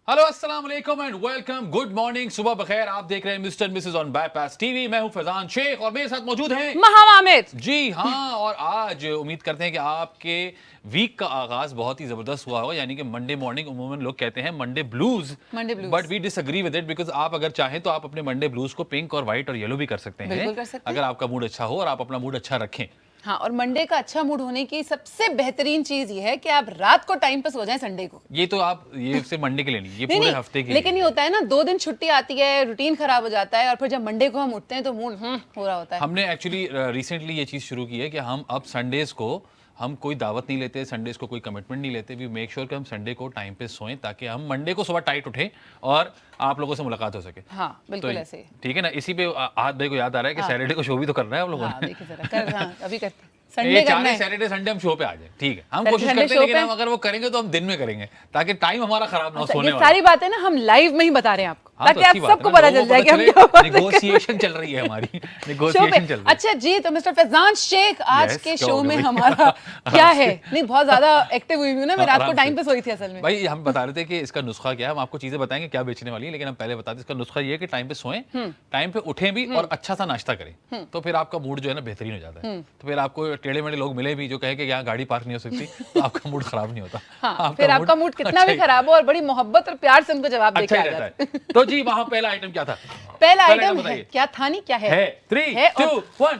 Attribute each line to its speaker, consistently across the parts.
Speaker 1: Hello अस्सलाम वालेकुम and welcome, good morning, सुबह बखैर। आप देख रहे हैं mister Mrs on bypass TV. मैं हूं फैजान शेख और मेरे साथ मौजूद हैं
Speaker 2: महाम आमिर।
Speaker 1: जी हाँ, और आज उम्मीद करते हैं कि आपके वीक का आगाज बहुत ही जबरदस्त हुआ होगा, यानी कि मंडे मॉर्निंग उमूमन लोग कहते हैं Monday blues, but we disagree with it because आप अगर चाहें तो आप अपने मंडे ब्लूज को पिंक और व्हाइट और येलो भी कर सकते हैं, अगर आपका मूड अच्छा हो और आप अपना मूड अच्छा रखें।
Speaker 2: हाँ, और मंडे का अच्छा मूड होने की सबसे बेहतरीन चीज ये है कि आप रात को टाइम पे सो जाएं संडे को।
Speaker 1: ये तो आप ये सिर्फ मंडे के लिए नहीं, ये पूरे हफ्ते के
Speaker 2: लेकिन ये होता है ना, 2 दिन छुट्टी आती है, रूटीन खराब हो जाता है और फिर जब मंडे को हम उठते हैं तो मूड हो रहा होता है।
Speaker 1: हमने एक्चुअली रिसेंटली ये चीज शुरू की है कि हम अब संडेज को हम कोई दावत नहीं लेते, संडेज को कोई कमिटमेंट नहीं लेते। वी मेक श्योर कि हम संडे को टाइम पे सोएं ताकि हम मंडे को सुबह टाइट उठें और आप लोगों से मुलाकात हो सके।
Speaker 2: हाँ, बिल्कुल
Speaker 1: तो
Speaker 2: ऐसे।
Speaker 1: ठीक है ना। इसी पे आज भाई को याद आ रहा है कि सैटरडे को शो भी तो करना है हम लोगों ने।
Speaker 2: देखिए जरा अभी करते संडे करना है।
Speaker 1: सैटरडे संडे हम शो पे आ जाए, ठीक है। हम कोशिश करते हैं, लेकिन हम अगर वो करेंगे तो हम दिन में करेंगे ताकि टाइम हमारा खराब ना हो सोने वाला।
Speaker 2: सारी बातें ना हम लाइव में ही बता रहे हैं आपको, ताकि आप सबको पता चल जाए कि हम
Speaker 1: क्या नेगोशिएशन चल रही है हमारी, नेगोशिएशन चल रही है।
Speaker 2: अच्छा जी, तो मिस्टर फैजान शेख आज के शो में हमारा क्या है? नहीं, बहुत ज्यादा एक्टिव हुई हूं ना मैं, रात को टाइम पे सोई थी असल में।
Speaker 1: भाई हम बता रहे थे कि इसका नुस्खा क्या है, हम आपको चीजें बताएंगे क्या बेचने वाली है, लेकिन हम पहले बता दें इसका नुस्खा ये है कि टाइम पे सोएं, टाइम पे उठें भी और अच्छा सा नाश्ता करें, तो फिर आपका मूड जो है ना बेहतरीन हो जाता है। तो फिर आपको टेढ़े मेढ़े लोग मिले भी जो कहे कि यहाँ गाड़ी पार्क नहीं हो सकती, तो आपका मूड खराब नहीं होता।
Speaker 2: हाँ, फिर आपका मूड कितना भी खराब हो और बड़ी मोहब्बत और प्यार से उनको जवाब देके आ जाता है।
Speaker 1: तो जी वहां पहला आइटम क्या था?
Speaker 2: पहला आइटम क्या था? नहीं, क्या है?
Speaker 1: 3, 2, 1।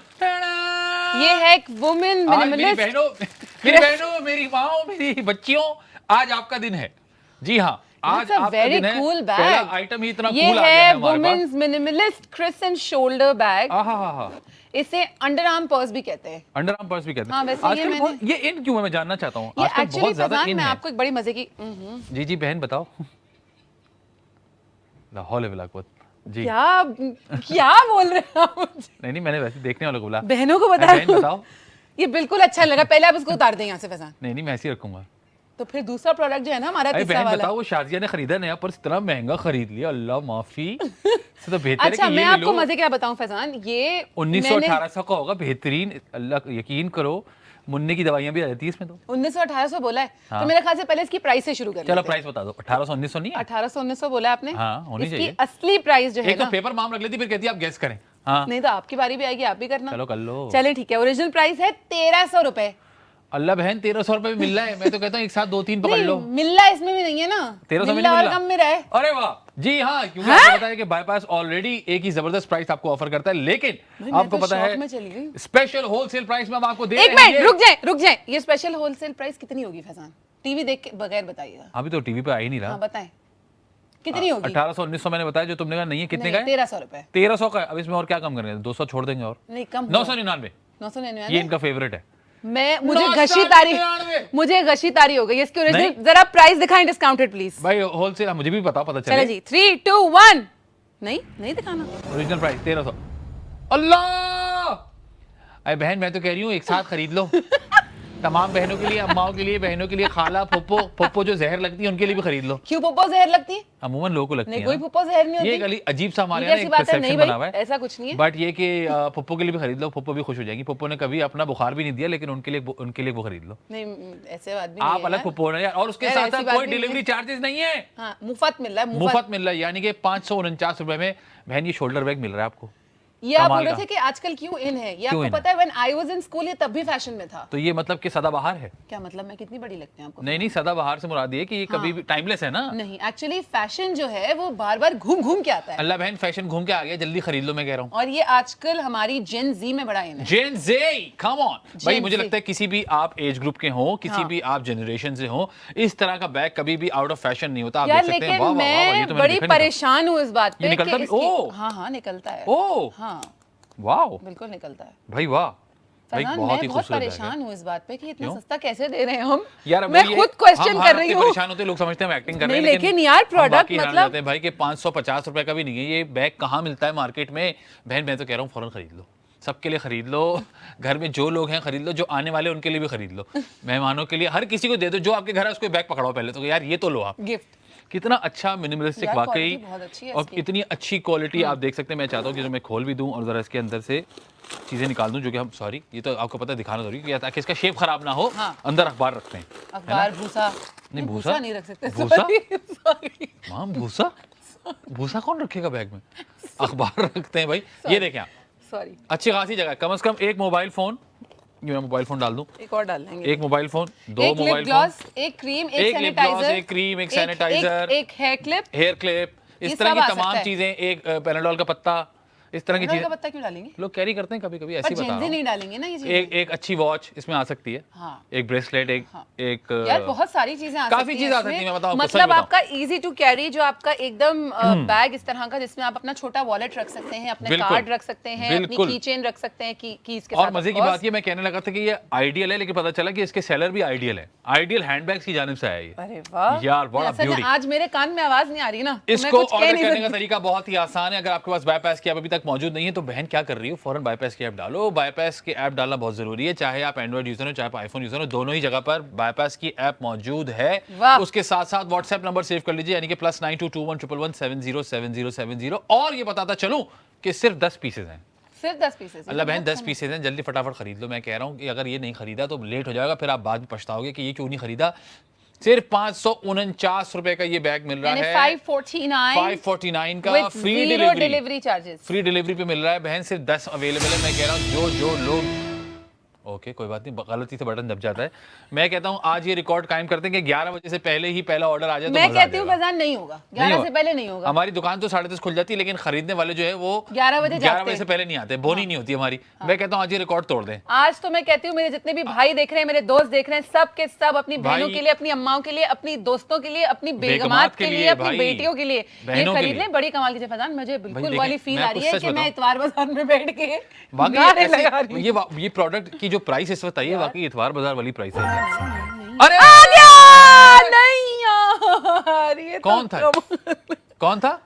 Speaker 2: ये है एक वुमेन मिनिमलिस्ट।
Speaker 1: मेरी बहनों, मेरी माओ, मेरी बच्चियों, आज आपका दिन है। जी हाँ, आज आपका दिन है।
Speaker 2: cool
Speaker 1: पहला आइटम ही इतना
Speaker 2: ये
Speaker 1: कूल आ गया है हमारे पास।
Speaker 2: Women's minimalist crescent shoulder bag. इसे अंडर आर्म पर्स भी कहते हैं।
Speaker 1: अंडर आर्म पर्स भी कहते हैं।
Speaker 2: हाँ, वैसे
Speaker 1: ये इन क्यों है मैं जानना चाहता हूँ।
Speaker 2: आजकल बहुत ज्यादा इन है। मैं आपको एक बड़ी मजे की
Speaker 1: जी जी बहन बताओ। लाहौल वला कुव्वत जी।
Speaker 2: क्या बोल रहे हैं आप?
Speaker 1: नहीं, मैंने वैसे देखने वालों को बोला।
Speaker 2: बहनों को बताओ। ये बिल्कुल अच्छा लगा। पहले आप इसको उतार दें यहाँ से फैजान।
Speaker 1: नहीं, मैं ऐसे ही रखूंगा।
Speaker 2: तो फिर दूसरा प्रोडक्ट जो है ना हमारा तीसरा वाला।
Speaker 1: बताओ, वो शाजिया ने खरीदा नया पर्स, इतना महंगा खरीद लिया, अल्लाह माफी। तो बेहतर है कि
Speaker 2: अच्छा, मैं आपको मजे क्या बताऊं फैजान, ये
Speaker 1: 1900-1800 का होगा, बेहतरीन। अल्लाह यकीन करो, मुन्ने की दवाइयां भी आ जाती है इसमें। तो
Speaker 2: 1900-1800 बोला है। हाँ। तो मेरे ख्याल से पहले इसकी प्राइस से शुरू करें।
Speaker 1: चलो प्राइस बता दो। 1800-1900 नहीं है?
Speaker 2: 1800-1900 बोला आपने।
Speaker 1: हाँ, होनी चाहिए।
Speaker 2: इसकी असली प्राइस जो है
Speaker 1: एक तो पेपर माम रख लेती, फिर कहती है आप गेस करें। हाँ,
Speaker 2: नहीं तो आपकी बारी भी आएगी, आप भी करना।
Speaker 1: चलो कर लो।
Speaker 2: चले ठीक है। ओरिजिनल प्राइस है 1300 रुपए।
Speaker 1: अल्लाह बहन, 1300 रुपए मिल रहा है। मैं तो कहता हूँ एक साथ 2-3 पकड़ लो।
Speaker 2: मिल रहा है, इसमें भी नहीं है ना।
Speaker 1: 1300 में
Speaker 2: और कम में रहा है।
Speaker 1: अरे वाह जी हाँ, क्योंकि आपको पता है कि बाईपास ऑलरेडी एक ही जबरदस्त प्राइस आपको ऑफर करता है, लेकिन आपको पता है स्पेशल होलसेल प्राइस में हम आपको दे रहे हैं।
Speaker 2: एक मिनट रुक जाए। ये स्पेशल होलसेल प्राइस कितनी होगी फैजान? टीवी देख के बगैर बताइएगा।
Speaker 1: अभी तो टीवी पे आ ही नहीं रहा।
Speaker 2: हाँ, बताएं कितनी होगी?
Speaker 1: 1800-1900 मैंने बताया, जो तुमने कहा नहीं है। कितने का है?
Speaker 2: 1300 रुपए।
Speaker 1: 1300 का। अब इसमें और क्या कम करेंगे? 200 छोड़ देंगे और
Speaker 2: नहीं, कम
Speaker 1: 999। ये इनका फेवरेट है।
Speaker 2: मुझे गशी तारी हो गई इसकी ओरिजिनल। जरा प्राइस दिखाएं डिस्काउंटेड प्लीज।
Speaker 1: भाई होलसेल मुझे भी पता चले।
Speaker 2: चलो जी, 3, 2, 1। नहीं दिखाना।
Speaker 1: Original price 1300। अल्लाह, अरे बहन मैं तो कह रही हूँ एक साथ खरीद लो। तमाम बहनों के लिए, अम्माओं के लिए, बहनों के लिए, खाला पप्पो जो जहर लगती है उनके लिए भी खरीद लो।
Speaker 2: क्यों पप्पो जहर लगती है?
Speaker 1: अमूमन लोगों को लगती है।
Speaker 2: नहीं, कोई पप्पो जहर नहीं होती।
Speaker 1: ये गली अजीब सा हमारे यहाँ एक परसेप्शन बना हुआ है।
Speaker 2: ऐसा कुछ नहीं है।
Speaker 1: बट ये कि पप्पो के लिए भी खरीद लो, पप्पो भी खुश हो जाएंगी। पप्पो ने कभी अपना बुखार भी नहीं दिया, लेकिन उनके लिए वो खरीद लो।
Speaker 2: नहीं, ऐसे बात भी
Speaker 1: आप अलग पप्पो है। और उसके साथ कोई डिलीवरी चार्जेस नहीं है।
Speaker 2: हाँ, मुफ्त मिल रहा है।
Speaker 1: मुफ्त मिल रहा है, यानी कि 549 रुपए में बहन ये शोल्डर बैग मिल रहा है आपको।
Speaker 2: ये आप बोल रहे थे कि आजकल क्यों इन है? ये आपको पता है when I was in school ये तब भी फैशन में था।
Speaker 1: तो ये मतलब कि सदाबहार है?
Speaker 2: क्या मतलब? मैं कितनी बड़ी लगती हूं आपको?
Speaker 1: नहीं, सदाबहार से मुराद ये कि ये कभी भी टाइमलेस है ना।
Speaker 2: नहीं, एक्चुअली फैशन जो है वो बार-बार घूम के आता है।
Speaker 1: अल्लाह बहन, फैशन घूम के आ गया, जल्दी खरीद लो मैं कह रहा हूं।
Speaker 2: और ये आजकल हमारी जेन ज़ी में बड़ा इन है।
Speaker 1: जेन ज़ी, कम ऑन भाई। मुझे लगता है किसी भी आप एज ग्रुप के हो, किसी भी आप जनरेशन से हो, इस तरह का बैग कभी भी आउट ऑफ फैशन नहीं होता। आप देख सकते हैं। वाह वाह, ये तो मैं
Speaker 2: बड़ी परेशान हूं इस बात पे
Speaker 1: कि
Speaker 2: हाँ निकलता है।
Speaker 1: ओह
Speaker 2: हाँ,
Speaker 1: वाओ,
Speaker 2: बिल्कुल निकलता है
Speaker 1: भाई। वाह भाई,
Speaker 2: बहुत ही खूबसूरत। परेशान हूं इस बात पे कि इतना सस्ता कैसे दे रहे हैं हम।
Speaker 1: यार
Speaker 2: मैं खुद क्वेश्चन कर रही हूं।
Speaker 1: परेशान होते लोग समझते हैं हम एक्टिंग कर रहे हैं,
Speaker 2: लेकिन यार प्रोडक्ट मतलब
Speaker 1: भाई कि 550 रुपए का भी नहीं है। ये बैग कहाँ मिलता है मार्केट में? बहन मैं तो कह रहा हूँ फौरन खरीद लो, सबके लिए खरीद लो। घर में जो लोग हैं खरीद लो, जो आने वाले उनके लिए भी खरीद लो, मेहमानों के लिए, हर किसी को दे दो। जो आपके घर है उसको बैग पकड़ाओ पहले तो, यार ये तो लो आप
Speaker 2: गिफ्ट।
Speaker 1: कितना अच्छा मिनिमलिस्टिक
Speaker 2: यार,
Speaker 1: वाकई,
Speaker 2: quality बहुत अच्छी है
Speaker 1: और
Speaker 2: इसकी।
Speaker 1: इतनी अच्छी क्वालिटी आप देख सकते हैं। मैं चाहता हूँ कि जो मैं खोल भी दूं और जरा इसके अंदर से चीजें निकाल दूं, जो कि हम, सॉरी ये तो आपको पता है दिखाना जरूरी है ताकि इसका शेप खराब ना हो।
Speaker 2: हाँ।
Speaker 1: अंदर अखबार रखते हैं,
Speaker 2: अखबार, भूसा
Speaker 1: नहीं,
Speaker 2: भूसा नहीं रख सकते।
Speaker 1: भूसा?
Speaker 2: सॉरी
Speaker 1: माम भूसा, भूसा कौन रखेगा बैग में? अखबार रखते हैं भाई। ये देखें आप,
Speaker 2: सॉरी,
Speaker 1: अच्छी खासी जगह, कम से कम एक मोबाइल फोन, ये मैं मोबाइल फोन डाल दूं,
Speaker 2: एक और डाल लेंगे।
Speaker 1: एक मोबाइल फोन, दो
Speaker 2: एक लिप
Speaker 1: मोबाइल फोन,
Speaker 2: ग्लॉस, एक क्रीम, एक
Speaker 1: एक लिप ग्लॉस,
Speaker 2: सैनिटाइजर,
Speaker 1: एक क्रीम, एक सैनिटाइजर,
Speaker 2: एक हेयर क्लिप।
Speaker 1: हेयर क्लिप,
Speaker 2: ये
Speaker 1: इस तरह
Speaker 2: सब
Speaker 1: की
Speaker 2: आ सकता
Speaker 1: तमाम
Speaker 2: है।
Speaker 1: चीजें, एक पैराडोल का पत्ता, इस तरह की
Speaker 2: का
Speaker 1: चीजें
Speaker 2: पत्ता क्यों डालेंगे?
Speaker 1: लोग कैरी करते हैं कभी कभी,
Speaker 2: पर
Speaker 1: ऐसी बता
Speaker 2: जेंजी
Speaker 1: रहा
Speaker 2: नहीं
Speaker 1: हूं।
Speaker 2: डालेंगे ना ये चीजें।
Speaker 1: एक अच्छी वॉच इसमें आ सकती है,
Speaker 2: हाँ।
Speaker 1: एक ब्रेसलेट, एक
Speaker 2: यार बहुत सारी चीजें आ
Speaker 1: काफी
Speaker 2: सकती
Speaker 1: चीजें आ सकती हैं, मैं बताऊं,
Speaker 2: मतलब
Speaker 1: सच बताऊं।
Speaker 2: आपका इजी टू कैरी, जो आपका एकदम बैग इस तरह का जिसमें आप अपना छोटा वॉलेट रख सकते हैं, अपने
Speaker 1: बिल्कुल,
Speaker 2: कार्ड रख सकते हैं, अपनी
Speaker 1: बिल्कुल।
Speaker 2: की चेन रख सकते हैं, कीज के
Speaker 1: और
Speaker 2: साथ।
Speaker 1: मजे की बात ये, मैं कहने लगा था कि ये आइडियल है, लेकिन पता चला कि इसके सेलर भी आइडियल है। आइडियल हैंडबैग्स की जानिब से आया ये।
Speaker 2: अरे वाह
Speaker 1: यार, बड़ा
Speaker 2: ऐसा नहीं,
Speaker 1: ब्यूटी।
Speaker 2: आज मेरे कान में आवाज नहीं आ रही ना, तो मैं
Speaker 1: इसको
Speaker 2: कुछ कह
Speaker 1: ऑर्डर
Speaker 2: नहीं
Speaker 1: करने का
Speaker 2: सकती।
Speaker 1: तरीका बहुत ही आसान है। अगर आपके पास बाईपास की ऐप अभी तक मौजूद नहीं है तो बहन क्या कर रही हो, फौरन बाईपास की ऐप डालो। बाईपास की ऐप डालना बहुत जरूरी है, चाहे आप एंड्रॉइड यूजर हो चाहे आप आईफोन यूजर हो, दोनों ही जगह पर बाईपास की ऐप मौजूद है।
Speaker 2: वाह।
Speaker 1: उसके साथ साथ व्हाट्सएप नंबर सेव कर लीजिए, यानी कि +922111707070। और ये बताता चलूं कि सिर्फ 10 पीसेज हैं।
Speaker 2: सिर्फ 10 पीसेस।
Speaker 1: अल्लाह बहन 10 पीसेज हैं, जल्दी फटाफट खरीद लो। मैं कह रहा हूँ कि अगर ये नहीं खरीदा तो लेट हो जाएगा, फिर आप बाद में पछताओगे कि ये क्यों नहीं खरीदा। सिर्फ 549 रुपए का ये बैग मिल रहा है, 549 का, free
Speaker 2: delivery charges,
Speaker 1: free delivery पे मिल रहा है बहन। सिर्फ 10 अवेलेबल है। मैं कह रहा हूँ जो लोग, ओके कोई बात नहीं, गलती से बटन दब जाता है। मैं कहता हूँ आज ये रिकॉर्ड कायम करते हैं कि 11 बजे से पहले ही पहला ऑर्डर आ जाए तो
Speaker 2: मैं
Speaker 1: मजा आ
Speaker 2: कहती हूँ
Speaker 1: जाएगा।
Speaker 2: फैजान नहीं होगा, 11 से पहले नहीं होगा।
Speaker 1: हमारी दुकान तो 10:30 खुल जाती है, लेकिन खरीदने वाले जो है वो
Speaker 2: 11 बजे
Speaker 1: से पहले नहीं आते, बोनी नहीं होती हमारी। मैं कहता हूँ आज ये रिकॉर्ड तोड़ दें।
Speaker 2: आज तो मैं कहती हूँ मेरे जितने भी भाई देख रहे हैं, मेरे दोस्त देख रहे हैं, सब के सब अपनी बहनों के लिए, अपनी अम्माओं के लिए, अपनी दोस्तों के लिए, अपनी बेगमात के लिए, अपनी बेटियों के लिए ये खरीद लें। बड़ी कमाल की फैजान, मुझे बिल्कुल वाली फील आ रही है कि मैं इतवार बाजार में बैठ के गाने लगा रही हूं।
Speaker 1: ये प्रोडक्ट की जो प्राइस इस वक्त आई है वाकई इतवार बाजार वाली प्राइस है।
Speaker 2: अरे आ गया नहीं यार, ये
Speaker 1: कौन था? कौन था?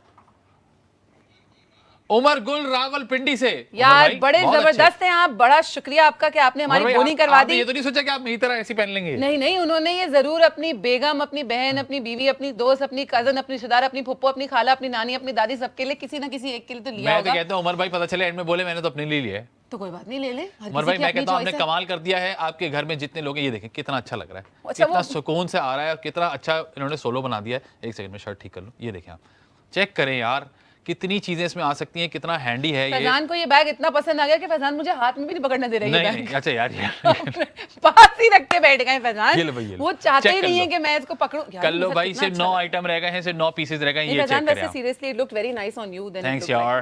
Speaker 1: उमर गुल रावलपिंडी से।
Speaker 2: यार बड़े जबरदस्त हैं आप, बड़ा शुक्रिया आपका कि आपने हमारी बोनी करवा दी।
Speaker 1: ये तो नहीं सोचा कि आप मेरी तरह ऐसी पहन लेंगे।
Speaker 2: नहीं, उन्होंने ये जरूर अपनी बेगम, अपनी बहन, अपनी बीवी, अपनी दोस्त, अपनी कजन, अपनी रिश्तेदार, अपनी फुप्पो, अपनी खाला, अपनी नानी, अपनी दादी, सबके लिए किसी ना किसी एक के लिए तो लिया
Speaker 1: मैं
Speaker 2: होगा।
Speaker 1: तो कहता हूँ उमर भाई पता चले एंड में बोले मैंने तो अपने लिए लिया है,
Speaker 2: तो कोई बात नहीं, ले ले।
Speaker 1: उमर भाई मैं कहता हूँ आपने कमाल कर दिया है। आपके घर में जितने लोग हैं, ये देखें कितना अच्छा लग रहा है,
Speaker 2: अच्छा,
Speaker 1: कितना सुकून से आ रहा है और कितना अच्छा इन्होंने सोलो बना दिया है। एक सेकंड में शर्ट ठीक कर लूं। ये देखें आप, चेक करें यार कितनी चीजें इसमें आ सकती हैं, कितना हैंडी है ये।
Speaker 2: फैजान को ये बैग इतना पसंद आ गया कि फैजान मुझे हाथ में भी नहीं पकड़ने दे रही है।
Speaker 1: नहीं, अच्छा यार
Speaker 2: पास ही रख के बैठ गए फैजान।
Speaker 1: ये लो भाई, ये लो।
Speaker 2: वो चाहते
Speaker 1: चेक
Speaker 2: ही
Speaker 1: कर
Speaker 2: नहीं है
Speaker 1: लो।
Speaker 2: कि मैं इसको पकड़ूं।
Speaker 1: कर लो भाई, सिर्फ 9 आइटम रह गए हैं, सिर्फ 9 पीसेस रह गए हैं। ये चेक करें आप।
Speaker 2: Seriously it looked very nice on you. Then
Speaker 1: thanks यार,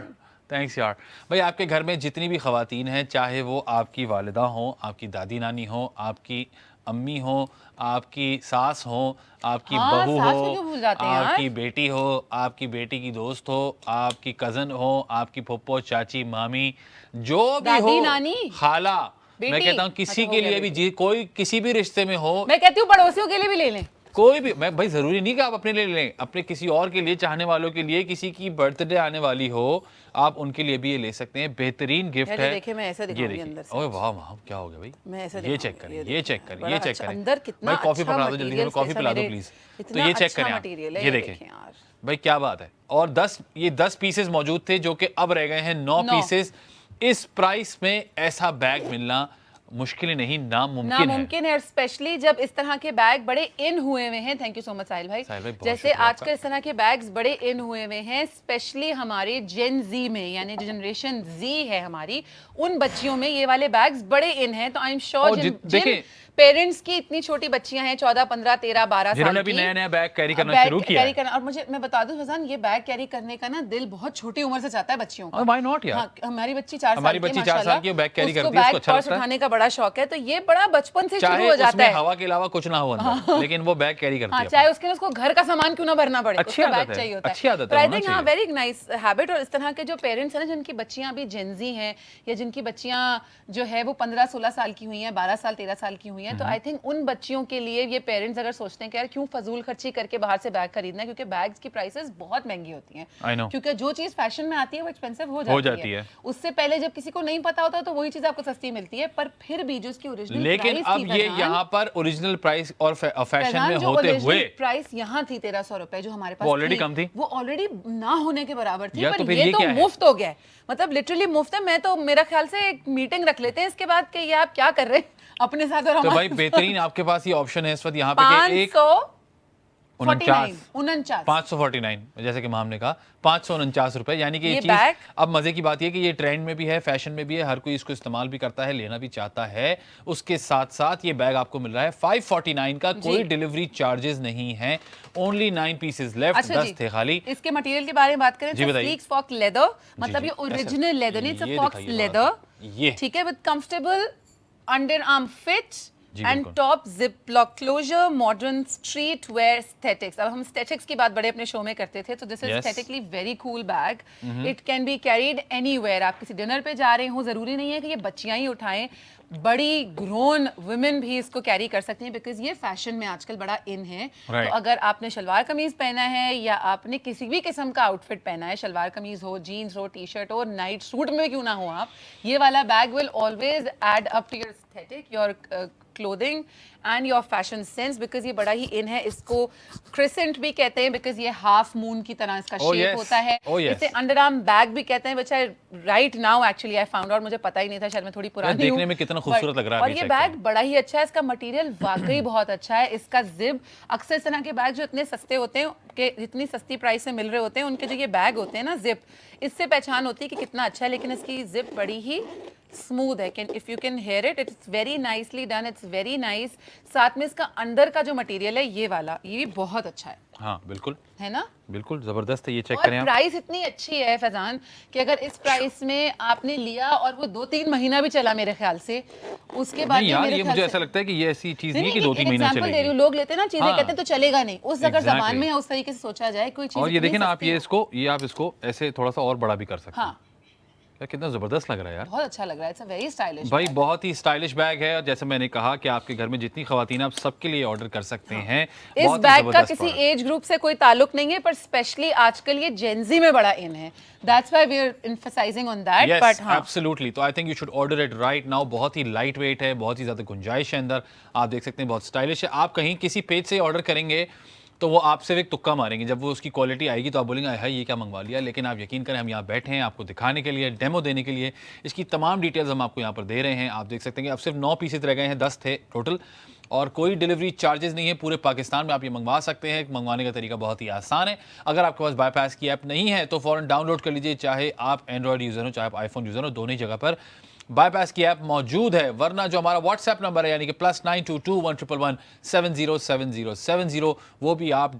Speaker 1: थैंक्स यार। भाई आपके घर में जितनी भी खवातीन हैं, चाहे वो आपकी वालिदा हो, आपकी दादी नानी हो, आपकी अम्मी हो, आपकी सास हो, आपकी बहू हो, आपकी बेटी हो, आपकी बेटी की दोस्त हो, आपकी कजन हो, आपकी फुप्पो, चाची, मामी, जो भी हो,
Speaker 2: नानी,
Speaker 1: खाला, मैं कहता हूँ किसी के लिए भी, कोई किसी भी रिश्ते में हो,
Speaker 2: मैं कहती हूँ पड़ोसियों के लिए भी ले लें।
Speaker 1: कोई भी, मैं भाई जरूरी नहीं कि आप अपने लिए लें, अपने किसी और के लिए, चाहने वालों के लिए, किसी की बर्थडे आने वाली हो, आप उनके लिए भी ये ले सकते हैं। बेहतरीन गिफ्ट है।
Speaker 2: देखिए मैं ऐसे दिखाऊंगी अंदर से।
Speaker 1: ओए वाह वाह, क्या हो गया भाई?
Speaker 2: मैं ऐसे
Speaker 1: ये चेक करें, ये चेक करें, ये चेक करें।
Speaker 2: अंदर कितना
Speaker 1: भाई कॉफी पकड़ा दो जल्दी से, कॉफी पिला दो प्लीज। तो ये चेक करें आप, ये देखें भाई क्या बात है। और 10 पीसेस मौजूद थे जो कि अब रह गए हैं 9 पीसेस। इस प्राइस में ऐसा बैग मिलना मुश्किल नहीं, नामुमकिन
Speaker 2: है। और स्पेशली जब इस तरह के बैग बड़े इन हुए हुए हैं। थैंक यू सो मच साहिल भाई। जैसे आजकल इस तरह के बैग्स बड़े इन हुए हुए हैं, स्पेशली हमारे जेन जी में, यानी जो जनरेशन जी है हमारी, उन बच्चियों में ये वाले बैग्स बड़े इन हैं। तो आई एम श्योर जिन पेरेंट्स की इतनी छोटी बच्चियां हैं, 14, 15, 13, 12 साल की,
Speaker 1: जिन्होंने भी नया बैग कैरी करना शुरू किया है।
Speaker 2: और मुझे मैं बता दूं फैजान, ये बैग कैरी करने का ना दिल बहुत छोटी उम्र से चाहता है बच्चियों का।
Speaker 1: व्हाई नॉट यार।
Speaker 2: हमारी बच्ची 4 साल की है,
Speaker 1: बैग कैरी करती है, उसको अच्छा लगता है।
Speaker 2: उठाने का बड़ा शौक है, तो ये बड़ा बचपन से शुरू हो जाता है।
Speaker 1: हवा के अलावा कुछ ना हो अंदर, लेकिन वो बैग कैरी करती है।
Speaker 2: चाहे उसको घर का सामान क्यों ना भरना पड़े,
Speaker 1: उसको बैग चाहिए होता है। अच्छी आदत है,
Speaker 2: आई थिंक हां, वेरी नाइस हैबिट। और इस तरह के जो पेरेंट्स हैं ना, जिनकी बच्चियां अभी जेनजी हैं, या जिनकी बच्चियां जो है वो 15, 16 साल की हुई हैं, 12 साल, 13 साल की हुई हैं, हैं, तो आई थिंक उन बच्चियों के लिए ये पेरेंट्स अगर सोचते हैं कि यार क्यों फजूल खर्ची करके बाहर से बैग खरीदना है, क्योंकि बैग्स की प्राइसेस बहुत महंगी होती हैं, क्योंकि जो चीज फैशन में आती है वो एक्सपेंसिव हो जाती है। उससे पहले जब किसी को नहीं पता होता तो वही चीज आपको सस्ती मिलती है, पर फिर भी जो इसकी ओरिजिनल
Speaker 1: लेकिन अब ये यहाँ पर ओरिजिनल प्राइस और फैशन में होते हुए
Speaker 2: प्राइस यहाँ थी 1300 रुपए, जो हमारे पास
Speaker 1: ऑलरेडी कम थी,
Speaker 2: वो ऑलरेडी ना होने के बराबर थी, पर
Speaker 1: तो
Speaker 2: ये तो मुफ्त हो गया, मतलब लिटरली मुफ्त है। मैं तो मेरा ख्याल से एक मीटिंग रख लेते हैं इसके बाद कि ये आप क्या कर रहे हैं अपने साथ और
Speaker 1: तो भाई बेहतरीन आपके पास ये ऑप्शन है इस वक्त यहाँ पे कि 549 जैसे कि माम ने कहा 549 रुपए, यानी कि ये चीज अब मजे की बात ये कि ये ट्रेंड में भी है, फैशन में भी है, हर कोई इसको इस्तेमाल भी करता है, लेना भी चाहता है। उसके साथ साथ ये बैग आपको मिल रहा है 549 का, कोई डिलीवरी चार्जेस नहीं है, ओनली 9 पीसेस लेफ्ट, 10 थे खाली।
Speaker 2: इसके मटेरियल के बारे में बात करें तो स्लीक फॉक्स लेदर, मतलब ये ओरिजिनल लेदर नहीं, इट्स अ फॉक्स लेदर, ये ठीक है, with comfortable under arm fit and top zip lock closure, modern street wear aesthetics. अब हम एस्थेटिक्स की बात बड़े अपने शो में करते थे, तो this is aesthetically very cool bag, it can be carried anywhere. आप किसी डिनर पे जा रहे हो, जरूरी नहीं है कि ये बच्चियां ही उठाएं, बड़ी ग्रोन वुमेन भी इसको कैरी कर सकती हैं, बिकॉज ये फैशन में आजकल बड़ा इन है। तो अगर आपने शलवार कमीज पहना है या आपने किसी भी किस्म का आउटफिट पहना है, शलवार कमीज हो, जीन्स हो, टी शर्ट हो, नाइट सूट में क्यों ना हो आप, ये वाला bag will always add up to your aesthetic, your clothing and your fashion sense, because ये बड़ा ही इन है। इसको क्रिसेंट भी कहते हैं बिकॉज ये हाफ मून की तरह इसका शेप होता है। इसे अंडर आर्म बैग भी कहते हैं, which I right now actually I found out, मुझे पता ही नहीं था, शायद मैं थोड़ी पुरानी हूं।
Speaker 1: देखने में कितना खूबसूरत लग रहा है
Speaker 2: और ये बैग बड़ा ही अच्छा है, इसका मटेरियल वाकई बहुत अच्छा है। इसका जिप, अक्सर इस तरह के बैग जो इतने सस्ते होते हैं कि जितनी सस्ती प्राइस से मिल रहे होते हैं, उनके जो ये बैग होते हैं ना, जिप, इससे पहचान होती है कि कितना अच्छा है, लेकिन इसकी जिप बड़ी ही स्मूथ है। If you can here it, it's very nicely done, it's very nice. साथ में इसका अंदर का जो मटेरियल है ये वाला, ये भी बहुत अच्छा है।
Speaker 1: हाँ बिल्कुल
Speaker 2: है ना,
Speaker 1: बिल्कुल जबरदस्त है, ये चेक करें आप।
Speaker 2: प्राइस इतनी अच्छी है फैजान कि अगर इस प्राइस में आपने लिया और वो 2-3 महीना भी चला मेरे ख्याल से, उसके बाद
Speaker 1: यार ये मुझे ऐसा लगता है कि ये ऐसी चीज नहीं है कि 2-3 महीना चलेगी।
Speaker 2: लोग लेते हैं ना चीजें, कहते हैं तो चलेगा नहीं, उस अगर जबान में उस तरीके से सोचा जाए कोई चीज।
Speaker 1: और ये देखिए ना आप, ये आप इसको ऐसे थोड़ा सा और बड़ा भी कर सकते हैं। कितना जबरदस्त लग रहा है यार,
Speaker 2: बहुत अच्छा लग रहा है, इट्स अ वेरी स्टाइलिश
Speaker 1: भाई, बहुत ही स्टाइलिश बैग है। और जैसे मैंने कहा कि आपके घर में जितनी खवातीन, आप सबके लिए ऑर्डर कर सकते हैं।
Speaker 2: इस बैग का किसी एज ग्रुप से कोई ताल्लुक नहीं है, पर स्पेशली आजकल ये जेनजी में बड़ा इन है, that's why we are emphasising on that. But हां
Speaker 1: एब्सोल्युटली, तो I think you should order it right now. बहुत ही लाइट वेट है, बहुत ही ज्यादा गुंजाइश है अंदर, आप देख सकते हैं, बहुत स्टाइलिश है। आप कहीं किसी पेज से ऑर्डर करेंगे तो वो आपसे एक तुक्का मारेंगे, जब वो उसकी क्वालिटी आएगी तो आप बोलेंगे हाय ये क्या मंगवा लिया। लेकिन आप यकीन करें, हम यहाँ बैठे हैं आपको दिखाने के लिए, डेमो देने के लिए, इसकी तमाम डिटेल्स हम आपको यहाँ पर दे रहे हैं। आप देख सकते हैं कि अब सिर्फ 9 पीसेस रह गए हैं, 10 थे टोटल, और कोई डिलीवरी चार्जेस नहीं है। पूरे पाकिस्तान में आप ये मंगवा सकते हैं। मंगवाने का तरीका बहुत ही आसान है। अगर आपके पास बाईपास की ऐप नहीं है तो फ़ौरन डाउनलोड कर लीजिए, चाहे आप एंड्रॉयड यूज़र हो चाहे आप आईफोन यूज़र हो, दोनों ही जगह पर बाईपास की ऐप मौजूद है। वरना जो हमारा व्हाट्सएप नंबर है, यानी कि +922111707070, वो भी आप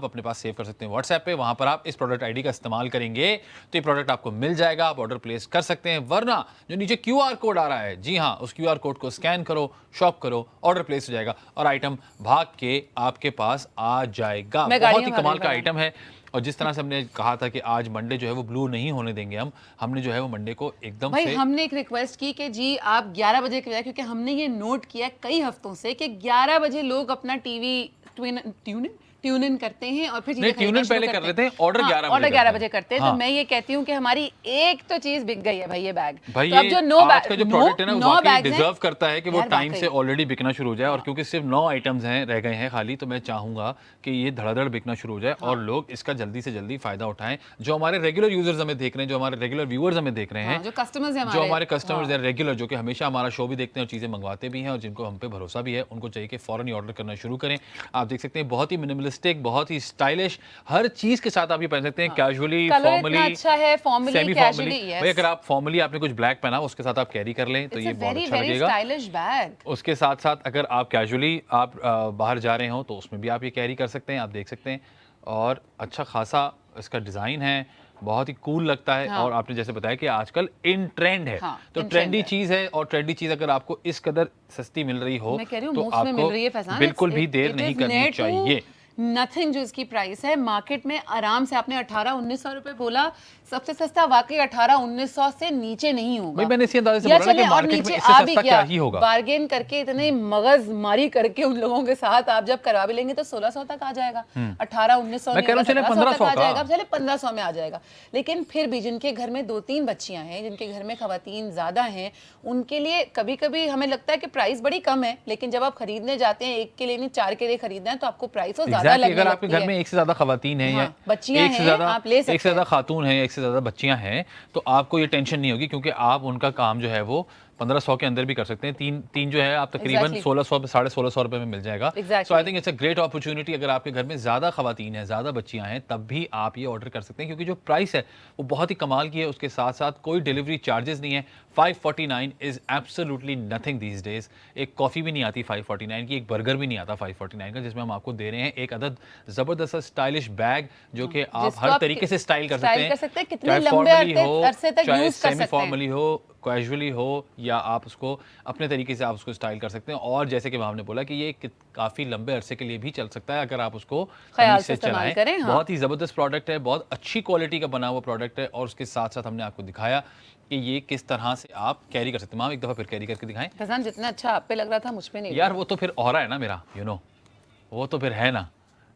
Speaker 1: अपने पास सेव कर सकते हैं व्हाट्सएप पे। वहां पर आप इस प्रोडक्ट आईडी का इस्तेमाल करेंगे तो ये प्रोडक्ट आपको मिल जाएगा, आप ऑर्डर प्लेस कर सकते हैं। वरना जो नीचे QR कोड आ रहा है, जी हाँ, उस QR कोड को स्कैन करो, शॉप करो, ऑर्डर प्लेस हो जाएगा और आइटम भाग के आपके पास आ जाएगा। बहुत ही कमाल का आइटम है। और जिस तरह से हमने कहा था कि आज मंडे जो है वो ब्लू नहीं होने देंगे हमने जो है वो मंडे को एकदम
Speaker 2: भाई हमने एक रिक्वेस्ट की कि जी आप 11 बजे के बजाय, क्योंकि हमने ये नोट किया कई हफ्तों से कि 11 बजे लोग अपना टीवी ट्यून इन करते हैं और फिर
Speaker 1: ट्यून इन पहले कर लेते हैं, ऑर्डर
Speaker 2: 11 बजे करते हैं। तो मैं ये कहती हूँ कि हमारी एक तो चीज बिक गई है भाई, ये बैग।
Speaker 1: भाई तो जो आज का जो प्रोडक्ट है ना, वो वाकई डिजर्व करता है कि वो टाइम से ऑलरेडी बिकना शुरू हो जाए। और क्योंकि सिर्फ 9 आइटम्स हैं, रह गए हैं खाली, तो मैं चाहूंगा कि ये धड़ाधड़ बिकना शुरू हो जाए और लोग इसका जल्दी से जल्दी फायदा उठाएं। जो हमारे रेगुलर यूजर्स हमें देख रहे हैं, जो हमारे रेगुलर व्यूअर्स हमें देख रहे हैं,
Speaker 2: जो कस्टमर्स हैं,
Speaker 1: जो हमारे कस्टमर्स हैं रेगुलर, जो कि हमेशा हमारा शो भी देखते हैं और चीजें मंगवाते भी हैं और जिनको हम पे भरोसा भी है, उनको चाहिए कि फौरन ही ऑर्डर करना शुरू करें। आप देख सकते हैं बहुत ही मिनिमलिस्टिक, बहुत ही स्टाइलिश, हर चीज के साथ आप ये पहन सकते हैं, कैजुअली, फॉर्मली,
Speaker 2: अच्छा है, फॉर्मली, कैजुअली।
Speaker 1: भाई अगर आप फॉर्मली आपने कुछ ब्लैक पहना उसके साथ आप कैरी कर लें तो ये बहुत अच्छा लगेगा।
Speaker 2: Stylish bag.
Speaker 1: उसके साथ साथ अगर आप कैजुअली आप बाहर जा रहे हो तो उसमें भी आप ये कैरी कर सकते हैं, आप देख सकते हैं। और अच्छा खासा इसका डिजाइन है, बहुत ही कूल लगता है। और आपने जैसे बताया कि आजकल इन ट्रेंड है, तो ट्रेंडी चीज है, और ट्रेंडी चीज अगर आपको इस कदर सस्ती मिल रही हो तो आपको बिल्कुल भी देर नहीं करनी चाहिए।
Speaker 2: नथिंग जो इसकी प्राइस है मार्केट में आराम से, आपने 1800-1900 रुपए बोला, सबसे सस्ता वाकई 1800-1900 से नीचे नहीं होगा।
Speaker 1: भाई मैंने इसी अंदाजे से बोला ना कि मार्केट में इससे सस्ता क्या ही होगा।
Speaker 2: बार्गेन करके इतने मगज मारी करके उन लोगों के साथ आप जब करवा भी लेंगे तो 1600 तक आ जाएगा, 1800-1900
Speaker 1: मैं कह रहा हूं चले 1500
Speaker 2: आ जाएगा, चले 1500 में आ जाएगा। लेकिन फिर भी जिनके घर में 2-3 बच्चियां हैं, जिनके घर में खवातीन ज्यादा हैं, उनके लिए कभी कभी हमें लगता है कि प्राइस बड़ी कम है, लेकिन जब आप खरीदने जाते हैं एक के लिए नहीं 4 के लिए खरीदना है तो आपको प्राइस ज्यादा लगने लगती है।
Speaker 1: अगर आपके घर में एक से ज्यादा खवातीन है या
Speaker 2: बच्चियां
Speaker 1: एक से ज्यादा खातून है, एक से ज्यादा बच्चियां हैं, तो आपको ये टेंशन नहीं होगी, क्योंकि आप उनका काम जो है वो 1500 के अंदर भी कर सकते हैं। तीन जो है आप तकरीबन 1600 1650 रुपए में मिल जाएगा। So I think it's a great opportunity. अगर आपके घर में ज्यादा खवातीन है, ज्यादा बच्चियां हैं, तब भी आप ये ऑर्डर कर सकते हैं, क्योंकि जो प्राइस है वो बहुत ही कमाल की है। उसके साथ साथ कोई डिलीवरी चार्जेस नहीं है। 549 is absolutely nothing these days. एक कॉफी भी नहीं आती 549 की, एक बर्गर भी नहीं आता 549 का, जिसमें हम आपको दे रहे हैं एक अदद जबरदस्त स्टाइलिश बैग जो कि आप हर तरीके से स्टाइल कर सकते हैं,
Speaker 2: चाहे फॉर्मली हो,
Speaker 1: चाहे सेमी फॉर्मली हो, कैजुअली हो, या आप उसको अपने तरीके से आप उसको स्टाइल कर सकते हैं। और जैसे कि हमने बोला कि ये काफी लंबे अरसे के लिए भी चल सकता है अगर आप उसको
Speaker 2: ख्याल
Speaker 1: से चलाएं। बहुत ही जबरदस्त प्रोडक्ट है, बहुत अच्छी क्वालिटी का बना हुआ प्रोडक्ट है। और उसके साथ साथ हमने आपको दिखाया कि ये किस तरह से आप कैरी कर सकते हैं। एक दफा फिर कैरी करके दिखाएं।
Speaker 2: फैजान जितना अच्छा आप पे लग रहा था मुझ पे नहीं
Speaker 1: यार, वो तो फिर औरा है ना मेरा, वो तो फिर है ना।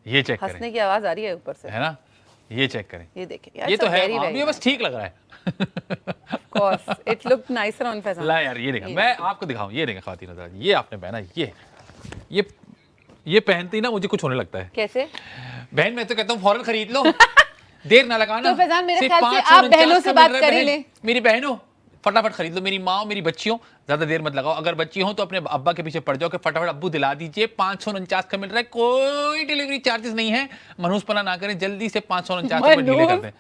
Speaker 1: ये चेक करें,
Speaker 2: हंसने की आवाज आ रही है ऊपर से,
Speaker 1: है ना। ये चेक करें,
Speaker 2: ये देखिए यार,
Speaker 1: ये तो है, ये बस ठीक लग रहा है।
Speaker 2: Of course, it looked nicer on Faizan.
Speaker 1: ला यार, ये देखा, मैं आपको दिखाऊं, ये देखा खातिन हज़रात, ये आपने पहना, ये पहनते ही ना मुझे कुछ होने लगता है।
Speaker 2: कैसे?
Speaker 1: बहन, मैं तो कहता हूँ फौरन खरीद लो, देर ना लगाना।
Speaker 2: तो फैजान मेरे ख्याल से आप बहनों से बात कर ही लें।
Speaker 1: मेरी बहनों, फटाफट खरीद लो। मेरी माँ, मेरी बच्चियों, ज्यादा देर मत लगाओ। अगर बच्ची हो तो अपने अब्बा के पीछे पड़ जाओ कि फटाफट अब्बू दिला दीजिए, 549 का मिल रहा है, कोई डिलीवरी चार्जेस नहीं है। मनहूसपना ना करें, जल्दी से 549 रुपए ढीले कर दें।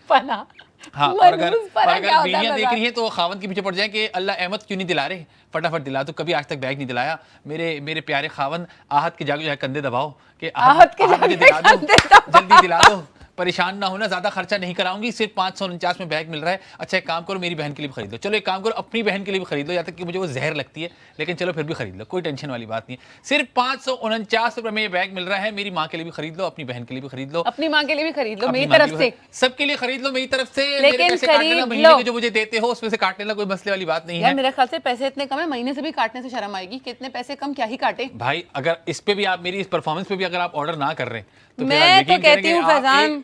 Speaker 1: हाँ, और अगर बीवियां देख रही हैं तो खावंद के पीछे पड़ जाए कि अल्लाह अहमद क्यों नहीं दिला रहे, फटाफट दिला। तो कभी आज तक बैग नहीं दिलाया मेरे प्यारे खावंद, आहत के जाके कंधे दबाओ कि आहत के दिला दो, जल्दी दिला दो, परेशान ना होना, ज्यादा खर्चा नहीं कराऊंगी, सिर्फ 549 में बैग मिल रहा है। अच्छा, एक काम करो, मेरी बहन के लिए भी खरीद लो। चलो एक काम करो, अपनी बहन के लिए भी खरीद लो, या तक कि मुझे वो जहर लगती है, लेकिन चलो फिर भी खरीद लो, कोई टेंशन वाली बात नहीं है। सिर्फ 549 रुपए में ये बैग मिल रहा है। मेरी माँ के लिए भी खरीद लो, अपनी बहन के लिए भी खरीद लो,
Speaker 2: अपनी माँ के लिए भी खरीद लो, मेरी तरफ से,
Speaker 1: सबके लिए खरीद लो मेरी तरफ से।
Speaker 2: लेकिन
Speaker 1: पैसे काट लेना, महीने के जो मुझे देते हो उसमें से काट लेना, कोई मसले वाली बात नहीं है।
Speaker 2: मेरे ख्याल से पैसे इतने कम है, महीने से भी काटने से शर्म आएगी कि इतने पैसे कम क्या ही काटे।
Speaker 1: भाई, अगर इस पे भी आप, मेरी इस परफॉर्मेंस पे भी अगर आप ऑर्डर ना कर रहे तो
Speaker 2: मैं तो कहती हूँ फैजान,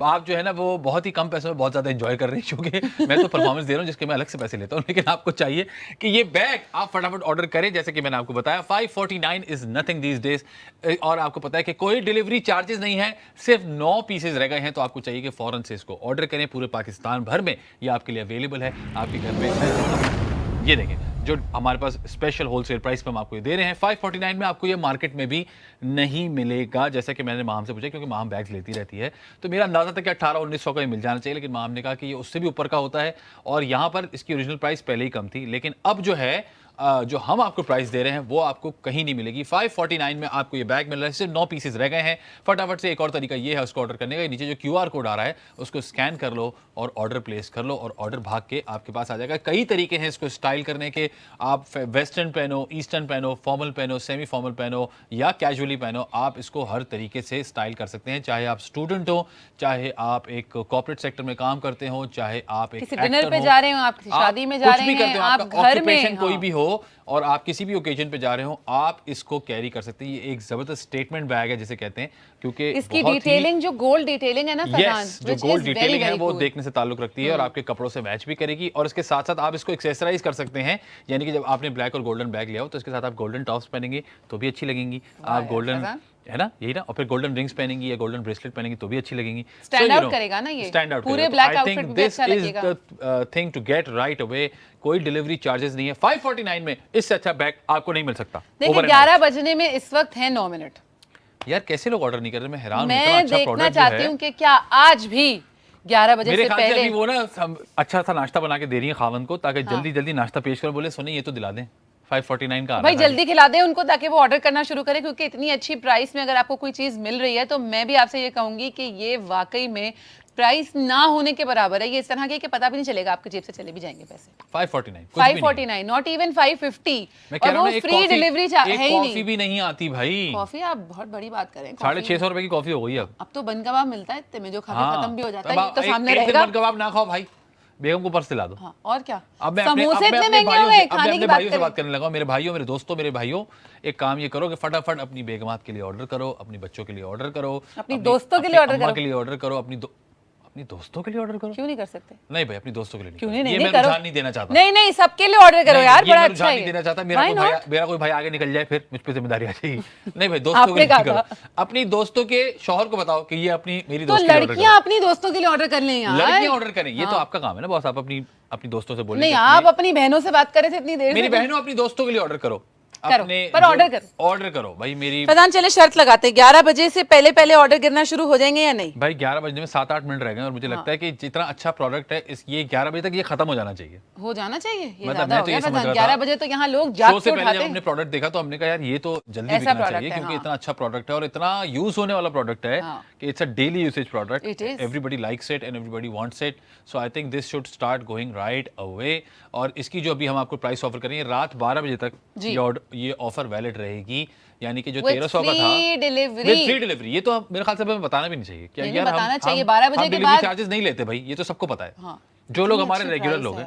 Speaker 1: आप जो है ना वो बहुत ही कम पैसों में बहुत ज्यादा एंजॉय कर रहे हैं, क्योंकि मैं तो परफॉर्मेंस दे रहा हूँ जिसके मैं अलग से पैसे लेता हूँ। लेकिन आपको चाहिए कि ये बैग आप फटाफट ऑर्डर करें, जैसे कि मैंने आपको बताया 549 इज नथिंग दीज डेज। और आपको पता है कि कोई डिलीवरी चार्जेस नहीं है, सिर्फ 9 पीसेज रह गए हैं, तो आपको चाहिए कि फौरन से इसको ऑर्डर करें। पूरे पाकिस्तान भर में ये आपके लिए अवेलेबल है, आपके घर में। ये देखें, जो हमारे पास स्पेशल होलसेल प्राइस पे हम आपको ये दे रहे हैं 549 में, आपको ये मार्केट में भी नहीं मिलेगा। जैसा कि मैंने माम से पूछा, क्योंकि माम बैग्स लेती रहती है, तो मेरा अंदाजा था कि 1800-1900 का ये मिल जाना चाहिए, लेकिन माम ने कहा कि ये उससे भी ऊपर का होता है। और यहाँ पर इसकी ओरिजिनल प्राइस पहले ही कम थी, लेकिन अब जो है जो हम आपको प्राइस दे रहे हैं वो आपको कहीं नहीं मिलेगी। 549 में आपको ये बैग मिल रहा है, सिर्फ 9 पीसेज रह गए हैं। फटाफट से एक और तरीका ये है उसको ऑर्डर करने का, नीचे जो QR कोड आ रहा है उसको स्कैन कर लो और ऑर्डर प्लेस कर लो, और ऑर्डर भाग के आपके पास आ जाएगा। कई तरीके हैं इसको स्टाइल करने के, आप वेस्टर्न पहनो, ईस्टर्न पहनो, फॉर्मल पहनो, सेमी फॉर्मल पहनो या कैजुअली पहनो, आप इसको हर तरीके से स्टाइल कर सकते हैं। चाहे आप स्टूडेंट हो, चाहे आप एक कॉर्पोरेट सेक्टर में काम करते हो, चाहे आप एक
Speaker 2: डिनर पे जा रहे हो, आप शादी में जा रहे हैं, आप घर में
Speaker 1: कोई भी हो और आप किसी भी ओकेजन पे जा रहे हो, आप इसको कैरी कर सकते हैं। ये एक जबरदस्त स्टेटमेंट बैग है जिसे कहते हैं, क्योंकि
Speaker 2: इसकी डिटेलिंग, जो गोल्ड डिटेलिंग है ना फैजान,
Speaker 1: जो गोल्ड डिटेलिंग है वो देखने से ताल्लुक रखती है और आपके कपड़ों से मैच भी करेगी। और इसके साथ साथ आप इसको एक्सेसराइज कर सकते हैं, यानी कि जब आपने ब्लैक और गोल्डन बैग लिया हो तो इसके साथ आप गोल्डन टॉप्स पहनेंगे तो भी अच्छी लगेंगी, आप गोल्डन, है ना, यही ना, और फिर गोल्डन रिंग्स पहनेंगी या गोल्डन ब्रेसलेट पहनेंगी तो भी अच्छी लगेगी।
Speaker 2: स्टैंड आउट करेगा ना, ये
Speaker 1: स्टैंड आउट
Speaker 2: पूरे ब्लैक आउटफिट में अच्छा लगेगा।
Speaker 1: This is the thing to get right away. कोई डिलीवरी चार्जेस नहीं है। 549 में इससे अच्छा बैग आपको नहीं मिल सकता।
Speaker 2: देखिए 11 बजने में इस वक्त है 9 मिनट।
Speaker 1: यार कैसे लोग ऑर्डर नहीं कर रहे, मैं हैरान हूं।
Speaker 2: मैं देखना चाहती हूँ कि क्या आज भी 11 बजे से पहले
Speaker 1: वो ना अच्छा सा नाश्ता बना के दे रही है खावन को, ताकि जल्दी जल्दी नाश्ता पेश कर, बोले सोनी ये तो दिला दें 549 का।
Speaker 2: भाई जल्दी खिला दें उनको ताकि वो ऑर्डर करना शुरू करें, क्योंकि इतनी अच्छी प्राइस में अगर आपको कोई चीज मिल रही है तो मैं भी आपसे ये कहूंगी कि ये वाकई में प्राइस ना होने के बराबर है। ये इस तरह के कि पता भी नहीं चलेगा, आपके जेब से चले भी जाएंगे पैसे।
Speaker 1: 549
Speaker 2: नॉट इवन 550।
Speaker 1: मैं कह रहा हूं,
Speaker 2: फ्री डिलीवरी है ही नहीं।
Speaker 1: कॉफी भी नहीं आती भाई।
Speaker 2: कॉफी आप बहुत बड़ी बात करें,
Speaker 1: 650 रुपए की कॉफी हो गई अब
Speaker 2: तो बन कबाब मिलता है इतने में जो खा के खत्म भी हो जाता है।
Speaker 1: तो
Speaker 2: सामने रहेगा।
Speaker 1: बन कबाब ना खाओ भाई, बेगम को पर्स दिला दो।
Speaker 2: हाँ, और क्या।
Speaker 1: अब मैं
Speaker 2: समोसे इतने महंगे हो गए, खाने की
Speaker 1: भाइयों से बात करने लगा। मेरे भाइयों, मेरे दोस्तों, मेरे भाइयों, एक काम ये करो कि फटाफट अपनी बेगमात के लिए ऑर्डर करो, अपनी बच्चों के लिए ऑर्डर करो,
Speaker 2: अपनी दोस्तों के लिए ऑर्डर करो,
Speaker 1: के लिए ऑर्डर करो, अपनी दोस्तों के लिए ऑर्डर करो।
Speaker 2: क्यों नहीं कर सकते?
Speaker 1: नहीं भाई, अपनी दोस्तों के लिए
Speaker 2: क्यों नहीं?
Speaker 1: ये मैं रुझान नहीं देना चाहता।
Speaker 2: नहीं, सबके लिए ऑर्डर करो यार, बड़ा अच्छा है।
Speaker 1: नहीं देना चाहता। मेरा कोई भाई आगे निकल जाए, फिर मुझ पे जिम्मेदारी आ जाएगी। नहीं भाई, दोस्तों के लिए करो। अपनी दोस्तों के शौहर को बताओ कि ये अपनी मेरी दोस्त के लिए ऑर्डर करो।
Speaker 2: लड़कियां अपनी दोस्तों के लिए ऑर्डर कर लें यार।
Speaker 1: लड़कियां ऑर्डर करें, ये तो आपका काम है ना बॉस। आप अपनी दोस्तों से बोलिए।
Speaker 2: नहीं, आप अपनी बहनों से बात करे थे इतनी देर।
Speaker 1: मेरी बहनों, अपनी दोस्तों के लिए ऑर्डर करो।
Speaker 2: पर ऑर्डर करो
Speaker 1: भाई। मेरी
Speaker 2: फैजान, चले शर्त लगाते हैं, 11 बजे से पहले ऑर्डर गिरना शुरू हो जाएंगे या नहीं?
Speaker 1: भाई 11 बजने में 7-8 मिनट रह गए और मुझे लगता है कि जितना अच्छा प्रोडक्ट है ये 11 बजे तक ये खत्म हो जाना चाहिए। ये मतलब मैं तो ये समझ रहा था
Speaker 2: 11 बजे तो यहाँ लोग जाग
Speaker 1: से पहले जब हमने प्रोडक्ट देखा तो हमने कहा यार ये तो जल्दी बिकना चाहिए, क्योंकि इतना अच्छा प्रोडक्ट है और इतना यूज होने वाला प्रोडक्ट है कि it's a daily usage product. Everybody likes it and everybody wants it, so I think this should start going right away. और इसकी जो अभी हम आपको प्राइस ऑफर करेंगे, रात 12 बजे तक ये ऑफर वैलिड रहेगी। यानी कि जो 1300 का था विद फ्री डिलीवरी, ये तो मेरे ख्याल से हमें बताना भी नहीं चाहिए। क्या यार
Speaker 2: बताना चाहिए 12 बजे के बाद
Speaker 1: चार्जेस नहीं लेते भाई, ये तो सबको पता है। जो लोग हमारे रेगुलर लोग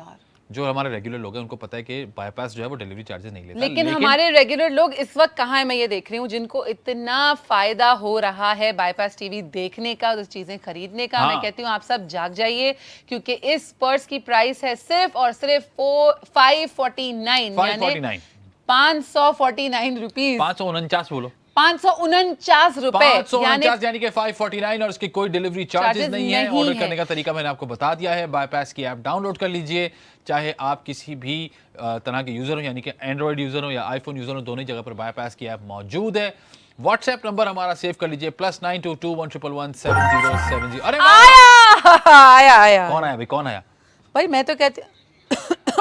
Speaker 1: हैं, उनको पता है कि बाईपास जो है वो डिलीवरी चार्जेस नहीं लेता।
Speaker 2: लेकिन हमारे रेगुलर लोग इस वक्त कहाँ है, मैं ये देख रही हूँ, जिनको इतना फायदा हो रहा है बाईपास टीवी देखने का, उस चीजें खरीदने का। मैं कहती हूँ आप सब जाग जाइए, क्योंकि इस पर्स की प्राइस है सिर्फ और सिर्फ 549 रुपीज।
Speaker 1: 549 बोलो,
Speaker 2: 549 रुपए,
Speaker 1: यानी कि 549, और इसकी कोई डिलीवरी चार्जेस नहीं है। ऑर्डर करने का तरीका मैंने आपको बता दिया है। बाईपास की ऐप डाउनलोड कर लीजिए, चाहे आप किसी भी तरह के यूजर हो, यानी कि एंड्रॉइड यूजर हो या आईफोन यूजर हो, दोनों जगह पर बाईपास की ऐप मौजूद है। व्हाट्सएप नंबर हमारा सेव कर लीजिए, +9221117070। अरे
Speaker 2: आया
Speaker 1: कौन आया भाई, कौन आया
Speaker 2: भाई? मैं तो कहती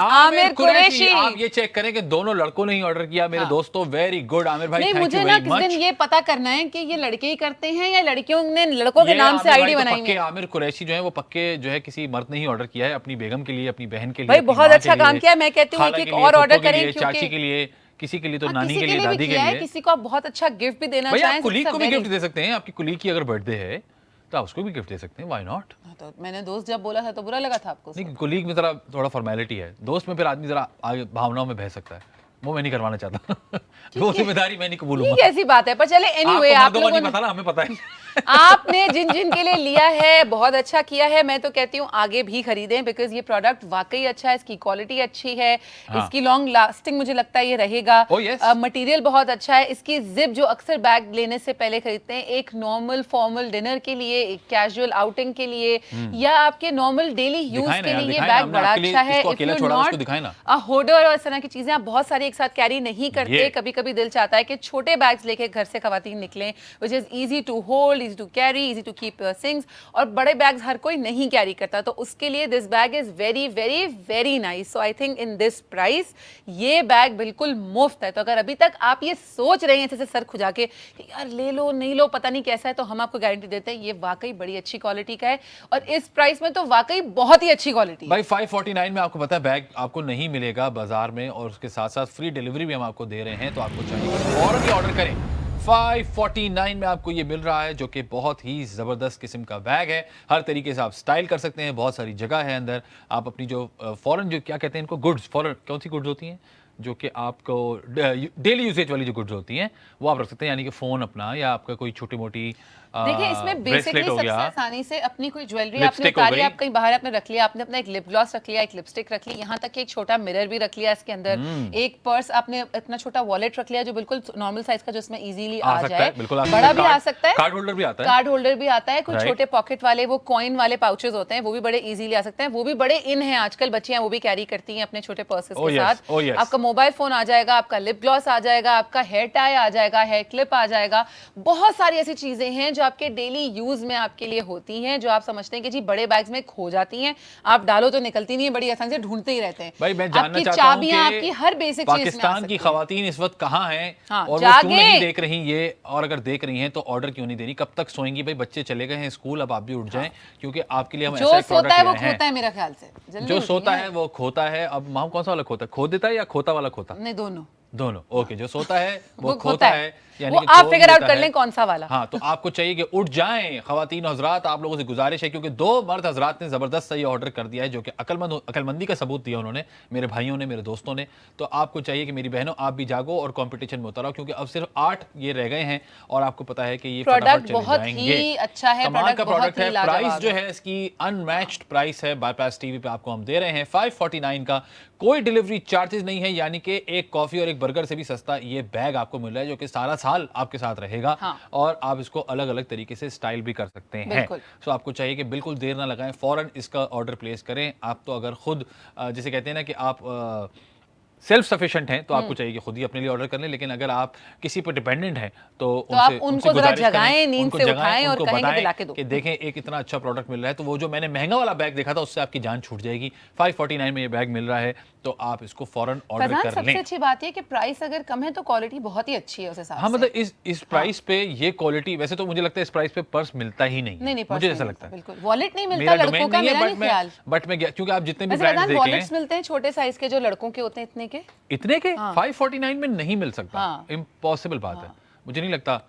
Speaker 2: आमिर कुरैशी।
Speaker 1: आप ये चेक करें कि दोनों लड़कों ने ही ऑर्डर किया। मेरे दोस्तों, वेरी गुड आमिर भाई,
Speaker 2: नहीं, मुझे ना किस दिन ये पता करना है कि ये लड़के ही करते हैं या लड़कियों ने लड़कों के नाम से आईडी बनाई है।
Speaker 1: आमिर कुरैशी जो है वो पक्के जो है किसी मर्द ने ही ऑर्डर किया है, अपनी बेगम के लिए, अपनी बहन के लिए।
Speaker 2: भाई बहुत अच्छा काम किया। मैं कहती हूँ एक और ऑर्डर करें,
Speaker 1: चाची के लिए, किसी के लिए तो नानी के लिए, दादी के लिए,
Speaker 2: किसी को आप बहुत अच्छा गिफ्ट भी देना चाहें,
Speaker 1: आप कुलीग को भी गिफ्ट दे सकते हैं। आपकी कुलीग की अगर बर्थडे है तो आप उसको भी गिफ्ट दे सकते हैं, व्हाई नॉट।
Speaker 2: तो मैंने दोस्त जब बोला था तो बुरा लगा था आपको?
Speaker 1: नहीं, कुलीग में जरा थोड़ा फॉर्मेलिटी है, दोस्त में फिर आदमी जरा आगे भावनाओं में बह सकता है, वो मैं नहीं करवाना चाहता। वो जिम्मेदारी मैं नहीं कबूलूंगा।
Speaker 2: कैसी बात है, पर चले एनीवे, आप लोगों ने
Speaker 1: पता, हमें पता है।
Speaker 2: आपने जिन के लिए लिया है बहुत अच्छा किया है। मैं तो कहती हूँ आगे भी खरीदें, बिकॉज ये प्रोडक्ट वाकई अच्छा है, इसकी क्वालिटी अच्छी है, इसकी लॉन्ग लास्टिंग मुझे लगता है ये रहेगा। मटेरियल बहुत अच्छा है। इसकी जिप जो अक्सर बैग लेने से पहले खरीदते हैं, एक नॉर्मल फॉर्मल डिनर के लिए, एक कैजुअल आउटिंग के लिए, या आपके नॉर्मल डेली यूज के लिए ये बैग बड़ा अच्छा है। इफ यू नॉट होल्डर और इस तरह की चीजें आप बहुत सारी एक साथ कैरी नहीं करते, कभी कभी दिल चाहता है कि छोटे बैग्स लेके घर से खवातीन निकलें, which is easy to hold, easy to carry, easy to keep your things, और बड़े बैग्स हर कोई नहीं कैरी करता, तो उसके लिए this bag is very very very nice. So I think in this price ये बैग बिल्कुल मुफ्त है। तो अगर अभी तक आप ये सोच रहे हैं जैसे सर खुजा के कि यार ले लो नहीं लो पता नहीं कैसा है, तो हम आपको गारंटी देते हैं ये वाकई बड़ी अच्छी क्वालिटी का है, और इस प्राइस में तो वाकई बहुत ही अच्छी क्वालिटी है।
Speaker 1: भाई 549 में आपको पता है बैग आपको नहीं मिलेगा बाजार में, और उसके साथ साथ फ्री डिलीवरी भी हम आपको दे रहे हैं, तो आपको चाहिए फौरन ऑर्डर करें। 549 में आपको ये मिल रहा है, जो कि बहुत ही ज़बरदस्त किस्म का बैग है। हर तरीके से आप स्टाइल कर सकते हैं, बहुत सारी जगह है अंदर। आप अपनी जो फॉरेन जो क्या कहते हैं इनको, गुड्स, फॉरेन कौन सी गुड्स होती हैं जो कि आपको डेली यूसेज वाली जो गुड्स होती हैं वो आप रख सकते हैं, यानी कि फ़ोन अपना, या आपका कोई छोटी मोटी
Speaker 2: देखिए इसमें बेसिकली सबसे आसानी से अपनी कोई ज्वेलरी आपने उतारी, आप कहीं बाहर आपने रख लिया, आपने अपना एक लिप ग्लॉस रख लिया, एक लिपस्टिक रख ली, यहाँ तक कि एक छोटा मिरर भी रख लिया इसके अंदर, एक पर्स आपने इतना छोटा वॉलेट रख लिया जो बिल्कुल नॉर्मल साइज का, जो इसमें इजीली आ जाए, बड़ा भी आ सकता है, कार्ड होल्डर भी आता है, कुछ छोटे पॉकेट वाले वो कॉइन वाले पाउचेस होते हैं वो भी बड़े इजीली आ सकते हैं, वो भी बड़े इन है आजकल, बच्चियां वो भी कैरी करती हैं अपने छोटे पर्सेस के साथ। आपका मोबाइल फोन आ जाएगा, आपका लिप ग्लॉस आ जाएगा, आपका हेयर टाई आ जाएगा, हेयर क्लिप आ जाएगा, बहुत सारी ऐसी चीजें हैं जो जो आपके डेली यूज में आपके लिए होती हैं, जो आप समझते हैं कि जी बड़े बैग्स में खो जाती हैं, आप डालो तो निकलती नहीं है, बड़ी आसानी से ढूंढते ही रहते हैं।
Speaker 1: भाई मैं जानना
Speaker 2: आपकी
Speaker 1: चाहता हूं
Speaker 2: चाबियां
Speaker 1: कि
Speaker 2: आपकी हर बेसिक चीज में आ
Speaker 1: पाकिस्तान की
Speaker 2: सकती हैं।
Speaker 1: खवातीन इस वक्त कहाँ हैं
Speaker 2: हाँ,
Speaker 1: और वो क्यों
Speaker 2: जागे।
Speaker 1: नहीं देख रही ये, और अगर देख रही हैं तो ऑर्डर क्यों नहीं दे रही, कब तक सोएंगी? भाई बच्चे चले गए हैं स्कूल, अब आप भी उठ जाएं, क्योंकि आपके लिए हम
Speaker 2: जो
Speaker 1: ऐसा एक
Speaker 2: सोता है वो
Speaker 1: प्रोडक्ट
Speaker 2: खोता है मेरा ख्याल से, जल्दी
Speaker 1: जो
Speaker 2: उठिए
Speaker 1: सोता
Speaker 2: ना।
Speaker 1: है वो खोता है। अब माम कौन सा वाला खोता है, खो देता है या खोता वाला खोता?
Speaker 2: नहीं, दोनों
Speaker 1: दोनों। ओके, जो सोता है वो
Speaker 2: खोता
Speaker 1: खोता है, यानी
Speaker 2: वो
Speaker 1: कि
Speaker 2: आप
Speaker 1: खो
Speaker 2: फिगर आउट
Speaker 1: देता
Speaker 2: कर
Speaker 1: है।
Speaker 2: लें कौन सा वाला।
Speaker 1: हाँ, तो आपको चाहिए कि उठ जाएं खवातीन हजरात, आप लोगों से गुजारिश है, क्योंकि 2 मर्द हजरात ने जबरदस्त सही ऑर्डर कर दिया है, जो कि अकलमंदी का सबूत दिया उन्होंने, मेरे भाइयों ने, मेरे दोस्तों ने। तो आपको चाहिए कि मेरी बहनों आप भी जागो और कंपटीशन में उतरो, क्योंकि अब सिर्फ 8 ये रह गए हैं और आपको पता है कि ये
Speaker 2: प्रोडक्ट
Speaker 1: फटाफट चले
Speaker 2: बहुत
Speaker 1: जाएंगे।
Speaker 2: ही अच्छा है,
Speaker 1: कमाल का प्रोडक्ट है।
Speaker 2: बहुत ही
Speaker 1: प्राइस
Speaker 2: लाजवाब
Speaker 1: जो है इसकी अनमैच्ड प्राइस है, बाईपास टीवी पे आपको हम दे रहे हैं 549 का, कोई डिलीवरी चार्जेस नहीं है, यानी कि एक कॉफी और एक बर्गर से भी सस्ता ये बैग आपको मिल रहा है, जो कि सारा साल आपके साथ रहेगा।
Speaker 2: हाँ।
Speaker 1: और आप इसको अलग अलग तरीके से स्टाइल भी कर सकते हैं।
Speaker 2: बिल्कुल।
Speaker 1: सो आपको चाहिए कि बिल्कुल देर ना लगाएं, फौरन इसका ऑर्डर प्लेस करें। आप तो अगर खुद जिसे कहते हैं ना कि आप सेल्फ सफिशिएंट हैं, तो आपको चाहिए कि खुद ही अपने लिए ऑर्डर कर लें, लेकिन अगर आप किसी पर डिपेंडेंट हैं तो
Speaker 2: आप
Speaker 1: उनसे
Speaker 2: उनको जरा
Speaker 1: गुजारिश करें,
Speaker 2: जगाएं, नींद
Speaker 1: उनको
Speaker 2: से
Speaker 1: जगाएं,
Speaker 2: उठाएं और
Speaker 1: उनको
Speaker 2: कहें कि
Speaker 1: बताएं
Speaker 2: दिला के दो।
Speaker 1: कि देखें एक इतना अच्छा प्रोडक्ट मिल रहा है, तो वो जो मैंने महंगा वाला बैग देखा था उससे आपकी जान छूट जाएगी। 549 में ये बैग मिल रहा है, तो आप इसको फौरन ऑर्डर
Speaker 2: फरहान,
Speaker 1: कर
Speaker 2: सबसे
Speaker 1: लें।
Speaker 2: अच्छी बात ये कि प्राइस अगर कम है तो क्वालिटी बहुत ही अच्छी है उस हिसाब
Speaker 1: हाँ,
Speaker 2: से।
Speaker 1: मतलब इस प्राइस पे ये क्वालिटी, वैसे तो मुझे लगता है इस प्राइस पे पर्स मिलता ही नहीं है।
Speaker 2: नहीं,
Speaker 1: मुझे ऐसा लगता है।
Speaker 2: बिल्कुल वॉलेट नहीं मिलता
Speaker 1: मेरा
Speaker 2: लड़कों
Speaker 1: डोमेन
Speaker 2: का,
Speaker 1: नहीं है,
Speaker 2: मेरा नहीं ख्याल।
Speaker 1: बट मैं क्योंकि आप जितने भी
Speaker 2: वैसे
Speaker 1: ब्रांड्स
Speaker 2: फरहान,
Speaker 1: देख
Speaker 2: वॉलेट्स
Speaker 1: लें,
Speaker 2: मिलते हैं छोटे साइज के जो लड़कों के होते हैं, इतने के।
Speaker 1: इतने के
Speaker 2: हाँ।
Speaker 1: 549 में नहीं मिल सकता।
Speaker 2: हाँ।
Speaker 1: इम्पॉसिबल बात है, मुझे नहीं लगता।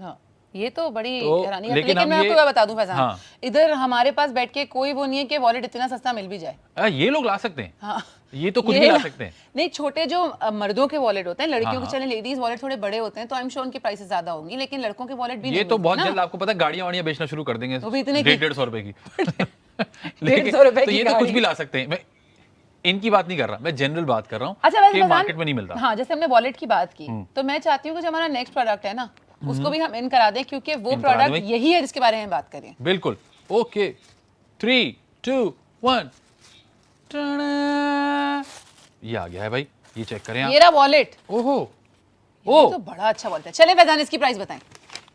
Speaker 2: हाँ, ये तो बड़ी
Speaker 1: तो
Speaker 2: हैरानी है।
Speaker 1: लेकिन
Speaker 2: लेकिन
Speaker 1: हम
Speaker 2: मैं आपको
Speaker 1: ये-
Speaker 2: ये बता दूं फैजान,
Speaker 1: हाँ।
Speaker 2: इधर हमारे पास बैठ के कोई वो नहीं है कि वॉलेट इतना सस्ता मिल भी जाए।
Speaker 1: ये लोग ला सकते हैं।
Speaker 2: हाँ,
Speaker 1: ये तो कुछ भी ला सकते हैं।
Speaker 2: नहीं, छोटे जो मर्दों के वॉलेट होते हैं, लड़कियों
Speaker 1: हाँ,
Speaker 2: के चले लेडीज वॉलेट थोड़े बड़े होते हैं, तो आई एम श्योर उनकी प्राइसेस ज्यादा होंगी, लेकिन लड़कों के वॉलेट भी
Speaker 1: ये
Speaker 2: नहीं
Speaker 1: तो
Speaker 2: मिलते
Speaker 1: बहुत
Speaker 2: ना।
Speaker 1: जल्द आपको पता है गाड़ियां वाड़ियां बेचना शुरू कर देंगे,
Speaker 2: वो भी इतने की।
Speaker 1: 150 रुपए की।
Speaker 2: 150 रुपए
Speaker 1: तो
Speaker 2: की
Speaker 1: ये तो कुछ
Speaker 2: गाड़ी।
Speaker 1: भी ला सकते हैं। मैं इनकी बात नहीं कर रहा, मैं जनरल बात कर रहा हूँ
Speaker 2: अच्छा, वैसे
Speaker 1: कि
Speaker 2: फरहान,
Speaker 1: मार्केट में नहीं मिलता।
Speaker 2: हाँ, जैसे हमने वॉलेट की बात की, तो मैं चाहती हूँ कि जो हमारा नेक्स्ट प्रोडक्ट है ना, उसको भी हम इन करा दें, क्योंकि वो
Speaker 1: इन करा दें
Speaker 2: प्रोडक्ट
Speaker 1: भाई।
Speaker 2: यही है जिसके बारे में बात करें।
Speaker 1: बिल्कुल। ओके, 3 2 1, ये आ गया है भाई, ये चेक करें आप।
Speaker 2: ये रहा वॉलेट।
Speaker 1: ओहो,
Speaker 2: ये तो बड़ा अच्छा वॉलेट है। चले फैजान, इसकी प्राइस बताएं।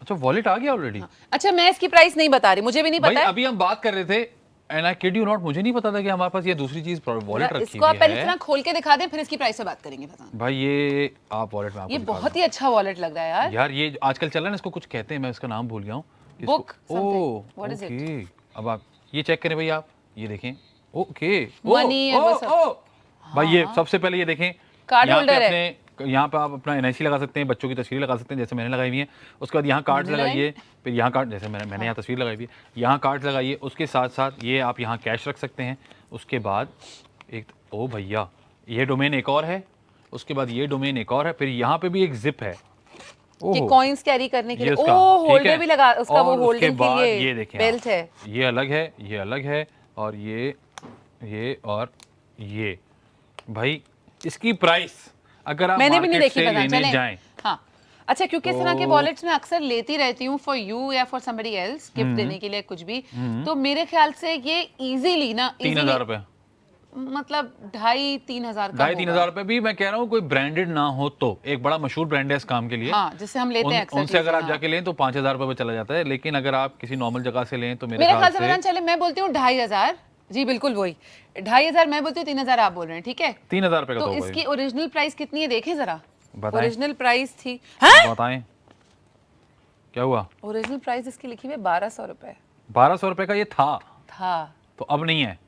Speaker 1: अच्छा वॉलेट आ गया ऑलरेडी।
Speaker 2: अच्छा, मैं इसकी प्राइस नहीं बता रही, मुझे भी नहीं
Speaker 1: भाई
Speaker 2: पता है।
Speaker 1: अभी हम बात कर रहे थे, and I kid you not, मुझे नहीं पता था कि हमारे पास ये दूसरी चीज वॉलेट रखी
Speaker 2: इसको आप
Speaker 1: हुई
Speaker 2: पहले
Speaker 1: है।
Speaker 2: इतना खोल के दिखा दें, फिर इसकी प्राइस पे बात करेंगे फैजान।
Speaker 1: भाई ये आप वॉलेट में आपको
Speaker 2: ये
Speaker 1: दिखा
Speaker 2: बहुत ही अच्छा वॉलेट लग रहा है यार।
Speaker 1: दूं। यार ये आजकल चल रहा है ना, इसको कुछ कहते हैं, मैं इसका नाम भूल गया हूँ। इसको-
Speaker 2: Book something. What is it?
Speaker 1: Okay, अब आप ये चेक करें भाई, आप ये देखें। ओके,
Speaker 2: Money and वो सब।
Speaker 1: भाई ये सबसे पहले ये देखें,
Speaker 2: कार्ड
Speaker 1: यहाँ पे
Speaker 2: होल्डर है।
Speaker 1: अपने यहाँ पे आप अपना NIC लगा सकते हैं, बच्चों की तस्वीर लगा सकते हैं, जैसे मैंने लगाई हुई है। उसके बाद यहाँ कार्ड
Speaker 2: मैंने
Speaker 1: लगाइए, फिर यहाँ कार्ड, जैसे मैंने यहाँ तस्वीर लगाई हुई है, यहाँ कार्ड लगाइए। उसके साथ साथ ये आप यहाँ कैश रख सकते हैं। उसके बाद एक, ओ भैया, ये डोमेन एक और है। उसके बाद ये डोमेन एक और है, फिर यहाँ पे भी एक जिप है।
Speaker 2: कि कॉइंस कैरी करने के
Speaker 1: ये
Speaker 2: लिए।
Speaker 1: उसका,
Speaker 2: ओह,
Speaker 1: ठीक
Speaker 2: होल्डर
Speaker 1: है?
Speaker 2: भी लगा, उसका वो
Speaker 1: और उसके
Speaker 2: होल्डिंग के
Speaker 1: बाद
Speaker 2: लिए
Speaker 1: ये देखें
Speaker 2: बेल्ट
Speaker 1: आप,
Speaker 2: है।
Speaker 1: ये अलग है, ये अलग है, और ये और ये। भाई इसकी प्राइस अगर आप
Speaker 2: मैंने भी नहीं
Speaker 1: मार्केट
Speaker 2: देखी,
Speaker 1: से
Speaker 2: पता
Speaker 1: लेने
Speaker 2: चले।
Speaker 1: जाएं,
Speaker 2: हाँ, अच्छा, क्योंकि इस तरह के
Speaker 1: तो-
Speaker 2: वॉलेट्स मैं अक्सर लेती रहती हूँ फॉर यू या फॉर समबडी एल्स, गिफ्ट देने के लिए कुछ भी, तो मेरे ख्याल से ये इजीली ना
Speaker 1: 3000 रुपए,
Speaker 2: मतलब 2,500-3,000 का
Speaker 1: 2,500 रुपए भी मैं कह रहा हूँ, कोई ब्रांडेड ना हो तो। एक बड़ा मशहूर ब्रांड है इस काम के लिए,
Speaker 2: हाँ, जिससे हम लेते हैं अक्सर
Speaker 1: उनसे अगर
Speaker 2: चीजें,
Speaker 1: आप
Speaker 2: हाँ।
Speaker 1: जाके लें तो 5,000 रुपए पे चला जाता है। लेकिन अगर आप किसी नॉर्मल जगह से लें तो
Speaker 2: मेरे ख्याल से
Speaker 1: से
Speaker 2: पता चले, मैं बोलती हूँ 2,500। जी बिल्कुल वही 2,500 मैं बोलती हूँ, 3,000 आप बोल रहे हैं, ठीक है?
Speaker 1: 3,000 रुपए का
Speaker 2: तो
Speaker 1: तो होगा
Speaker 2: इसकी ओरिजिनल प्राइस कितनी है देखें जरा।
Speaker 1: बताएं।
Speaker 2: ओरिजिनल प्राइस थी,
Speaker 1: ये। बताएं क्या हुआ?
Speaker 2: ओरिजिनल प्राइस इसकी लिखी हुई है 1,200 रुपए
Speaker 1: 1200 रुपए का ये था, तो अब नहीं है।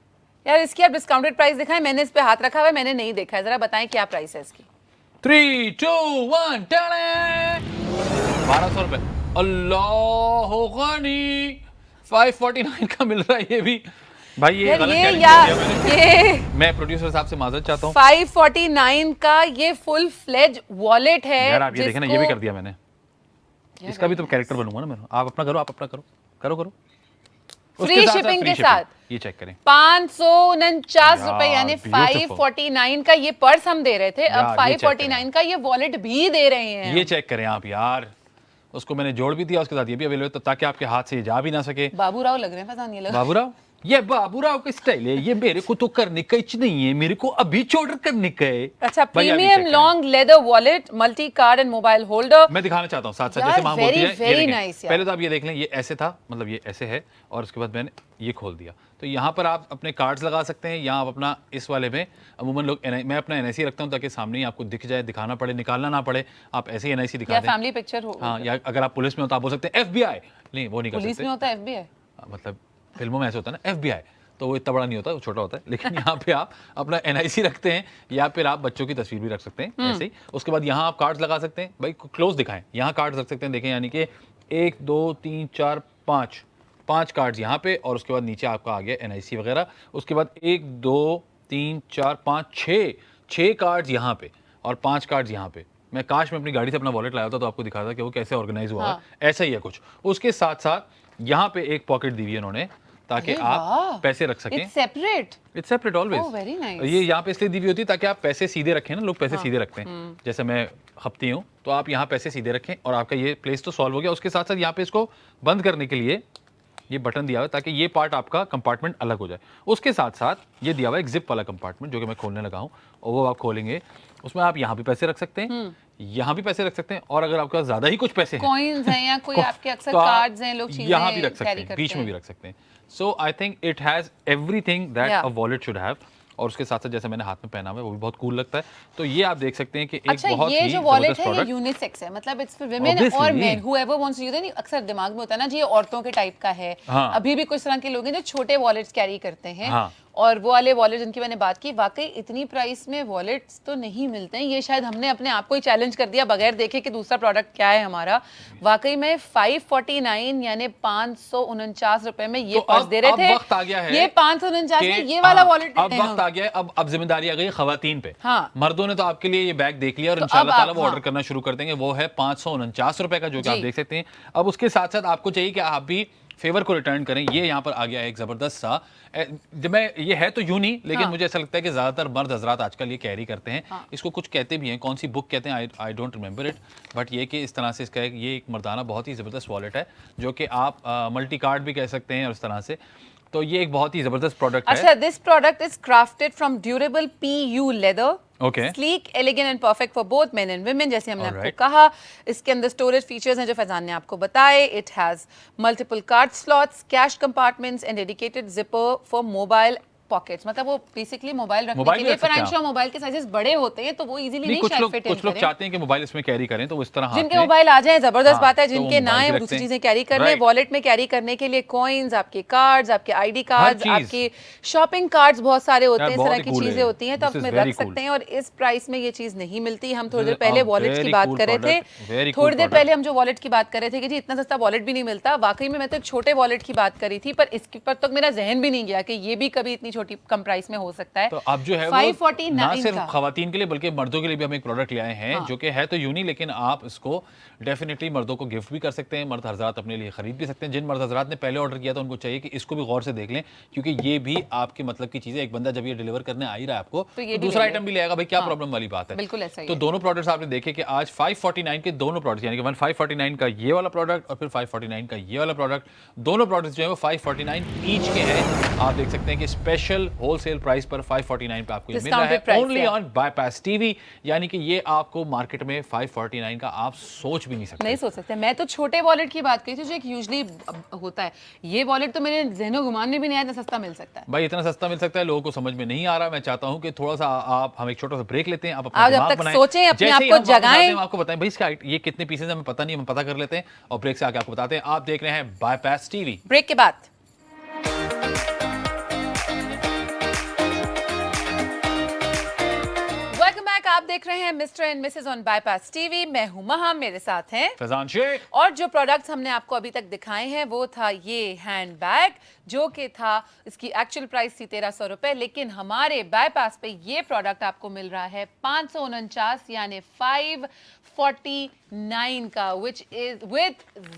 Speaker 2: यार इसकी आप डिस्काउंटेड प्राइस दिखाएं, मैंने इस पे हाथ रखा हुआ है, मैंने नहीं देखा है, जरा बताएं क्या प्राइस है इसकी।
Speaker 1: 3 2 1, 1200 रुपए। अल्लाह गनी, 549 का मिल रहा है ये भी। भाई ये
Speaker 2: यार
Speaker 1: गलत
Speaker 2: ये
Speaker 1: कैलकुलेट
Speaker 2: यार
Speaker 1: किया मैंने।
Speaker 2: ये
Speaker 1: मैं प्रोड्यूसर साहब से माजरत चाहता हूँ
Speaker 2: 549 का ये फुल फ्लेज वॉलेट है।
Speaker 1: यार, आप ये देखें ना, ये भी
Speaker 2: जिसको-
Speaker 1: कर दिया मैंने। इसका भी तो कैरेक्टर बनूंगा ना मैं। आप अपना करो, आप अपना करो, करो। उसके
Speaker 2: फ्री
Speaker 1: साथ साथ
Speaker 2: शिपिंग
Speaker 1: free
Speaker 2: के साथ
Speaker 1: ये चेक करें।
Speaker 2: 549 रुपए,
Speaker 1: यार,
Speaker 2: यानी
Speaker 1: beautiful।
Speaker 2: 549 का ये पर्स हम दे रहे थे, अब
Speaker 1: यार, ये check
Speaker 2: 549 का ये वॉलेट भी दे रहे हैं।
Speaker 1: ये चेक करें आप यार, उसको मैंने जोड़ भी दिया, उसके साथ ये भी अवेलेबल, तो ताकि आपके हाथ से ये जा भी ना सके।
Speaker 2: बाबू राव लग रहे हैं, पता नहीं लगा।
Speaker 1: बाबूराव ये बाबूराव का स्टाइल है, ये मेरे को तो करने का ही नहीं है, मेरे को अभी ऑर्डर करने का है।
Speaker 2: अच्छा,
Speaker 1: भाई, आप ये
Speaker 2: premium
Speaker 1: check
Speaker 2: long leather wallet, multi card and mobile holder.
Speaker 1: मैं दिखाना चाहता हूँ साथ साथ,
Speaker 2: यार,
Speaker 1: जैसे माम बोलती है, ये
Speaker 2: very
Speaker 1: देखें।
Speaker 2: nice यार।
Speaker 1: पहले तो आप ये देख लें, ये ऐसे था, मतलब ये ऐसे है, और उसके बाद मैंने ये खोल दिया, तो यहाँ पर आप अपने कार्ड्स लगा सकते हैं, या आप अपना इस वाले में अमूमन लोग मैं अपना एनआईसी रखता हूँ ताकि सामने ही आपको दिख जाए, दिखाना पड़े, निकालना ना पड़े, आप ऐसे ही एनआईसी दिखा
Speaker 2: या
Speaker 1: दें।
Speaker 2: फैमिली पिक्चर हो।
Speaker 1: हाँ, या अगर आप पुलिस में हो तो आप बोल सकते हैं FBI, नहीं वो नहीं कर
Speaker 2: पुलिस
Speaker 1: सकते।
Speaker 2: में होता है FBI।
Speaker 1: मतलब फिल्मों में ऐसे होता है ना FBI, तो वो इतना बड़ा नहीं होता, वो छोटा होता है, लेकिन यहाँ पे आप अपना एनआईसी रखते हैं, या फिर आप बच्चों की तस्वीर भी रख सकते हैं ऐसे ही। उसके बाद यहाँ आप कार्ड्स लगा सकते हैं, भाई क्लोज दिखाएं, यहाँ कार्ड्स रख सकते हैं, देखें, यानी कि 1 2 3 4 5 कार्ड्स यहाँ पे, और उसके बाद नीचे आपका आ गया एनआईसी वगैरह। उसके बाद 1 2 3 4 5 6 कार्ड्स यहाँ पे, और 5 कार्ड्स यहाँ पे। मैं काश मैं अपनी गाड़ी से अपना वॉलेट लाया होता तो आपको दिखाता कि वो कैसे ऑर्गेनाइज हुआ है। ऐसा ही है कुछ। उसके साथ साथ यहाँ पे एक पॉकेट दी हुई है उन्होंने, ताकि आप पैसे रख सकें।
Speaker 2: It's separate
Speaker 1: always.
Speaker 2: Oh, very nice.
Speaker 1: ये यहाँ पे इसलिए दी हुई होती है ताकि आप पैसे सीधे रखें ना, लोग पैसे सीधे रखते हैं, जैसे मैं खपती हूँ, तो आप यहाँ पैसे सीधे रखें और आपका ये प्लेस तो सॉल्व हो गया। उसके साथ साथ यहाँ पे इसको बंद करने के लिए ये बटन दिया हुआ है ताकि ये पार्ट आपका कंपार्टमेंट अलग हो जाए। उसके साथ साथ ये दिया हुआ है एक जिप वाला कंपार्टमेंट, जो कि मैं खोलने लगा हूँ, और वो आप खोलेंगे, उसमें आप यहाँ भी पैसे रख सकते हैं, यहाँ भी पैसे रख सकते हैं, और अगर आपके पास ज्यादा ही कुछ पैसे हैं,
Speaker 2: कॉइन्स हैं या कोई आपके अक्सर
Speaker 1: तो आप
Speaker 2: कार्ड्स हैं, लोग चीजें
Speaker 1: यहाँ भी रख सकते
Speaker 2: कैरी
Speaker 1: हैं,
Speaker 2: करते
Speaker 1: बीच में
Speaker 2: हैं।
Speaker 1: भी रख सकते हैं। So I think it has everything that
Speaker 2: Yeah.
Speaker 1: A wallet should have. और उसके साथ साथ जैसे मैंने हाथ में पहना हुआ है वो भी बहुत कूल लगता है। तो ये आप देख सकते हैं कि एक
Speaker 2: अच्छा,
Speaker 1: बहुत
Speaker 2: ये
Speaker 1: ही
Speaker 2: जो वॉलेट
Speaker 1: जबरदस्त
Speaker 2: है ये
Speaker 1: प्रोडक्ट।
Speaker 2: यूनिसेक्स है, मतलब इट्स फॉर वुमेन
Speaker 1: Obviously.
Speaker 2: और men, whoever wants to use it. अक्सर दिमाग में होता है ना जी, ये औरतों के टाइप का है।
Speaker 1: हाँ।
Speaker 2: अभी भी कुछ तरह के लोग हैं जो छोटे वॉलेट्स कैरी करते हैं।
Speaker 1: हाँ।
Speaker 2: और वो वाले वॉलेट जिनकी मैंने बात की, वाकई इतनी प्राइस में वॉलेट्स तो नहीं मिलते हैं। ये शायद हमने अपने आप को ही चैलेंज कर दिया बगैर देखे कि दूसरा प्रोडक्ट क्या है हमारा। वाकई में 549 यानी 549 रुपए में ये
Speaker 1: तो
Speaker 2: पर्स
Speaker 1: अब-
Speaker 2: दे रहे
Speaker 1: अब
Speaker 2: थे।
Speaker 1: वक्त आ गया है
Speaker 2: ये 549 में
Speaker 1: कि-
Speaker 2: ये वाला
Speaker 1: हाँ,
Speaker 2: वॉलेट
Speaker 1: अब वक्त आ गया है, अब जिम्मेदारी आ गई खवातीन पे।
Speaker 2: हाँ।
Speaker 1: मर्दों ने तो आपके लिए ये बैग देख लिया और
Speaker 2: तो
Speaker 1: इंशाल्लाह
Speaker 2: अब
Speaker 1: ताला
Speaker 2: आप-
Speaker 1: वो
Speaker 2: हाँ।
Speaker 1: ऑर्डर करना शुरू कर देंगे। वो है 549 रुपए का, जो कि आप
Speaker 2: जी।
Speaker 1: देख सकते हैं। अब उसके साथ साथ आपको चाहिए कि आप भी फेवर को रिटर्न करें। ये यहाँ पर आ गया है एक जबरदस्त सा, जब मैं ये है तो यूं नहीं, लेकिन
Speaker 2: हाँ।
Speaker 1: मुझे ऐसा लगता है कि ज्यादातर मर्द हजरात आजकल ये कैरी करते हैं।
Speaker 2: हाँ।
Speaker 1: इसको कुछ कहते भी हैं, कौन सी बुक कहते हैं, I don't remember it, but ये कि इस तरह से इसका ये एक मर्दाना बहुत ही जबरदस्त वॉलेट है, जो कि आप मल्टी कार्ड भी कह सकते हैं, और इस तरह से। तो ये एक बहुत ही जबरदस्त प्रोडक्ट है।
Speaker 2: अच्छा, this product is crafted from durable PU leather.
Speaker 1: Okay.
Speaker 2: Sleek, elegant and perfect for both men and women, जैसे हमने आपको
Speaker 1: Alright.
Speaker 2: कहा। इसके अंदर स्टोरेज फीचर्स हैं जो फैजान ने आपको बताए। It has multiple card slots, cash compartments and dedicated zipper for mobile pockets. मतलब वो बेसिकली मोबाइल रखने
Speaker 1: मोबाइल
Speaker 2: के
Speaker 1: भी
Speaker 2: लिए,
Speaker 1: रख सकते
Speaker 2: पर
Speaker 1: हैं
Speaker 2: आई एम
Speaker 1: आप।
Speaker 2: श्योर मोबाइल के साइजेस बड़े होते हैं, तो वो इजीली
Speaker 1: नहीं,
Speaker 2: नहीं
Speaker 1: कुछ
Speaker 2: शायद
Speaker 1: लोग
Speaker 2: फिट इन करें।
Speaker 1: चाहते हैं कि मोबाइल इसमें कैरी करें, तो वो इस तरह हाथ
Speaker 2: जिनके
Speaker 1: में-
Speaker 2: मोबाइल आ जाए जबरदस्त
Speaker 1: हाँ,
Speaker 2: बात है,
Speaker 1: तो
Speaker 2: जिनके
Speaker 1: वो
Speaker 2: ना
Speaker 1: मोबाइल
Speaker 2: है
Speaker 1: भी
Speaker 2: वो दूसरी
Speaker 1: रखते हैं।
Speaker 2: चीजें कैरी कर ले।
Speaker 1: Right.
Speaker 2: वॉलेट में कैरी करने के लिए कॉइन्स, आपके कार्ड्स, आपके ID कार्ड्स,
Speaker 1: चीज।
Speaker 2: आपके शॉपिंग कार्ड्स बहुत सारे होते
Speaker 1: यार,
Speaker 2: हैं, इस
Speaker 1: बहुत
Speaker 2: तरह
Speaker 1: ही
Speaker 2: की
Speaker 1: cool
Speaker 2: चीजें
Speaker 1: है।
Speaker 2: होती हैं, तो आप
Speaker 1: This is
Speaker 2: में
Speaker 1: very
Speaker 2: रख
Speaker 1: cool.
Speaker 2: सकते हैं। और इस प्राइस में ये चीज नहीं मिलती। हम थोड़ी
Speaker 1: This
Speaker 2: देर
Speaker 1: is
Speaker 2: पहले
Speaker 1: a
Speaker 2: वॉलेट्स की
Speaker 1: very
Speaker 2: बात
Speaker 1: cool
Speaker 2: कर रहे थे,
Speaker 1: product, very cool
Speaker 2: थोड़ी देर
Speaker 1: product.
Speaker 2: पहले हम जो वॉलेट की बात कर रहे थे कि जी इतना सस्ता वॉलेट भी नहीं मिलता। वाकई में मैं तो एक छोटे वॉलेट की बात करी थी, पर इसके पर तक मेरा जहन भी नहीं गया कि ये भी कभी इतनी छोटी कम प्राइस में हो सकता है।
Speaker 1: तो अब जो है वो
Speaker 2: 549
Speaker 1: ना सिर्फ
Speaker 2: का।
Speaker 1: खवातीन के लिए बल्कि मर्दों के लिए भी हम एक प्रोडक्ट ले आए हैं,
Speaker 2: हाँ।
Speaker 1: जो कि है तो यूनी, लेकिन आप इसको डेफिनेटली मर्दों को गिफ्ट भी कर सकते हैं। मर्द हजरात अपने लिए खरीद भी सकते हैं। जिन मर्द हजरात ने पहले ऑर्डर किया था उनको चाहिए कि इसको भी गौर से देख लें, क्योंकि ये भी आपके मतलब की चीज़ है। एक बंदा जब ये डिलीवर करने आ ही रहा है आपको,
Speaker 2: तो ये
Speaker 1: तो
Speaker 2: भी
Speaker 1: दूसरा
Speaker 2: ले ले।
Speaker 1: आइटम भी ले आएगा, भाई क्या
Speaker 2: हाँ।
Speaker 1: प्रॉब्लम वाली बात है।
Speaker 2: बिल्कुल ऐसा ही
Speaker 1: तो
Speaker 2: है।
Speaker 1: दोनों प्रोडक्ट्स आपने देखे कि आज 549 के दोनों प्रोडक्ट्स, यानी कि 549 का ये वाला प्रोडक्ट और फिर 549 का ये वाला प्रोडक्ट, दोनों प्रोडक्ट्स जो है वो 549 ईच के हैं। आप देख सकते हैं कि स्पेशल होलसेल प्राइस पर 549 पे आपको ये मिल रहा है,
Speaker 2: Discounted price,
Speaker 1: only
Speaker 2: yeah.
Speaker 1: On bypass TV. यानी कि ये आपको मार्केट में 549 का आप सोच भी नहीं सकते।
Speaker 2: नहीं सोच सकते। मैं तो छोटे वॉलेट की बात करी थी जो एक यूजुअली होता है। ये वॉलेट तो मेरे ज़हनो गुमान में भी नहीं आया, इतना सस्ता मिल सकता है।
Speaker 1: भाई इतना सस्ता मिल सकता है, लोगों को समझ में नहीं आ रहा। मैं चाहता हूं कि थोड़ा सा आप हम एक छोटा सा ब्रेक लेते हैं, आप अपना
Speaker 2: आप जब
Speaker 1: दिमाग
Speaker 2: तक
Speaker 1: बनाएं।
Speaker 2: सोचें, अपने
Speaker 1: जैसे
Speaker 2: आप
Speaker 1: ही
Speaker 2: को
Speaker 1: हम वापस आते
Speaker 2: जगाएं।
Speaker 1: हैं, हम आपको बताएं भाई इसका ये कितने पीसेज हमें पता नहीं, हम पता कर लेते हैं और ब्रेक से आके आपको बताते हैं। आप देख रहे हैं बाईपास टीवी।
Speaker 2: ब्रेक के बाद वेलकम बैक। आप देख रहे हैं mister and missus on bypass TV. मैं हूं महा, मेरे साथ हैं
Speaker 1: फैजान शेख।
Speaker 2: और जो प्रोडक्ट्स हमने आपको अभी तक दिखाए हैं वो था ये हैंड बैग, जो कि था इसकी एक्चुअल प्राइस थी 1300 रुपए, लेकिन हमारे बाईपास पे ये प्रोडक्ट आपको मिल रहा है 549 यानी 549 का, which is with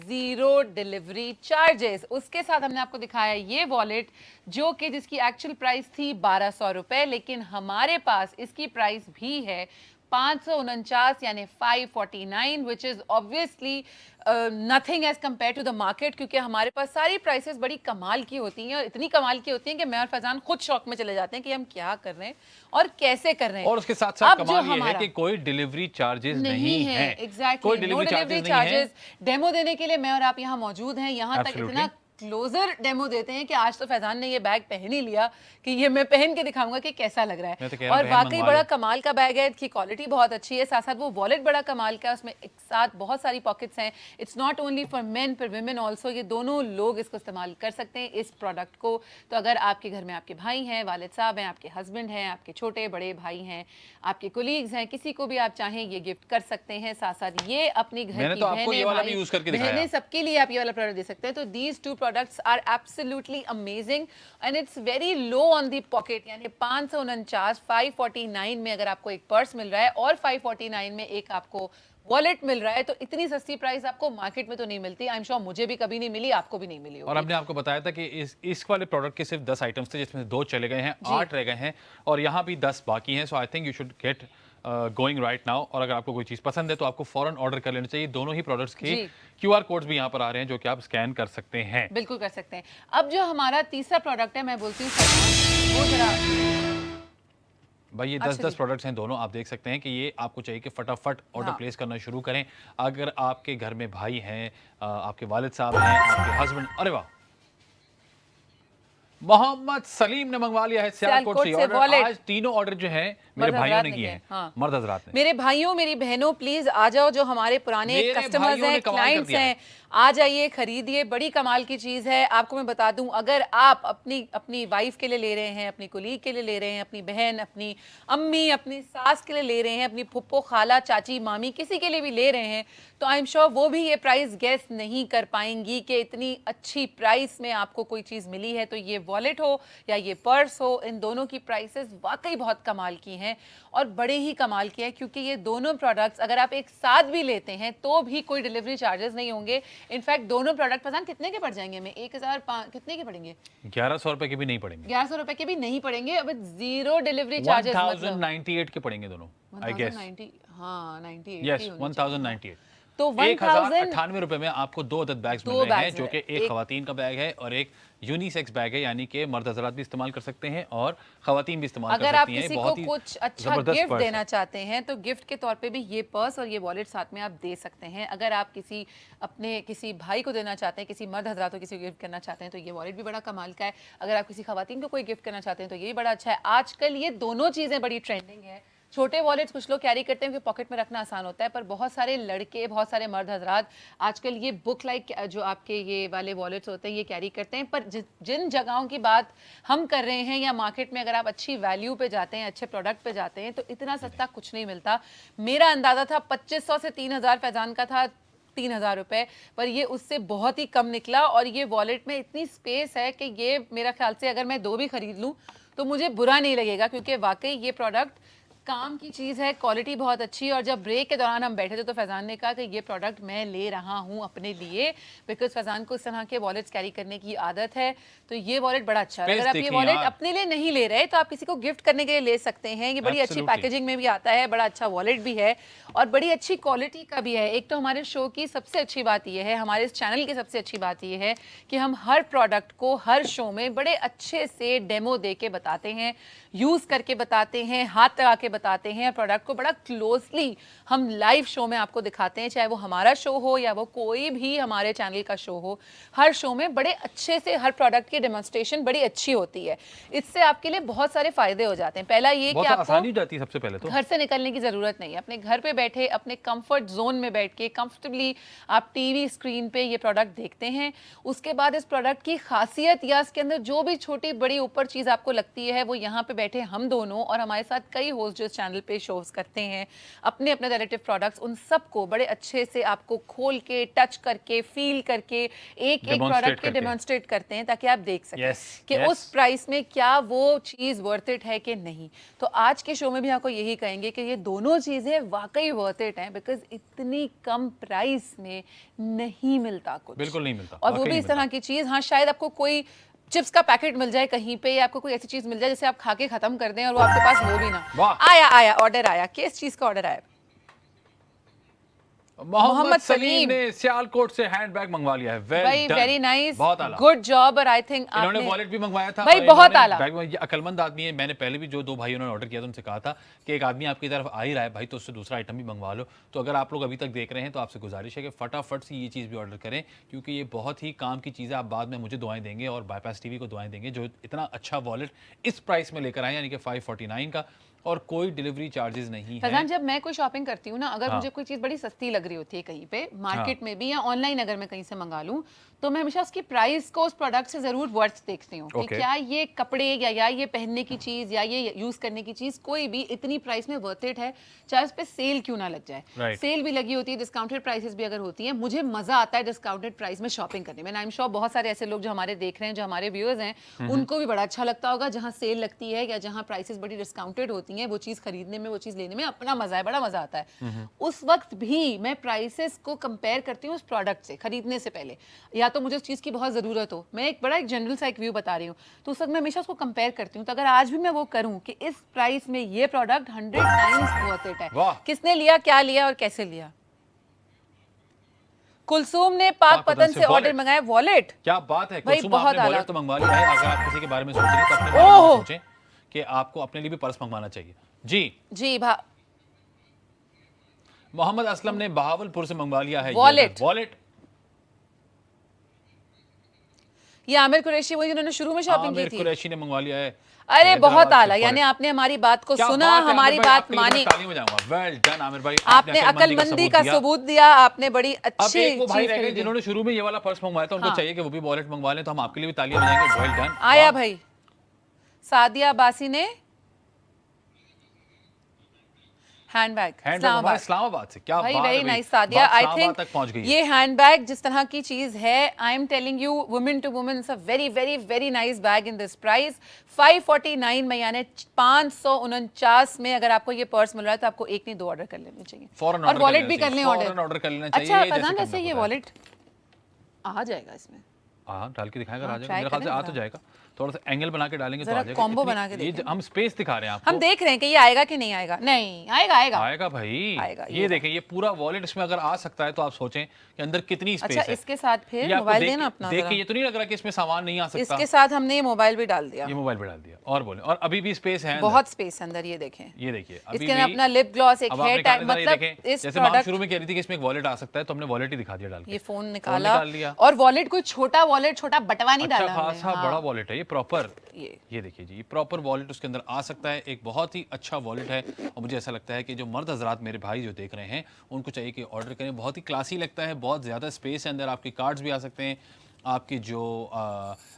Speaker 2: 0 delivery charges. उसके साथ हमने आपको दिखाया ये वॉलेट जो कि जिसकी एक्चुअल प्राइस थी 1200 रुपए, लेकिन हमारे पास इसकी प्राइस भी है 549 यानी 549, which is obviously nothing as compare to the market, क्योंकि हमारे पास सारी प्राइसेस बड़ी कमाल की होती हैं और इतनी कमाल की होती हैं कि मैं और फैजान खुद शौक में चले जाते हैं कि हम क्या कर रहे हैं और कैसे कर रहे हैं।
Speaker 1: और उसके साथ साथ कमाल ये है कि कोई डिलीवरी चार्जेस नहीं है।
Speaker 2: Exactly, no delivery charges. Demo देने के लिए मैं और आप यहाँ मौजूद हैं। यहाँ तक इतना क्लोजर डेमो देते हैं कि आज तो फैजान ने ये बैग पहन ही लिया कि ये मैं पहन के दिखाऊंगा कि कैसा लग रहा है। और वाकई बड़ा कमाल का बैग है, इसकी क्वालिटी बहुत अच्छी है, साथ साथ वो वॉलेट बड़ा कमाल का है, उसमें एक साथ बहुत सारी पॉकेट्स हैं। It's not only for main पर विमेन ऑल्सो, ये दोनों लोग इसको इस्तेमाल कर सकते हैं इस प्रोडक्ट को। तो अगर आपके घर में आपके भाई हैं, वालिद साहब हैं, आपके हस्बैंड हैं, आपके छोटे बड़े भाई हैं, आपके कोलीग्स हैं, किसी को भी आप चाहें ये गिफ्ट कर सकते हैं। साथ साथ ये अपनी घर की बहनें सबके लिए आप ये वाला प्रोडक्ट दे सकते हैं। तो these two products are absolutely amazing and it's very low on the pocket, यानी 549 549 में अगर आपको एक पर्स मिल रहा है और 549 में एक आपको वॉलेट मिल रहा है, तो इतनी सस्ती प्राइस आपको मार्केट में तो नहीं मिलती। आई एम श्योर मुझे भी कभी नहीं मिली, आपको भी नहीं मिली होगी।
Speaker 1: और हमने आपको बताया था कि इस वाले प्रोडक्ट के सिर्फ 10 आइटम्स थे, जिसमें 2 चले गए हैं, 8 रह गए हैं और यहाँ भी 10 बाकी हैं। So I think you should get going right now. और अगर आपको कोई चीज़ पसंद है तो आपको फौरन ऑर्डर कर लेना चाहिए। दोनों ही प्रोडक्ट्स के QR कोड्स भी यहाँ पर आ रहे हैं जो कि आप स्कैन कर सकते हैं।
Speaker 2: बिल्कुल कर सकते हैं। अब जो हमारा तीसरा प्रोडक्ट है, मैं बोलती हूँ वो जरा
Speaker 1: भाई, ये 10-10 प्रोडक्ट्स हैं दोनों, आप देख सकते हैं कि ये आपको चाहिए कि फटाफट ऑर्डर प्लेस करना शुरू करें। अगर आपके घर में भाई हैं, आपके वालिद साहब हैं, आपके हस्बैंड, अरे वाह, मोहम्मद सलीम ने मंगवा लिया है सियालकोट से ऑर्डर। आज तीनों ऑर्डर जो हैं मेरे भाइयों ने किए हैं, मर्द हजरात ने।
Speaker 2: मेरे भाइयों मेरी बहनों प्लीज आ जाओ, जो हमारे पुराने कस्टमर्स हैं, क्लाइंट्स हैं, आ जाइए, खरीदिए। बड़ी कमाल की चीज है। आपको मैं बता दूं, अगर आप अपनी वाइफ के लिए ले रहे हैं, अपनी कुलीग के लिए ले रहे हैं, अपनी बहन, अपनी अम्मी, अपनी सास के लिए ले रहे हैं, अपनी फुप्पो, खाला, चाची, मामी, किसी के लिए भी ले रहे हैं, तो आई एम श्योर वो भी ये प्राइस गेस नहीं कर पाएंगी कि इतनी अच्छी प्राइस में आपको कोई चीज मिली है। तो ये वॉलेट हो या ये पर्स हो, इन दोनों की प्राइसेस वाकई बहुत कमाल की हैं और बड़े ही कमाल की है, क्योंकि ये दोनों प्रोडक्ट्स अगर आप एक साथ भी लेते हैं तो भी कोई डिलीवरी चार्जेस नहीं होंगे। इनफैक्ट दोनों प्रोडक्ट पता कितने के पड़ जाएंगे हमें? 1000 कितने के पड़ेंगे?
Speaker 1: 1100 रुपए के भी नहीं पड़ेंगे।
Speaker 2: 1100 रुपए के भी नहीं पड़ेंगे। अब जीरो डिलीवरी चार्जेस,
Speaker 1: 1098 के पड़ेंगे दोनों, आई गेस।
Speaker 2: हाँ 98,
Speaker 1: यस 1098।
Speaker 2: तो
Speaker 1: 1098 रुपए में आपको 2 अदद बैग्स मिल रहे हैं, जो कि एक खवातीन का बैग है और एक यूनिसेक्स बैग है, यानी कि मर्द हजरात भी इस्तेमाल कर सकते हैं और खवातीन भी इस्तेमाल कर सकती हैं।
Speaker 2: अगर आप किसी को कुछ अच्छा गिफ्ट देना चाहते हैं तो गिफ्ट के तौर पे भी ये पर्स और ये वॉलेट साथ में आप दे सकते हैं। अगर आप किसी भाई को देना चाहते हैं, किसी मर्द हजरात को किसी को गिफ्ट करना चाहते हैं, तो ये वॉलेट भी बड़ा कमाल का है। अगर आप किसी खवातीन को कोई गिफ्ट करना चाहते हैं तो ये बड़ा अच्छा है। आजकल ये दोनों चीज़ें बड़ी ट्रेंडिंग है। छोटे वॉलेट्स कुछ लोग कैरी करते हैं क्योंकि पॉकेट में रखना आसान होता है, पर बहुत सारे लड़के, बहुत सारे मर्द हजरात आजकल ये बुक लाइक जो आपके ये वाले वॉलेट्स होते हैं ये कैरी करते हैं। पर जिन जगहों की बात हम कर रहे हैं, या मार्केट में अगर आप अच्छी वैल्यू पे जाते हैं, अच्छे प्रोडक्ट पे जाते हैं, तो इतना सस्ता कुछ नहीं मिलता। मेरा अंदाजा था 2500 से 3000, फैजान का था 3000 रुपए, पर ये उससे बहुत ही कम निकला। और ये वॉलेट में इतनी स्पेस है कि ये मेरा ख्याल से अगर मैं 2 भी खरीद लूँ तो मुझे बुरा नहीं लगेगा, क्योंकि वाकई ये प्रोडक्ट काम की चीज़ है, क्वालिटी बहुत अच्छी है। और जब ब्रेक के दौरान हम बैठे थे तो फैजान ने कहा कि ये प्रोडक्ट मैं ले रहा हूँ अपने लिए, बिकॉज फैजान को इस तरह के वॉलेट्स कैरी करने की आदत है। तो ये वॉलेट बड़ा अच्छा है। अगर आप ये वॉलेट अपने लिए नहीं ले रहे तो आप किसी को गिफ्ट करने के लिए ले सकते हैं। ये बड़ी अच्छी पैकेजिंग में भी आता है, बड़ा अच्छा वॉलेट भी है और बड़ी अच्छी क्वालिटी का भी है। एक तो हमारे शो की सबसे अच्छी बात यह है, हमारे इस चैनल की सबसे अच्छी बात यह है कि हम हर प्रोडक्ट को हर शो में बड़े अच्छे से डेमो दे के बताते हैं, यूज़ करके बताते हैं, हाथ लगा के बताते हैं। प्रोडक्ट को बड़ा क्लोजली हम लाइव शो में आपको दिखाते हैं, चाहे वो हमारा शो हो या वो कोई भी हमारे चैनल का शो हो। हर शो में बड़े अच्छे से हर प्रोडक्ट की डेमोन्स्ट्रेशन बड़ी अच्छी होती है। इससे आपके लिए बहुत सारे फायदे हो जाते हैं। पहला ये कि आपको
Speaker 1: आसानी जाती है, सबसे पहले तो
Speaker 2: घर से निकलने की जरूरत नहीं है। अपने घर पे बैठे अपने कंफर्ट जोन में बैठ के कंफर्टेबली आप टीवी स्क्रीन पे ये प्रोडक्ट देखते हैं। उसके बाद इस प्रोडक्ट की खासियत या इसके अंदर जो भी छोटी बड़ी ऊपर चीज़ आपको लगती है, वो यहाँ पे बैठे हम दोनों और हमारे साथ कई होस्ट जो इस चैनल पे शोज करते हैं अपने अपने रिलेटिव प्रोडक्ट्स, उन सबको बड़े अच्छे से आपको खोल के, टच करके, फील करके एक एक प्रोडक्ट के डेमोन्स्ट्रेट करते हैं, ताकि आप देख सकें कि उस प्राइस में क्या वो चीज़ वर्थ इट है कि नहीं। तो आज के शो में भी आपको यही कहेंगे कि ये दोनों चीज़ें वाकई वर्थ इट हैं, बिकॉज इतनी कम प्राइस में नहीं मिलता कुछ,
Speaker 1: बिल्कुल नहीं मिलता,
Speaker 2: और वो भी इस तरह की चीज़। हाँ, शायद आपको कोई चिप्स का पैकेट मिल जाए कहीं पे, या आपको कोई ऐसी चीज मिल जाए जिसे आप खा के खत्म कर दें और वो आपके पास हो भी ना।
Speaker 1: वाह।
Speaker 2: आया ऑर्डर आया, किस चीज का ऑर्डर आया?
Speaker 1: मोहम्मद सलीम ने सियालकोट से हैंडबैग मंगवा लिया है।
Speaker 2: भाई वेरी नाइस,
Speaker 1: बहुत आला,
Speaker 2: गुड जॉब। और आई थिंक
Speaker 1: इन्होंने वॉलेट भी मंगवाया था
Speaker 2: भाई, बहुत आला।
Speaker 1: ये अकलमंद आदमी है। मैंने पहले भी जो दो भाई उन्होंने ऑर्डर किया था उनसे कहा था कि एक आदमी आपकी तरफ आ ही रहा है भाई, तो उससे दूसरा आइटम भी मंगवा लो। तो अगर आप लोग अभी तक देख रहे हैं तो आपसे गुजारिश है कि फटाफट से ये चीज़ भी ऑर्डर करें, क्योंकि ये बहुत ही काम की चीज़ है। आप बाद में मुझे दुआएं देंगे और बाईपास टीवी को दुआएं देंगे जो इतना अच्छा वॉलेट इस प्राइस में लेकर आए, यानी कि 549 का, और कोई डिलीवरी चार्जेस नहीं है।
Speaker 2: जब मैं कोई शॉपिंग करती हूँ ना, अगर मुझे कोई चीज बड़ी सस्ती लग रही होती है कहीं पे मार्केट में भी या ऑनलाइन अगर मैं कहीं से मंगा लूँ, तो मैं हमेशा उसकी प्राइस को उस प्रोडक्ट से जरूर वर्थ देखती हूँ कि क्या ये कपड़े या ये पहनने की चीज या ये यूज करने की चीज कोई भी इतनी प्राइस में वर्थ इट है, चाहे उस पर सेल क्यों ना लग जाए। सेल भी लगी होती है, डिस्काउंटेड प्राइसेस भी अगर होती है, मुझे मजा आता है डिस्काउंटेड प्राइस में शॉपिंग करने में। आई एम श्योर बहुत सारे ऐसे लोग जो हमारे देख रहे हैं, जो हमारे व्यूअर्स हैं, उनको भी बड़ा अच्छा लगता होगा जहां सेल लगती है या जहां प्राइसेस बड़ी डिस्काउंटेड होती हैं, वो चीज खरीदने में, वो चीज लेने में अपना मजा है, बड़ा मजा आता है। उस वक्त भी मैं प्राइसेस को कंपेयर करती हूँ उस प्रोडक्ट से खरीदने से पहले, या तो मुझे उस चीज की बहुत जरूरत हो, मैं एक बड़ा जनरल सा एक व्यू बता रही हूँ, तो उस वक्त मैं हमेशा उसको कंपेयर करती हूँ। तो अगर आज भी मैं वो करूँ कि इस प्राइस में ये प्रोडक्ट 100 टाइम्स वर्थ इट है, किसने लिया, क्या लिया और कैसे लिया। कुलसूम ने पाक पतन से ऑर्डर मंगाया वॉलेट।
Speaker 1: क्या बात है,
Speaker 2: भाई बहुत
Speaker 1: वॉलेट तो मंगवा लिया है। अगर आप किसी के बारे में सोच रहे हैं तो अपने बारे में सोचें कि आपको अपने लिए भी पर्स मंगवाना चाहिए। जी मोहम्मद असलम ने बहावलपुर से मंगवा लिया है वॉलेट।
Speaker 2: ये आमिर कुरैशी वही जिन्होंने शुरू में शॉपिंग की थी।
Speaker 1: आमिर कुरैशी ने मंगवा लिया है।
Speaker 2: अरे बहुत आला, यानी आपने हमारी बात को सुना, हमारी बात मानी।
Speaker 1: वेल डन आमिर भाई,
Speaker 2: आपने अकलमंदी का सबूत दिया, आपने बड़ी अच्छी
Speaker 1: चीज भाई रह गए जिन्होंने शुरू में ये वाला पर्स मंगवाया था, उनको चाहिए कि वो भी वॉलेट मंगवा लें, तो हम आपके लिए भी तालियां बजाएंगे। Well done.
Speaker 2: आया भाई सादिया अब्बासी ने हैंडबैग
Speaker 1: इस्लामाबाद से। क्या
Speaker 2: भाई very nice Sadia. I think ये हैंडबैग जिस तरह की चीज है, I am telling you, women to women, it's a very very very nice bag in this price 549 में, यानी 549 में। अगर आपको ये पर्स मिल रहा है तो आपको एक नहीं दो ऑर्डर कर लेने चाहिए, और वॉलेट भी कर लें ऑर्डर कर लेना चाहिए। अच्छा फैजान, वैसे ये वॉलेट आ जाएगा इसमें,
Speaker 1: हाँ डाल के दिखाएगा, मेरे ख्याल से आ तो जाएगा। थोड़ा सा एंगल बना के डालेंगे तो आ जाएगा।
Speaker 2: कॉम्बो बना के
Speaker 1: ये हम स्पेस दिखा रहे हैं आपको,
Speaker 2: हम देख रहे हैं कि ये आएगा कि नहीं आएगा। नहीं आएगा
Speaker 1: भाई
Speaker 2: आएगा।
Speaker 1: ये देखें, ये पूरा वॉलेट इसमें अगर आ सकता है तो आप सोचें कि अंदर कितनी स्पेस है।
Speaker 2: इसके साथ फिर मोबाइल देना अपना,
Speaker 1: देखिए ये तो नहीं लग रहा कि इसमें सामान नहीं आ सकता।
Speaker 2: इसके साथ हमने ये मोबाइल भी डाल दिया,
Speaker 1: और बोले, और अभी भी स्पेस है,
Speaker 2: बहुत स्पेस अंदर। ये देखें, इसके अंदर अपना लिप ग्लॉस, एक हेयर टाइप, मतलब इस
Speaker 1: जैसे हम शुरू में कह रही थी कि इसमें एक वॉलेट आ सकता है, तो हमने वॉलेट ही दिखा दिया डाल के।
Speaker 2: ये फोन निकाला और वॉलेट कोई छोटा वॉलेट, छोटा बटवा नहीं डाला,
Speaker 1: खासा बड़ा वॉलेट है ये प्रॉपर। ये देखिए जी, ये प्रॉपर वॉलेट उसके अंदर आ सकता है। एक बहुत ही अच्छा वॉलेट है, और मुझे ऐसा लगता है कि जो मर्द हजरात मेरे भाई जो देख रहे हैं उनको चाहिए कि ऑर्डर करें। बहुत ही क्लासी लगता है, बहुत ज़्यादा स्पेस है अंदर, आपके कार्ड्स भी आ सकते हैं, आपकी जो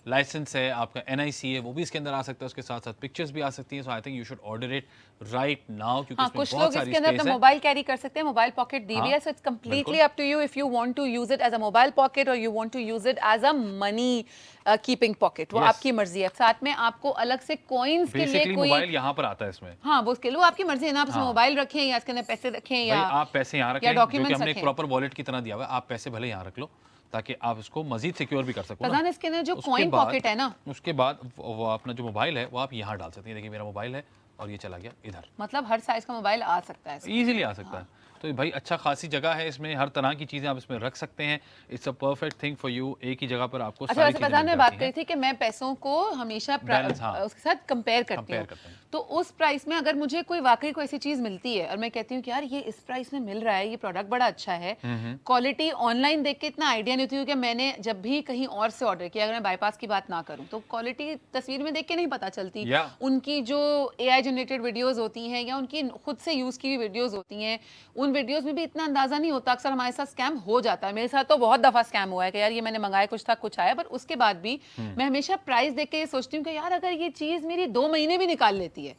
Speaker 1: लाइसेंस है, आपका NIC है, वो भी इसके अंदर आ सकता है, उसके साथ साथ पिक्चर्स भी आ सकती हैं। So I think you should order it right now, क्योंकि इसमें
Speaker 2: कुछ
Speaker 1: बहुत
Speaker 2: लोग
Speaker 1: सारी
Speaker 2: इसके अंदर
Speaker 1: स्पेस है।
Speaker 2: मोबाइल कैरी कर सकते हैं, मोबाइल पॉकेट दी हुई है, so it's completely up to you if you want to use it as a mobile pocket और you want to use it as a money keeping pocket, वो आपकी मर्जी है। साथ में आपको अलग से कॉइन्स के लिए कोई
Speaker 1: मोबाइल यहाँ पर आता है इसमें,
Speaker 2: हाँ वो उसके लिए आपकी मर्जी है ना, आप इसमें मोबाइल रखें या इसके अंदर पैसे रखें, या
Speaker 1: आप पैसे यहाँ रखें, जो कि हमने एक प्रॉपर वॉलेट की तरह दिया हुआ है। आप पैसे भले यहाँ रख लो ताकि आप इसको मजीद सिक्योर भी कर सको ना।
Speaker 2: इसके अंदर जो कॉइन पॉकेट है ना,
Speaker 1: उसके बाद वो अपना जो मोबाइल है वो आप यहाँ डाल सकते हैं। देखिए मेरा मोबाइल है और ये चला गया इधर,
Speaker 2: मतलब हर साइज का मोबाइल आ सकता है,
Speaker 1: इजीली आ सकता है। तो भाई अच्छा खासी जगह है इसमें, हर तरह की चीजें आप इसमें रख सकते हैं। It's a perfect thing for you, एक ही जगह पर आपको
Speaker 2: अच्छा। वैसे पता मैं बात करी थी कि मैं पैसों को हमेशा उसके साथ कंपेयर करती हूँ, तो उस प्राइस में अगर मुझे कोई वाकई कोई ऐसी चीज मिलती है और मैं कहती हूँ कि यार ये इस प्राइस में मिल रहा है, ये प्रोडक्ट बड़ा अच्छा है, क्वालिटी ऑनलाइन देख के इतना आइडिया नहीं होती, कि मैंने जब भी कहीं और से ऑर्डर किया, अगर मैं बाईपास की बात ना करूँ, तो क्वालिटी तस्वीर में देख के नहीं पता चलती। उनकी जो AI जनरेटेड वीडियोज होती हैं या उनकी खुद से यूज की हुई वीडियोज होती हैं, उन वीडियोज में भी इतना अंदाजा नहीं होता। अक्सर हमारे साथ स्कैम हो जाता है, मेरे साथ तो बहुत दफा स्कैम हुआ है कि यार ये मैंने मंगाया कुछ था कुछ आया, पर उसके बाद भी मैं हमेशा प्राइस देख के ये सोचती हूँ कि यार अगर ये चीज मेरी 2 महीने भी निकाल लेती है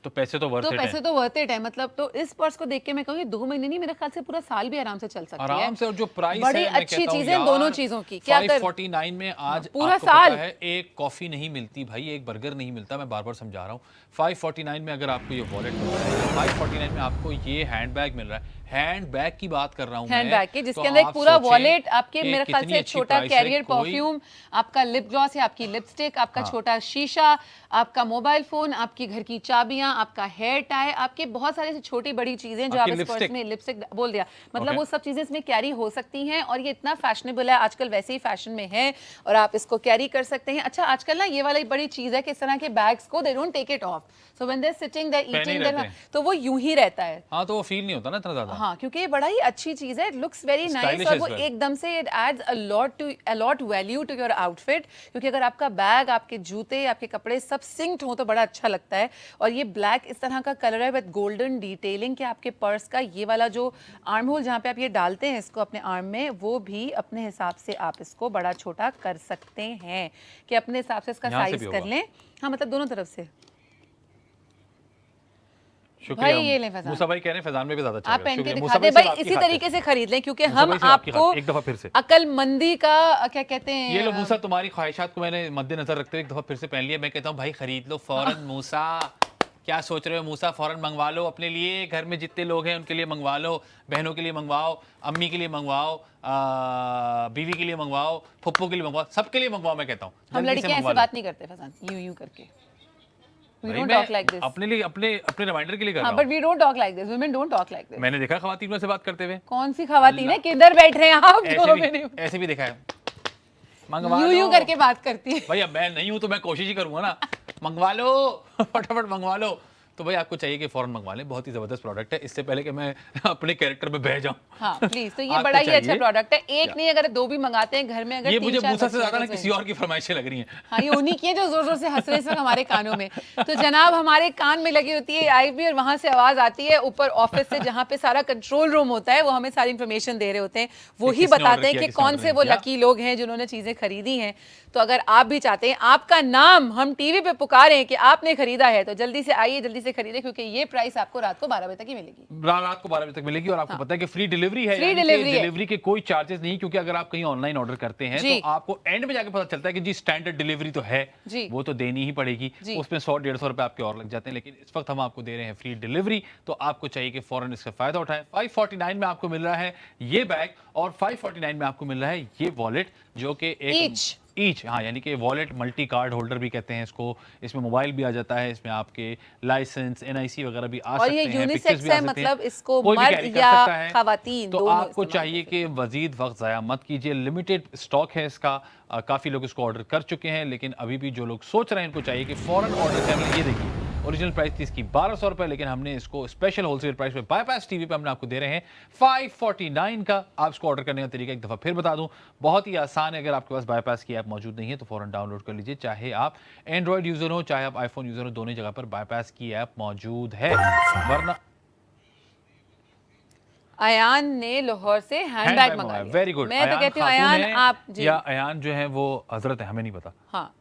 Speaker 1: तो पैसे तो वर्थ
Speaker 2: तो
Speaker 1: इट
Speaker 2: पैसे तो वर्थ इट है, मतलब तो इस पर्स को देख के मैं कहूँगी 2 महीने नहीं, मेरे ख्याल से पूरा साल भी आराम से चल सकती है
Speaker 1: आराम से। और जो प्राइस
Speaker 2: बड़ी
Speaker 1: है, मैं
Speaker 2: अच्छी
Speaker 1: कहता हूँ
Speaker 2: चीजें
Speaker 1: यार,
Speaker 2: दोनों चीजों की। क्या कर
Speaker 1: 549 में आज
Speaker 2: पूरा
Speaker 1: आपको
Speaker 2: साल
Speaker 1: पता है एक कॉफी नहीं मिलती भाई, एक बर्गर नहीं मिलता, मैं बार बार समझा रहा हूँ। 549 में अगर आपको ये वॉलेट मिल रहा है, 549 में आपको ये हैंडबैग मिल रहा है, हैंडबैग की बात कर रहा हूँ
Speaker 2: हैंड
Speaker 1: मैं,
Speaker 2: बैग की, जिसके
Speaker 1: तो
Speaker 2: अंदर एक
Speaker 1: आप
Speaker 2: पूरा
Speaker 1: सोचें
Speaker 2: वॉलेट, आपके
Speaker 1: कि
Speaker 2: मेरे ख्याल
Speaker 1: कितनी
Speaker 2: से एक
Speaker 1: अच्छी
Speaker 2: छोटा
Speaker 1: प्राइस है।
Speaker 2: कैरियर
Speaker 1: कोई
Speaker 2: परफ्यूम, आपका लिप ग्लॉस या आपकी लिपस्टिक, आपका
Speaker 1: हाँ।
Speaker 2: छोटा शीशा, आपका मोबाइल फोन, आपकी घर की चाबियां, आपका हेयर टाई, आपके बहुत सारे ऐसी छोटी बड़ी चीजें जो आप
Speaker 1: आपकी
Speaker 2: इस पर्स
Speaker 1: लिपस्टिक।
Speaker 2: में, लिपस्टिक बोल दिया, मतलब
Speaker 1: Okay.
Speaker 2: वो सब चीजें इसमें कैरी हो सकती हैं। और ये इतना फैशनेबल है आजकल, वैसे ही फैशन में है और आप इसको कैरी कर सकते हैं। अच्छा, आजकल ना ये वाली बड़ी चीज है कि इस तरह के बैग्स को they don't take it off, so when they are sitting, they are
Speaker 1: पहने ही
Speaker 2: ईटिंग,
Speaker 1: रहते हैं।
Speaker 2: तो वो यूं ही रहता है।
Speaker 1: हाँ, तो वो फील नहीं होता ना इतना ज्यादा।
Speaker 2: हाँ, क्योंकि ये बड़ा ही अच्छी चीज है, it looks very nice,
Speaker 1: Stylish
Speaker 2: और
Speaker 1: as
Speaker 2: वो
Speaker 1: well.
Speaker 2: एकदम से it adds a lot value to your outfit. क्योंकि अगर आपका बैग, आपके जूते, आपके कपड़े सब सिंक्ड हो तो बड़ा अच्छा लगता है। और ये ब्लैक इस तरह का कलर है विद गोल्डन डिटेलिंग, कि आपके पर्स का ये वाला जो आर्म होल जहाँ पे आप ये डालते हैं इसको अपने आर्म में, वो भी अपने हिसाब से आप इसको बड़ा छोटा कर सकते हैं, कि अपने हिसाब से इसका
Speaker 1: यहाँ से
Speaker 2: साइज
Speaker 1: भी
Speaker 2: कर
Speaker 1: होगा।
Speaker 2: लें। हाँ, मतलब दोनों तरफ से।
Speaker 1: शुक्रिया।
Speaker 2: भाई ये ले फैजान,
Speaker 1: मूसा भाई कह रहे हैं फैजान में भी ज्यादा अच्छा
Speaker 2: आप
Speaker 1: लगा।
Speaker 2: पहन के
Speaker 1: शुक्रिया।
Speaker 2: दिखा
Speaker 1: मूसा
Speaker 2: दे
Speaker 1: सिर्फ
Speaker 2: भाई,
Speaker 1: आपकी
Speaker 2: इसी
Speaker 1: खातिर।
Speaker 2: तरीके से खरीद लें, क्योंकि
Speaker 1: मूसा
Speaker 2: हम
Speaker 1: भाई सिर्फ आपकी
Speaker 2: आपको
Speaker 1: खातिर। एक दफा फिर से
Speaker 2: अकलमंदी का क्या कहते हैं,
Speaker 1: ये लो मूसा, तुम्हारी ख्वाहिशात को मैंने मद्देनजर रखते हुए एक दफा फिर से पहन लिया। मैं कहता हूँ भाई खरीद लो फौरन। मूसा क्या सोच रहे हो मूसा, फौरन मंगवा लो अपने लिए, घर में जितने लोग हैं उनके लिए मंगवा लो, बहनों के लिए मंगवाओ, अम्मी के लिए मंगवाओ, बीवी के लिए मंगवाओ, फुप्पो के लिए मंगवाओ, सबके लिए मंगवाओ। मैं कहता हूँ
Speaker 2: हम
Speaker 1: जल्दी से
Speaker 2: लड़कियां
Speaker 1: मंगवा
Speaker 2: ऐसे
Speaker 1: लो।
Speaker 2: बात नहीं करते फैजान, यूं करके। We
Speaker 1: भाई
Speaker 2: don't
Speaker 1: मैं
Speaker 2: talk like this.
Speaker 1: अपने लिए, अपने रिमाइंडर के लिए कर
Speaker 2: हाँ,
Speaker 1: रहा
Speaker 2: but
Speaker 1: हूँ।
Speaker 2: we don't talk like this. Women don't talk like this.
Speaker 1: मैंने देखा खवातीन में से बात करते हुए,
Speaker 2: कौन सी खवातीन है, किधर बैठ रहे हैं आप जो
Speaker 1: ऐसे
Speaker 2: मैंने
Speaker 1: भी, ऐसे भी देखा है। मंगवा
Speaker 2: यूं
Speaker 1: लो
Speaker 2: करके बात करती है।
Speaker 1: भाई, अब मैं नहीं हूं तो मैं कोशिश ही करूंगा ना। मंगवा लो फटाफट मंगवा लो। तो भाई आपको चाहिए कि फौरन मंगवा लें, बहुत ही जबरदस्त प्रोडक्ट है। इससे पहले कि मैं अपने कैरेक्टर में बह जाऊं,
Speaker 2: हाँ प्लीज, तो ये
Speaker 1: आपको
Speaker 2: बड़ा ही अच्छा
Speaker 1: चाहिए-
Speaker 2: प्रोडक्ट है। एक नहीं, अगर दो भी मंगाते हैं घर में, अगर
Speaker 1: ये
Speaker 2: 3-4
Speaker 1: मुझे मूसा से
Speaker 2: बच्चे
Speaker 1: ज्यादा
Speaker 2: हैं
Speaker 1: ना
Speaker 2: तो
Speaker 1: किसी और की फरमाइशें लग रही हैं।
Speaker 2: हाँ, ये उन्हीं की है जो जोर जोर से हंस रहे हैं इस वक्त हमारे कानों में। तो जनाब हमारे कान में लगी होती है आईवी, और वहां से आवाज आती है ऊपर ऑफिस से, जहां पे सारा कंट्रोल रूम होता है, वो हमें सारी इन्फॉर्मेशन दे रहे होते हैं, वो ही
Speaker 1: किसने
Speaker 2: बताते
Speaker 1: order
Speaker 2: हैं
Speaker 1: किया,
Speaker 2: कि
Speaker 1: किसने
Speaker 2: कौन
Speaker 1: order
Speaker 2: से
Speaker 1: नहीं
Speaker 2: वो
Speaker 1: किया।
Speaker 2: लकी लोग हैं जिन्होंने चीजें खरीदी हैं। तो अगर आप भी चाहते हैं आपका नाम हम टीवी पे पुकारें कि आपने खरीदा है, तो जल्दी से आइए, जल्दी से खरीदें, क्योंकि ये प्राइस आपको रात को 12 बजे तक ही मिलेगी।
Speaker 1: रात को 12 बजे तक मिलेगी। और आपको पता है कि फ्री डिलीवरी है,
Speaker 2: फ्री
Speaker 1: यानी कि
Speaker 2: डिलीवरी है।
Speaker 1: डिलीवरी के कोई चार्जेस नहीं, क्योंकि अगर आप कहीं ऑनलाइन ऑर्डर करते हैं
Speaker 2: जी।
Speaker 1: तो आपको एंड में जाके पता चलता है कि जी स्टैंडर्ड डिलीवरी तो है,
Speaker 2: जी।
Speaker 1: वो तो देनी ही पड़ेगी,
Speaker 2: जी।
Speaker 1: उसमें 100-150 रुपए आपके और लग जाते हैं। लेकिन इस वक्त हम आपको दे रहे हैं फ्री डिलीवरी, तो आपको चाहिए कि फौरन इसका फायदा उठाएं। 549 में आपको मिल रहा है ये बैग, और 549 में आपको मिल रहा है ये वॉलेट, जो कि एक ईच, हाँ, यानी कि वॉलेट मल्टी कार्ड होल्डर भी कहते हैं इसको। इसमें मोबाइल भी आ जाता है, इसमें आपके लाइसेंस, एनआईसी वगैरह भी आ सकते हैं,
Speaker 2: और ये
Speaker 1: पिक्चर्स
Speaker 2: यूनिसेक्स
Speaker 1: भी आ
Speaker 2: है,
Speaker 1: सकते हैं,
Speaker 2: मतलब इसको
Speaker 1: कोई भी
Speaker 2: मर्द
Speaker 1: कैरी कर
Speaker 2: या
Speaker 1: सकता है।
Speaker 2: खवातीन
Speaker 1: तो
Speaker 2: दोनों
Speaker 1: आपको
Speaker 2: इस्तेमाल
Speaker 1: चाहिए
Speaker 2: कर
Speaker 1: कि मजीद वक्त ज़ाया मत कीजिए, लिमिटेड स्टॉक है इसका। काफ़ी लोग इसको ऑर्डर कर चुके हैं, लेकिन अभी भी जो लोग सोच रहे हैं उनको चाहिए कि फ़ौरन ऑर्डर कर लें। ये देखिए, ओरिजिनल प्राइस थी इसकी 1200 रुपए, लेकिन हमने इसको स्पेशल होलसेल प्राइस पे बाईपास टीवी पे हमने आपको दे रहे हैं 549 का। आप इसको ऑर्डर करने का तरीका एक दफ़ा फिर बता दूं, बहुत ही आसान है। अगर आपके पास बाईपास की ऐप मौजूद नहीं है तो फ़ौरन डाउनलोड कर लीजिए। चाहे आप एंड्रॉयड यूज़र हो, चाहे आप आईफोन यूज़र हो, दोनों जगह पर बाईपास की ऐप मौजूद है। वरना
Speaker 2: अयान ने लाहौर से हैंडबैग मंगाया।
Speaker 1: Very good.
Speaker 2: मैं तो कहती हूँ अयान आप जी,
Speaker 1: या अयान जो है वो हजरत है, हमें नहीं पता।
Speaker 2: हाँ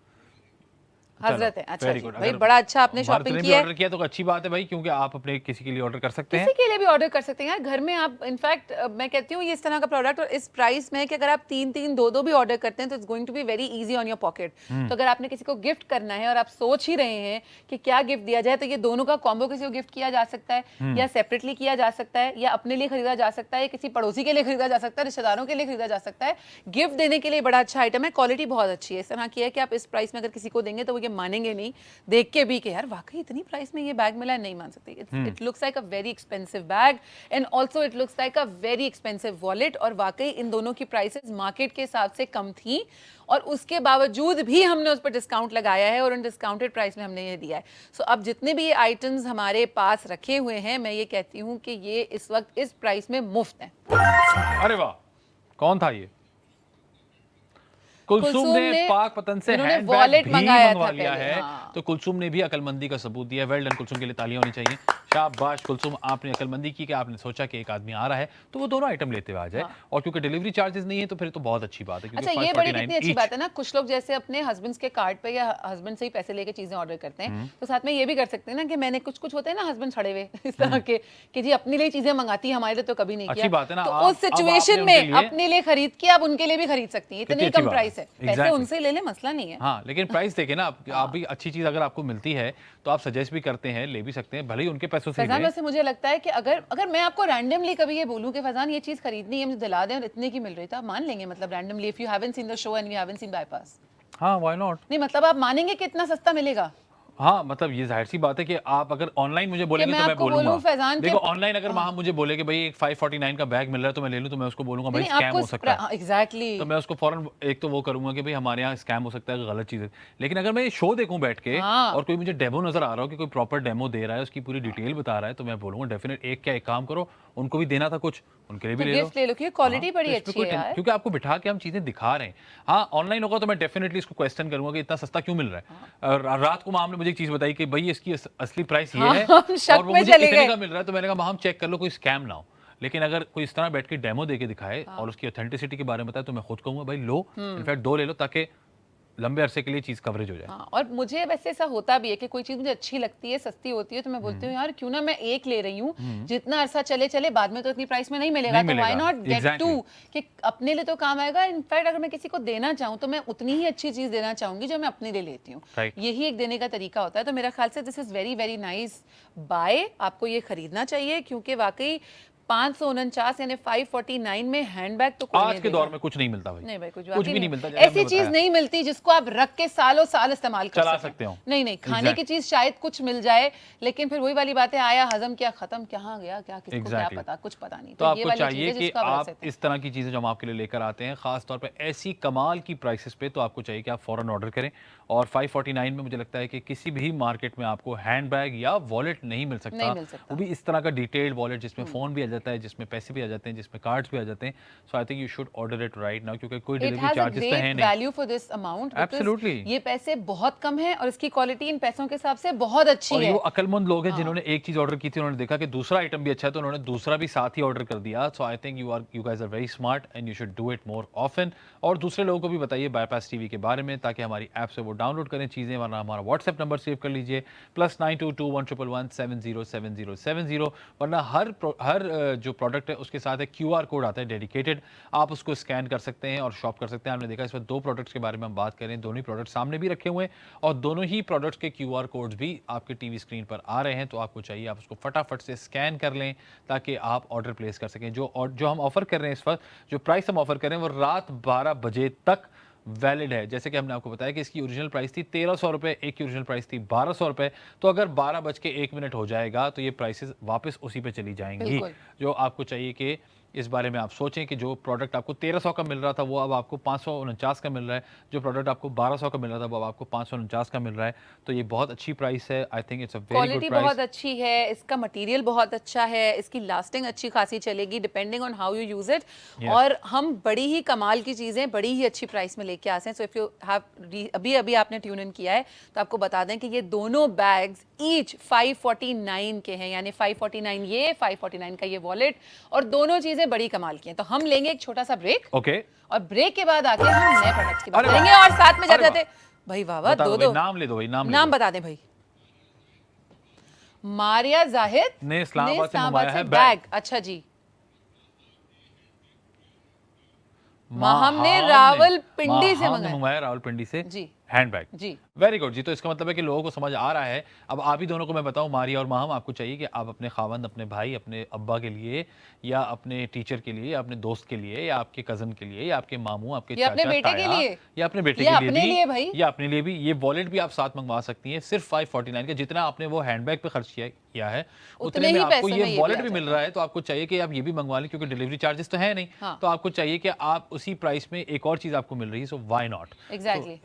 Speaker 2: हजरत है। अच्छा
Speaker 1: वेरी
Speaker 2: जी,
Speaker 1: गुड।
Speaker 2: भाई बड़ा अच्छा आपने
Speaker 1: भारत
Speaker 2: शॉपिंग
Speaker 1: ने भी
Speaker 2: किया है।
Speaker 1: ऑर्डर किया तो अच्छी बात है भाई, क्योंकि आप अपने किसी के लिए ऑर्डर कर सकते हैं।
Speaker 2: किसी के लिए भी ऑर्डर कर सकते हैं यार, घर में आप इनफैक्ट मैं कहती हूँ ये इस तरह का प्रोडक्ट और इस प्राइस में कि अगर आप 3-3 2-2 भी ऑर्डर करते हैं तो it's going to be very easy on your pocket. तो अगर आपने किसी को गिफ्ट करना है और आप सोच ही रहे हैं कि क्या गिफ्ट दिया जाए, तो ये दोनों का कॉम्बो किसी को गिफ्ट किया जा सकता है, या सेपरेटली किया जा सकता है, या अपने लिए खरीदा जा सकता है, किसी पड़ोसी के लिए खरीदा जा सकता है, रिश्तेदारों के लिए खरीदा जा सकता है। गिफ्ट देने के लिए बड़ा अच्छा आइटम है, क्वालिटी बहुत अच्छी है। इस तरह की है कि आप इस प्राइस में अगर किसी को देंगे तो वो ये मानेंगे नहीं देख के भी कि यार वाकई इतनी प्राइस में ये बैग मिला है, नहीं मान सकते। It looks like a very expensive bag and also it looks like a very expensive wallet. और वाकई इन दोनों की प्राइसेस मार्केट के हिसाब से कम थी, और उसके बावजूद भी हमने उस पर डिस्काउंट लगाया है और उन डिस्काउंटेड प्राइस में हमने ये दिया है। सो अब जितने भी ये आइटम्स हमारे पास रखे हुए हैं, मैं ये कहती हूँ कि ये इस वक्त इस प्राइस में मुफ्त हैं।
Speaker 1: अरे वाह, कौन था ये? कुलसुम ने पाक पतन से हैंडबैग भी मंगवा लिया है। तो कुलसुम ने भी अकलमंदी का सबूत दिया। वेल डन कुलसुम, के लिए तालियां होनी चाहिए। शाबाश कुलसुम, आपने अकलमंदी की कि आपने सोचा कि एक आदमी आ रहा है तो वो दोनों आइटम लेते हुए आ जाए। और क्योंकि डिलीवरी चार्जेस नहीं है तो फिर तो बहुत अच्छी बात है।
Speaker 2: अच्छा, ये बड़ी कितनी अच्छी बात है ना, कुछ लोग जैसे अपने हस्बैंड्स के कार्ड पे या हस्बैंड से ही पैसे लेके चीजें ऑर्डर करते हैं, तो साथ में ये भी कर सकते हैं ना कि मैंने कुछ होते हैं ना हस्बैंड छड़े हुए इस तरह के कि जी अपने लिए चीजें मंगाती है, हमारे लिए तो कभी नहीं किया।
Speaker 1: अच्छी बात है ना,
Speaker 2: तो उस सिचुएशन में अपने लिए खरीद के आप उनके लिए भी खरीद सकती हैं। इतनी कम प्राइस है, पैसे उनसे ले ले, मसला नहीं है।
Speaker 1: हाँ, लेकिन प्राइस देखे ना आप भी, अच्छी चीज अगर आपको मिलती है तो आप सजेस्ट भी करते हैं, ले भी सकते हैं, भले ही उनके पैसों से।
Speaker 2: फैजान, वैसे मुझे लगता है कि अगर मैं आपको रैंडमली कभी ये बोलूं कि फैजान ये चीज खरीदनी है, मुझे दिला दें और इतने की मिल रही था, मान लेंगे मतलब randomly, if you haven't seen the show and you haven't seen bypass?
Speaker 1: हाँ, व्हाई नॉट।
Speaker 2: नहीं मतलब आप मानेंगे कि इतना सस्ता मिलेगा?
Speaker 1: हाँ, मतलब ये जाहिर सी बात है कि आप अगर ऑनलाइन मुझे बोलेंगे तो मैं बोलूंगा। देखो ऑनलाइन अगर वहां मुझे बोले कि भाई एक 549 का बैग मिल रहा है तो मैं ले लूं, तो मैं उसको बोलूंगा भाई स्कैम हो सकता है।
Speaker 2: एग्जैक्टली।
Speaker 1: तो मैं उसको फौरन एक तो वो करूंगा कि भाई हमारे यहाँ स्कैम हो सकता है, गलत चीज है। लेकिन अगर मैं ये शो देखूं बैठ के और कोई मुझे डेमो नजर आ रहा हो कि कोई प्रॉपर डेमो दे रहा है, उसकी पूरी डिटेल बता रहा है, तो मैं बोलूंगा डेफिनेट एक काम करो, उनको भी देना था कुछ, उनके लिए भी ले लो,
Speaker 2: क्योंकि क्वालिटी बड़ी अच्छी है यार।
Speaker 1: क्योंकि आपको बिठा के हम चीजें दिखा रहे हैं। हाँ, ऑनलाइन होगा तो मैं डेफिनेटली इसको क्वेश्चन करूंगा कि इतना सस्ता क्यों मिल रहा है। रात को माम ने मुझे एक चीज बताई कि भाई इसकी असली प्राइस ये है और वो मुझे इतने का मिल रहा है, तो मैंने कहा माम चेक कर लो कोई स्कैम ना हो। लेकिन अगर कोई इस तरह बैठ के डेमो देके दिखाए और उसकी ऑथेंटिसिटी के बारे में बताए तो मैं खुद कहूंगा भाई लो, इनफैक्ट 2 ले लो ताकि लंबे अरसे के लिए चीज कवरेज हो जाए।
Speaker 2: और मुझे वैसे ऐसा होता भी है कि कोई चीज मुझे अच्छी लगती है, सस्ती होती है, तो मैं बोलती हूँ यार क्यों ना मैं एक ले रही हूँ, जितना अरसा चले बाद में तो इतनी प्राइस में नहीं मिलेगा, तो व्हाई नॉट गेट टू, कि अपने लिए तो काम आएगा। इनफैक्ट अगर मैं किसी को देना चाहूँ तो मैं उतनी ही अच्छी चीज देना चाहूंगी जो मैं अपने लिए लेती हूँ। यही एक देने का तरीका होता है। तो मेरा ख्याल से this is very very nice buy, आपको ये खरीदना चाहिए क्योंकि वाकई 549 यानी 549 में हैंडबैग तो कोई
Speaker 1: आज के दौर में कुछ नहीं मिलता भाई।
Speaker 2: नहीं भाई, कुछ
Speaker 1: भी नहीं मिलता।
Speaker 2: ऐसी चीज नहीं मिलती जिसको आप रख के सालों साल इस्तेमाल कर
Speaker 1: सकते हो।
Speaker 2: नहीं, खाने की चीज शायद कुछ मिल जाए, लेकिन फिर वही वाली बात है, आया हजम किया खत्म, कहाँ गया क्या किसको क्या पता, कुछ पता नहीं।
Speaker 1: तो आपको चाहिए कि आप इस तरह की चीजें जो हम आपके लिए लेकर आते हैं, खास तौर पे ऐसी कमाल की प्राइसेस पे, तो आपको चाहिए कि आप फौरन ऑर्डर करें। और 549 में मुझे लगता है कि किसी भी मार्केट में आपको हैंडबैग या वॉलेट नहीं मिल सकता, वो भी इस तरह का डिटेल्ड वॉलेट जिसमें फोन भी आ जाता है, जिसमें पैसे भी आ जाते हैं, जिसमें कार्ड्स भी आ जाते हैं। So I think you should order it right now, क्योंकि कोई डिलीवरी चार्जेस तो है नहीं।
Speaker 2: Value for this amount,
Speaker 1: absolutely
Speaker 2: ये पैसे बहुत कम है और इसकी क्वालिटी इन पैसों के हिसाब से बहुत अच्छी है।
Speaker 1: और वो अकलमंद लोग हैं जिन्होंने एक चीज ऑर्डर की थी, उन्होंने देखा कि दूसरा आइटम भी अच्छा है तो उन्होंने दूसरा भी साथ ही ऑर्डर कर दिया। So I think you guys are very smart and you should do it more often. और दूसरे लोगों को भी बताइए बाईपास टीवी के बारे में, ताकि हमारी ऐप से वो डाउनलोड करें चीजें, वरना हमारा व्हाट्सएप नंबर सेव कर लीजिए +922111707070। वरना हर जो प्रोडक्ट है उसके साथ एक QR कोड आता है डेडिकेटेड, आप उसको स्कैन कर सकते हैं और शॉप कर सकते हैं। हमने देखा इसमें 2 प्रोडक्ट्स के बारे में हम बात करें, दोनों ही प्रोडक्ट सामने भी रखे हुए हैं और दोनों ही प्रोडक्ट्स के QR कोड्स भी आपके टीवी स्क्रीन पर आ रहे हैं। तो आपको चाहिए आप उसको फटाफट से स्कैन कर लें ताकि आप ऑर्डर प्लेस कर सकें। जो हम ऑफर कर रहे हैं इस वक्त, जो प्राइस हम ऑफर कर रहे हैं वो रात 12 बजे तक वैलिड है। जैसे कि हमने आपको बताया कि इसकी ओरिजिनल प्राइस थी 1300 रुपए, एक की ओरिजिनल प्राइस थी 1200 रुपए। तो अगर 12:01 हो जाएगा तो ये प्राइसेस वापस उसी पे चली जाएंगी। जो आपको चाहिए कि इस बारे में आप सोचें कि जो प्रोडक्ट आपको 1300 का मिल रहा था वो अब आपको 549 का मिल रहा है, जो प्रोडक्ट आपको 1200 का मिल रहा था वो अब आपको 549 का मिल रहा है। तो ये बहुत अच्छी प्राइस है। आई think it's a very good price.
Speaker 2: Quality बहुत अच्छी है, इसका मटेरियल बहुत अच्छा है, इसकी लास्टिंग अच्छी खासी चलेगी depending on how you use it. और हम बड़ी ही कमाल की चीजें बड़ी ही अच्छी प्राइस में लेके आते हैं। सो इफ यू हैव अभी आपने ट्यून इन किया है तो आपको बता दें कि ये दोनों बैग्स ईच 549 के हैं, यानी 549 ये, 549 का ये वॉलेट, और दोनों चीजें बड़ी कमाल की हैं। तो हम लेंगे एक छोटा सा ब्रेक,
Speaker 1: ओके,
Speaker 2: और ब्रेक के बाद आके हम नए प्रोडक्ट्स की बात करेंगे और साथ में जाते भाई वाह दो
Speaker 1: नाम ले दो भाई,
Speaker 2: नाम बता दें भाई। मारिया जाहिद
Speaker 1: ने इस्लामाबाद से मंगवाया है
Speaker 2: बैग। अच्छा जी, हमने रावलपिंडी से
Speaker 1: मंगवाया, रावलपिंडी से
Speaker 2: जी
Speaker 1: हैंडबैग
Speaker 2: जी।
Speaker 1: वेरी गुड जी। तो इसका मतलब है कि लोगों को समझ आ रहा है। अब आप ही दोनों को मैं बताऊं, मारिया और माहम, आपको चाहिए कि आप अपने खावंद, अपने भाई, अपने अब्बा के लिए या अपने टीचर के लिए या अपने दोस्त के लिए या आपके कजन के लिए या आपके मामू, आपके चाचा,
Speaker 2: अपने बेटे के लिए
Speaker 1: या अपने बेटे के लिए भी, या अपने लिए भी ये वॉलेट भी आप साथ मंगवा सकती हैं सिर्फ 549 के। जितना आपने वो हैंडबैग पे खर्च किया है उतने में आपको ये वॉलेट भी मिल रहा है। तो आपको चाहिए कि आप ये भी मंगवा लें, क्योंकि डिलीवरी चार्जेस तो है नहीं। तो आपको चाहिए कि आप उसी प्राइस में एक और चीज आपको मिल रही है। So why not.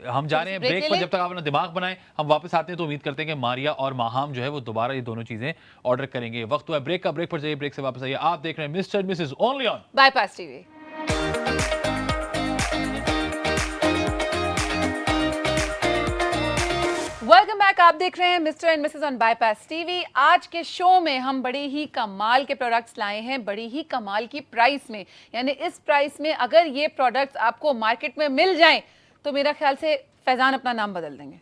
Speaker 1: हम जा रहे हैं ब्रेक पर। जब तक आप अपना दिमाग बनाएं, हम वापस आते हैं तो उम्मीद करते हैं कि मारिया और माहम जो है वो दोबारा ये दोनों चीजें ऑर्डर करेंगे। वक्त हुआ ब्रेक का, ब्रेक पर जाइए, ब्रेक से वापस आइए। आप देख रहे हैं mister Mrs only on
Speaker 2: bypass TV. Welcome back back, आप देख रहे हैं mister and Mrs on bypass TV. आज के शो में हम बड़े ही कमाल के प्रोडक्ट्स लाए हैं, बड़ी ही कमाल की प्राइस में। यानी इस प्राइस में अगर ये प्रोडक्ट्स आपको मार्केट में मिल जाएं तो मेरा ख्याल से फैजान अपना नाम बदल देंगे।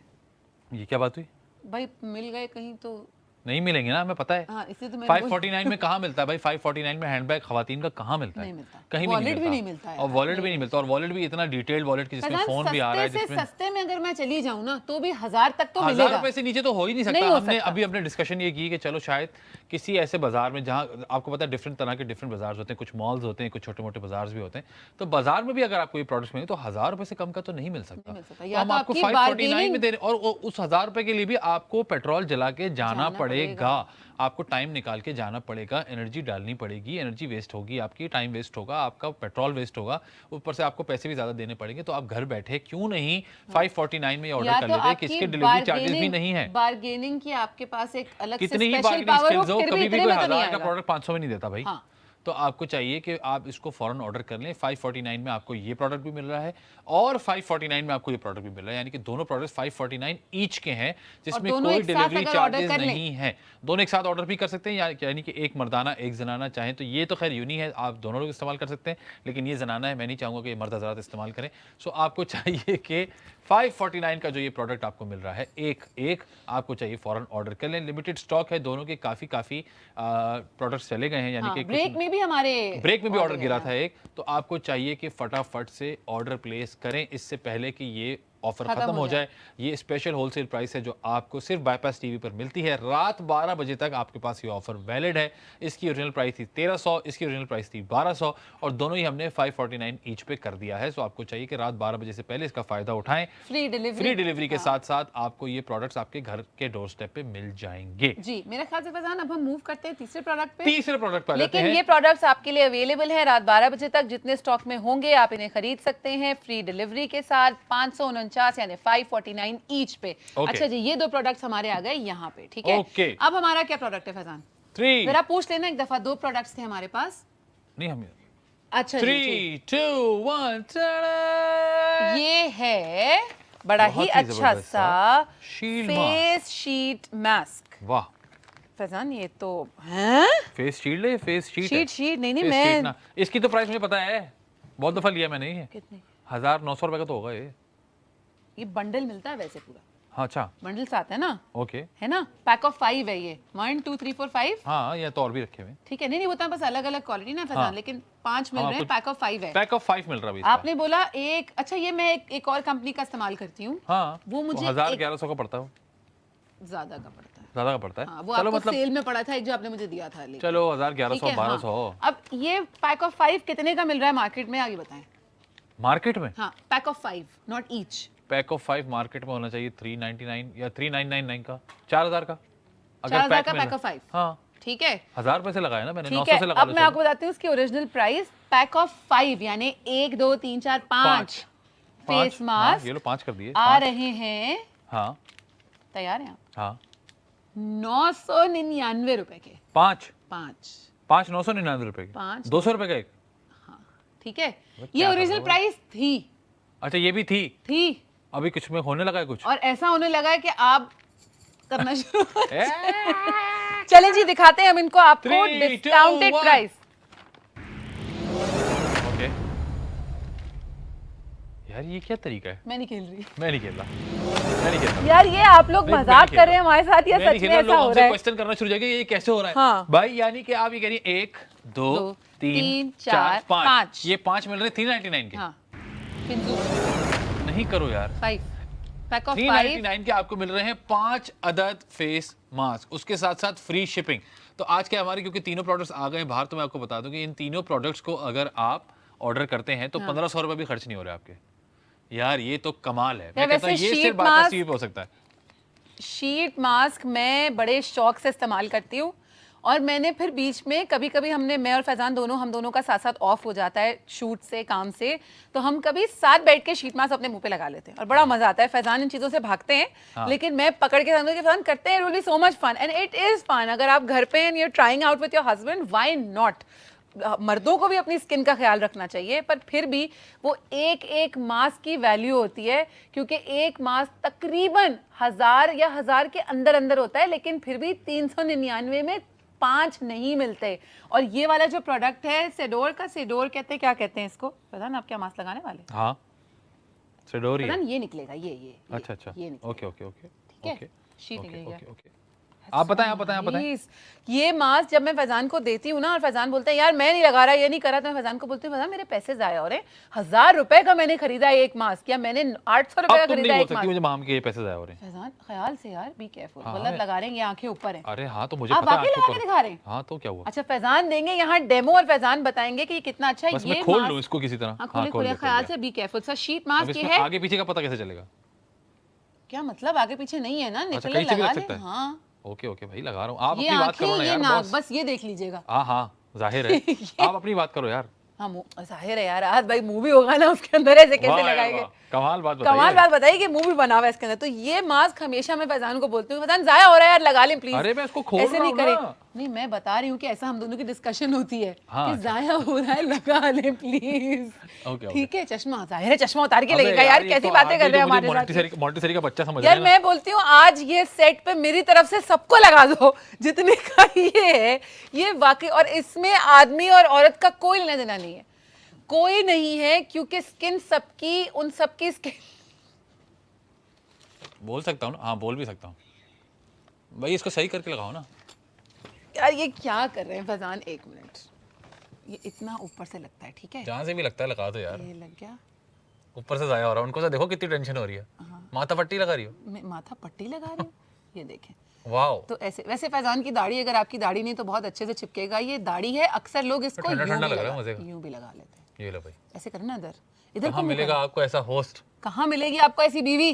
Speaker 1: ये क्या बात हुई?
Speaker 2: भाई मिल गए कहीं तो
Speaker 1: नहीं मिलेंगे ना, हमें पता है।
Speaker 2: हाँ, इसलिए तो
Speaker 1: 549 में कहाँ मिलता है भाई? 549 में हैंडबैग खवातीन का कहाँ मिलता है?
Speaker 2: नहीं मिलता।
Speaker 1: कहीं
Speaker 2: वॉलेट
Speaker 1: भी नहीं मिलता
Speaker 2: है
Speaker 1: और वॉलेट भी नहीं मिलता, और वॉलेट भी इतना डिटेल्ड वॉलेट की जिसमें फोन भी आ रहा है, जिसमें
Speaker 2: सस्ते में अगर मैं चली जाऊं ना तो भी 1000 तक तो
Speaker 1: 1000
Speaker 2: मिलेगा।
Speaker 1: रुपए से नीचे तो हो ही नहीं सकता। हमने अभी अपने डिस्कशन ये की कि चलो शायद किसी ऐसे बाजार में जहाँ आपको पता है डिफरेंट तरह के डिफरेंट बाजार होते हैं, कुछ मॉल्स होते हैं, कुछ छोटे मोटे बाजार भी होते हैं, तो बाजार में भी अगर आपको ये प्रोडक्ट्स मिलेंगे तो 1000 रुपए से कम का तो नहीं मिल सकता। तो हम आपको 549 में दे रहे, और उस 1000 रुपए के लिए भी आपको पेट्रोल जला के जाना पड़ेगा, आपको टाइम निकाल के जाना पड़ेगा, एनर्जी डालनी पड़ेगी, एनर्जी वेस्ट होगी, आपकी टाइम वेस्ट होगा, आपका पेट्रोल वेस्ट होगा, ऊपर से आपको पैसे भी ज्यादा देने पड़ेंगे। तो आप घर बैठे क्यों नहीं 549 में ऑर्डर कर लेते हैं, किसके डिलीवरी चार्जेस भी नहीं है।
Speaker 2: बार्गेनिंग की आपके पास एक अलग से
Speaker 1: कितनी ही
Speaker 2: स्पेशल
Speaker 1: बार्गेनिंग
Speaker 2: पावर
Speaker 1: स्किल्स हो, कभी भी कोई 1000 का
Speaker 2: हो।
Speaker 1: प्रोडक्ट 500 में नहीं देता भाई।
Speaker 2: हाँ।
Speaker 1: तो आपको चाहिए कि आप इसको फौरन ऑर्डर कर लें। 549 में आपको ये प्रोडक्ट भी मिल रहा है और 549 में आपको ये प्रोडक्ट भी मिल रहा है, यानी कि दोनों प्रोडक्ट्स 549 ईच के हैं, जिसमें कोई डिलीवरी चार्जेस नहीं है। दोनों एक साथ ऑर्डर भी कर सकते हैं, यानी कि एक मर्दाना एक जनाना चाहें तो ये तो खैर यूनी है, आप दोनों लोग इस्तेमाल कर सकते हैं, लेकिन ये जनाना है, मैं नहीं चाहूँगा कि ये मर्द हजरात इस्तेमाल करें। सो आपको चाहिए कि 549 का जो ये प्रोडक्ट आपको मिल रहा है एक आपको चाहिए फौरन ऑर्डर कर लें। लिमिटेड स्टॉक है, दोनों के काफ़ी प्रोडक्ट्स चले गए हैं, यानी कि
Speaker 2: ब्रेक में भी हमारे
Speaker 1: ब्रेक में भी ऑर्डर गिरा था एक, तो आपको चाहिए कि फटाफट से ऑर्डर प्लेस करें इससे पहले कि ये ऑफर खत्म हो जाए। ये स्पेशल होलसेल प्राइस है जो आपको सिर्फ बाईपास टीवी पर मिलती है। रात 12 बजे तक आपके पास ये ऑफर वैलिड है। इसकी ओरिजिनल प्राइस थी 1300, इसकी ओरिजिनल प्राइस थी 1200, और दोनों ही हमने 549 ईच पे कर दिया है। सो आपको चाहिए कि रात 12 बजे से पहले इसका फायदा उठाएं। फ्री डिलीवरी के साथ साथ आपको ये प्रोडक्ट्स आपके घर के डोर स्टेप पे मिल जाएंगे।
Speaker 2: जी, मेरे ख्याल से फैजान अब हम मूव करते हैं तीसरे प्रोडक्ट पे।
Speaker 1: तीसरे प्रोडक्ट पे
Speaker 2: लेकिन ये प्रोडक्ट्स आपके लिए अवेलेबल है रात 12 बजे तक, जितने स्टॉक में होंगे आप इन्हें खरीद सकते हैं फ्री डिलीवरी के साथ 549 यानी 549 ईच पे। अच्छा जी, ये दो प्रोडक्ट्स हमारे आ गए यहाँ पे, ठीक है। अब हमारा क्या प्रोडक्ट है फैजान?
Speaker 1: 3
Speaker 2: जरा पूछ लेना एक दफा, दो प्रोडक्ट्स थे हमारे पास।
Speaker 1: नहीं हम
Speaker 2: अच्छा
Speaker 1: 3 2 1
Speaker 2: ये है बड़ा ही अच्छा सा फेस शीट मास्क।
Speaker 1: वाह
Speaker 2: फैजान, ये तो हैं?
Speaker 1: फेस शील्ड है, फेस शीट
Speaker 2: नहीं मैं
Speaker 1: इसकी तो प्राइस मुझे पता है, बहुत दफा लिया मैंने। ये
Speaker 2: कितने?
Speaker 1: 1900 रुपए का तो होगा
Speaker 2: ये बंडल मिलता है वैसे पूरा।
Speaker 1: हाँ, अच्छा
Speaker 2: बंडल्स आते हैं ना,
Speaker 1: ओके,
Speaker 2: है ना, पैक ऑफ 5 है ये, 1 2 3 4 5।
Speaker 1: हाँ, ये तो और भी रखे हुए हैं,
Speaker 2: ठीक है। नहीं होता बस अलग अलग क्वालिटी ना फैजान।
Speaker 1: हाँ।
Speaker 2: लेकिन 5 मिल रहे हैं, पैक ऑफ 5 है।
Speaker 1: पैक ऑफ 5 मिल रहा है।
Speaker 2: आपने बोला एक, अच्छा ये मैं एक और कंपनी का इस्तेमाल करती हूँ।
Speaker 1: हाँ,
Speaker 2: वो मुझे
Speaker 1: 1100 का पड़ता है,
Speaker 2: ज्यादा का पड़ता है,
Speaker 1: ज्यादा का पड़ता है।
Speaker 2: हाँ, वो आपको मतलब सेल में पड़ा था एक जो आपने मुझे दिया था।
Speaker 1: चलो 1100 1200।
Speaker 2: अब ये पैक ऑफ 5 कितने का मिल रहा है मार्केट में, आगे बताएं।
Speaker 1: मार्केट में?
Speaker 2: हाँ, pack of 5 not each.
Speaker 1: Pack of 5 market में होना चाहिए 399 या 3999 का, 4000 का।
Speaker 2: अगर 4000 का पैक ऑफ 5,
Speaker 1: हाँ
Speaker 2: ठीक है,
Speaker 1: 1000 रुपए से लगाया ना मैंने,
Speaker 2: 900 से लगा लो। अब मैं आपको बताती हूँ उसकी ओरिजिनल प्राइस। पैक ऑफ 5 यानी 1 2 3 4 5 फेस मास्क,
Speaker 1: ये लो 5 कर दिए,
Speaker 2: आ रहे हैं।
Speaker 1: हाँ,
Speaker 2: तैयार हैं आप?
Speaker 1: हाँ,
Speaker 2: 999 रुपए के
Speaker 1: 5 999 रुपए के
Speaker 2: 5
Speaker 1: 200 रुपए का एक।
Speaker 2: हाँ, ठीक है, ये ओरिजिनल प्राइस थी।
Speaker 1: अच्छा, ये भी थी अभी कुछ में होने लगा है कुछ,
Speaker 2: और ऐसा होने लगा है कि आप करना शुरू चलें जी, दिखाते हैं हम इनको आपको डिस्काउंटेड प्राइस।
Speaker 1: ओके यार, ये क्या तरीका है?
Speaker 2: मैं नहीं खेल रही,
Speaker 1: मैं नहीं खेल रहा
Speaker 2: यार। ये आप लोग मजाक कर रहे हैं हमारे साथ या सच में ऐसा हो रहा है?
Speaker 1: क्वेश्चन करना शुरू हो जाएगा, ये कैसे हो रहा है?
Speaker 2: हाँ।
Speaker 1: भाई यानी कि आप ये कह रही 1 2 3 4 5, ये 5 मिल रहे 399 के।
Speaker 2: हाँ,
Speaker 1: नहीं करो यार,
Speaker 2: 5 पैक ऑफ
Speaker 1: 399 के आपको मिल रहे हैं 5 अदद फेस मास्क, उसके साथ साथ फ्री शिपिंग। तो आज के हमारे क्योंकि तीनों प्रोडक्ट्स आ गए बाहर, तो मैं आपको बता दूं कि इन तीनों प्रोडक्ट्स को अगर आप ऑर्डर करते हैं तो 1500 रुपए भी खर्च नहीं हो रहे आपके। यार ये तो कमाल है। मैं कहता हूं ये सिर्फ बाईपास टीवी पे हो सकता है।
Speaker 2: शीट मास्क मैं बड़े शौक से इस्तेमाल करती हूँ, और मैंने फिर बीच में कभी कभी मैं और फैजान हम दोनों का साथ साथ ऑफ हो जाता है शूट से, काम से, तो हम कभी साथ बैठ के शीट मास्क अपने मुंह पे लगा लेते हैं और बड़ा मजा आता है। फैजान इन चीजों से भागते हैं, हाँ। लेकिन मैं पकड़ के फैजान करते हैं, really so much fun and it is fun. अगर आप घर पे and you are trying out with your husband, why not? मर्दों को भी अपनी स्किन का ख्याल रखना चाहिए, पर फिर भी वो एक एक मास्क की वैल्यू होती है, क्योंकि एक मास्क तकरीबन 1000 या 1000 के अंदर अंदर होता है, लेकिन फिर भी 399 में 5 नहीं मिलते। और ये वाला जो प्रोडक्ट है सेडोर का, सेडोर कहते हैं, क्या कहते हैं इसको पता ना? आप क्या मास्क लगाने वाले?
Speaker 1: हाँ सेडोर ही है।
Speaker 2: ये निकलेगा, ये
Speaker 1: अच्छा
Speaker 2: ये निकलेगा।
Speaker 1: ओके ओके ओके
Speaker 2: ठीक है, शीट निकलेगा।
Speaker 1: ओके आप बताएं आप बताएं आप बताएं।
Speaker 2: ये मास्क जब मैं फैजान को देती हूँ ना, और फैजान बोलते हैं यार मैं नहीं लगा रहा, ये नहीं करा, तो मैं फैजान को बोलती हूँ फैजान मेरे पैसे जाया हो रहे हैं, 1000 रुपए का मैंने खरीदा है एक मास्क, या मैंने 800 रुपए का खरीदा है एक मास्क।
Speaker 1: मुझे माम के पैसे जाया हो रहे हैं।
Speaker 2: फैजान ख्याल से यार, बी केयरफुल, गलत लगा रहे हैं, ये आंखें ऊपर है।
Speaker 1: अरे हाँ तो मुझे
Speaker 2: आप
Speaker 1: पता है,
Speaker 2: वाकई लगा के दिखा रहे हैं?
Speaker 1: हाँ तो क्या हुआ?
Speaker 2: अच्छा फैजान देंगे यहाँ डेमो, और फैजान बताएंगे कि कितना अच्छा है। ये
Speaker 1: खोल लूं इसको किसी तरह?
Speaker 2: हाँ खोले, ख्याल से, be careful. Sir sheet mask ये है,
Speaker 1: आगे पीछे का पता कैसे चलेगा?
Speaker 2: क्या मतलब आगे पीछे नहीं है ना, निकल लगा ले। हाँ
Speaker 1: ओके ओके भाई लगा रहा हूँ, आप अपनी बात करो ना यार
Speaker 2: बॉस। बस ये देख लीजिएगा।
Speaker 1: हाँ जाहिर है आप अपनी बात करो यार।
Speaker 2: हाँ जाहिर है यार, आज भाई मूवी होगा ना उसके अंदर, ऐसे कैसे लगाएंगे?
Speaker 1: कमाल बात बताइए
Speaker 2: कि मूवी बना हुआ है इसके अंदर। तो ये मास्क हमेशा मैं फैजान को बोलती हूँ, फैजान जाया हो रहा है यार, लगा लें प्लीज।
Speaker 1: अरे मैं इसको खोल
Speaker 2: ऐसे
Speaker 1: रहा
Speaker 2: नहीं
Speaker 1: हूं
Speaker 2: करे,
Speaker 1: ना।
Speaker 2: नहीं मैं बता रही हूँ कि ऐसा हम दोनों की डिस्कशन होती है
Speaker 1: हाँ,
Speaker 2: कि जाया हो रहा है, लगा लें प्लीज।
Speaker 1: ओके
Speaker 2: ठीक है, चश्मा जाहिर है, चश्मा उतार के लगेगा यार, कैसी बातें कर रहे हैं हमारे साथ।
Speaker 1: मोंटेसरी का बच्चा समझ
Speaker 2: यार मैं बोलती हूँ आज ये सेट पे मेरी तरफ से सबको लगा दो जितने का ये है, ये वाकई। और इसमें आदमी और औरत का कोई लेना देना नहीं है, कोई नहीं है, क्योंकि स्किन सबकी, उन सबकी स्किन।
Speaker 1: बोल सकता हूँ ना? हाँ बोल भी सकता हूँ भाई, इसको सही करके लगाओ ना
Speaker 2: यार। ये क्या कर रहे हैं फैजान, एक मिनट, ये इतना ऊपर से लगता है, ठीक है?
Speaker 1: जहाँ से भी लगता है लगा दो यार।
Speaker 2: ये लग गया,
Speaker 1: ऊपर से जाया हो रहा है उनको, से देखो कितनी टेंशन हो रही है। माथा पट्टी लगा रही हो?
Speaker 2: मैं माथा पट्टी लगा रही हूँ, ये देखें।
Speaker 1: वाओ।
Speaker 2: तो ऐसे वैसे फैजान की दाढ़ी, अगर आपकी दाढ़ी नहीं तो बहुत अच्छे से चिपकेगा। ये दाढ़ी है, अक्सर लोग इसको यूं भी लगा लेते हैं।
Speaker 1: ये लो भाई,
Speaker 2: ऐसे करना, इधर
Speaker 1: कहाँ मिलेगा आपको ऐसा होस्ट?
Speaker 2: कहाँ मिलेगी आपको ऐसी बीवी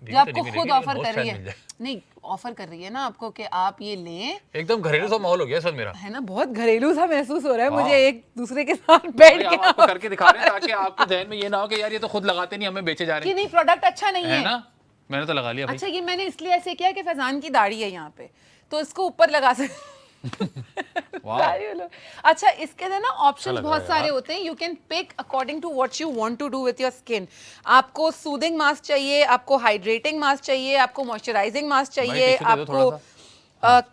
Speaker 2: जो आपको खुद ऑफर कर रही है? नहीं ऑफर कर रही है ना आपको कि आप ये लें।
Speaker 1: एकदम घरेलू सा माहौल हो गया सर मेरा,
Speaker 2: है ना? बहुत घरेलू सा महसूस हो रहा है मुझे, एक दूसरे के साथ बैठ के
Speaker 1: आपको करके दिखा रहे हैं ताकि आपके ध्यान में ये ना हो कि यार ये तो खुद लगाते नहीं, हमें बेचे जा रहे हैं।
Speaker 2: कि नहीं प्रोडक्ट अच्छा नहीं है
Speaker 1: ना, मैंने तो लगा लिया भाई।
Speaker 2: अच्छा ये मैंने इसलिए ऐसे किया कि फैजान की दाढ़ी है यहाँ पे, तो इसको ऊपर लगा सकते। अच्छा इसके अंदर ना ऑप्शंस बहुत सारे होते हैं, you can pick according to what you want to do with your skin. आपको सूदिंग मास्क चाहिए, आपको हाइड्रेटिंग मास्क चाहिए, आपको मॉइस्चराइजिंग मास्क चाहिए, आपको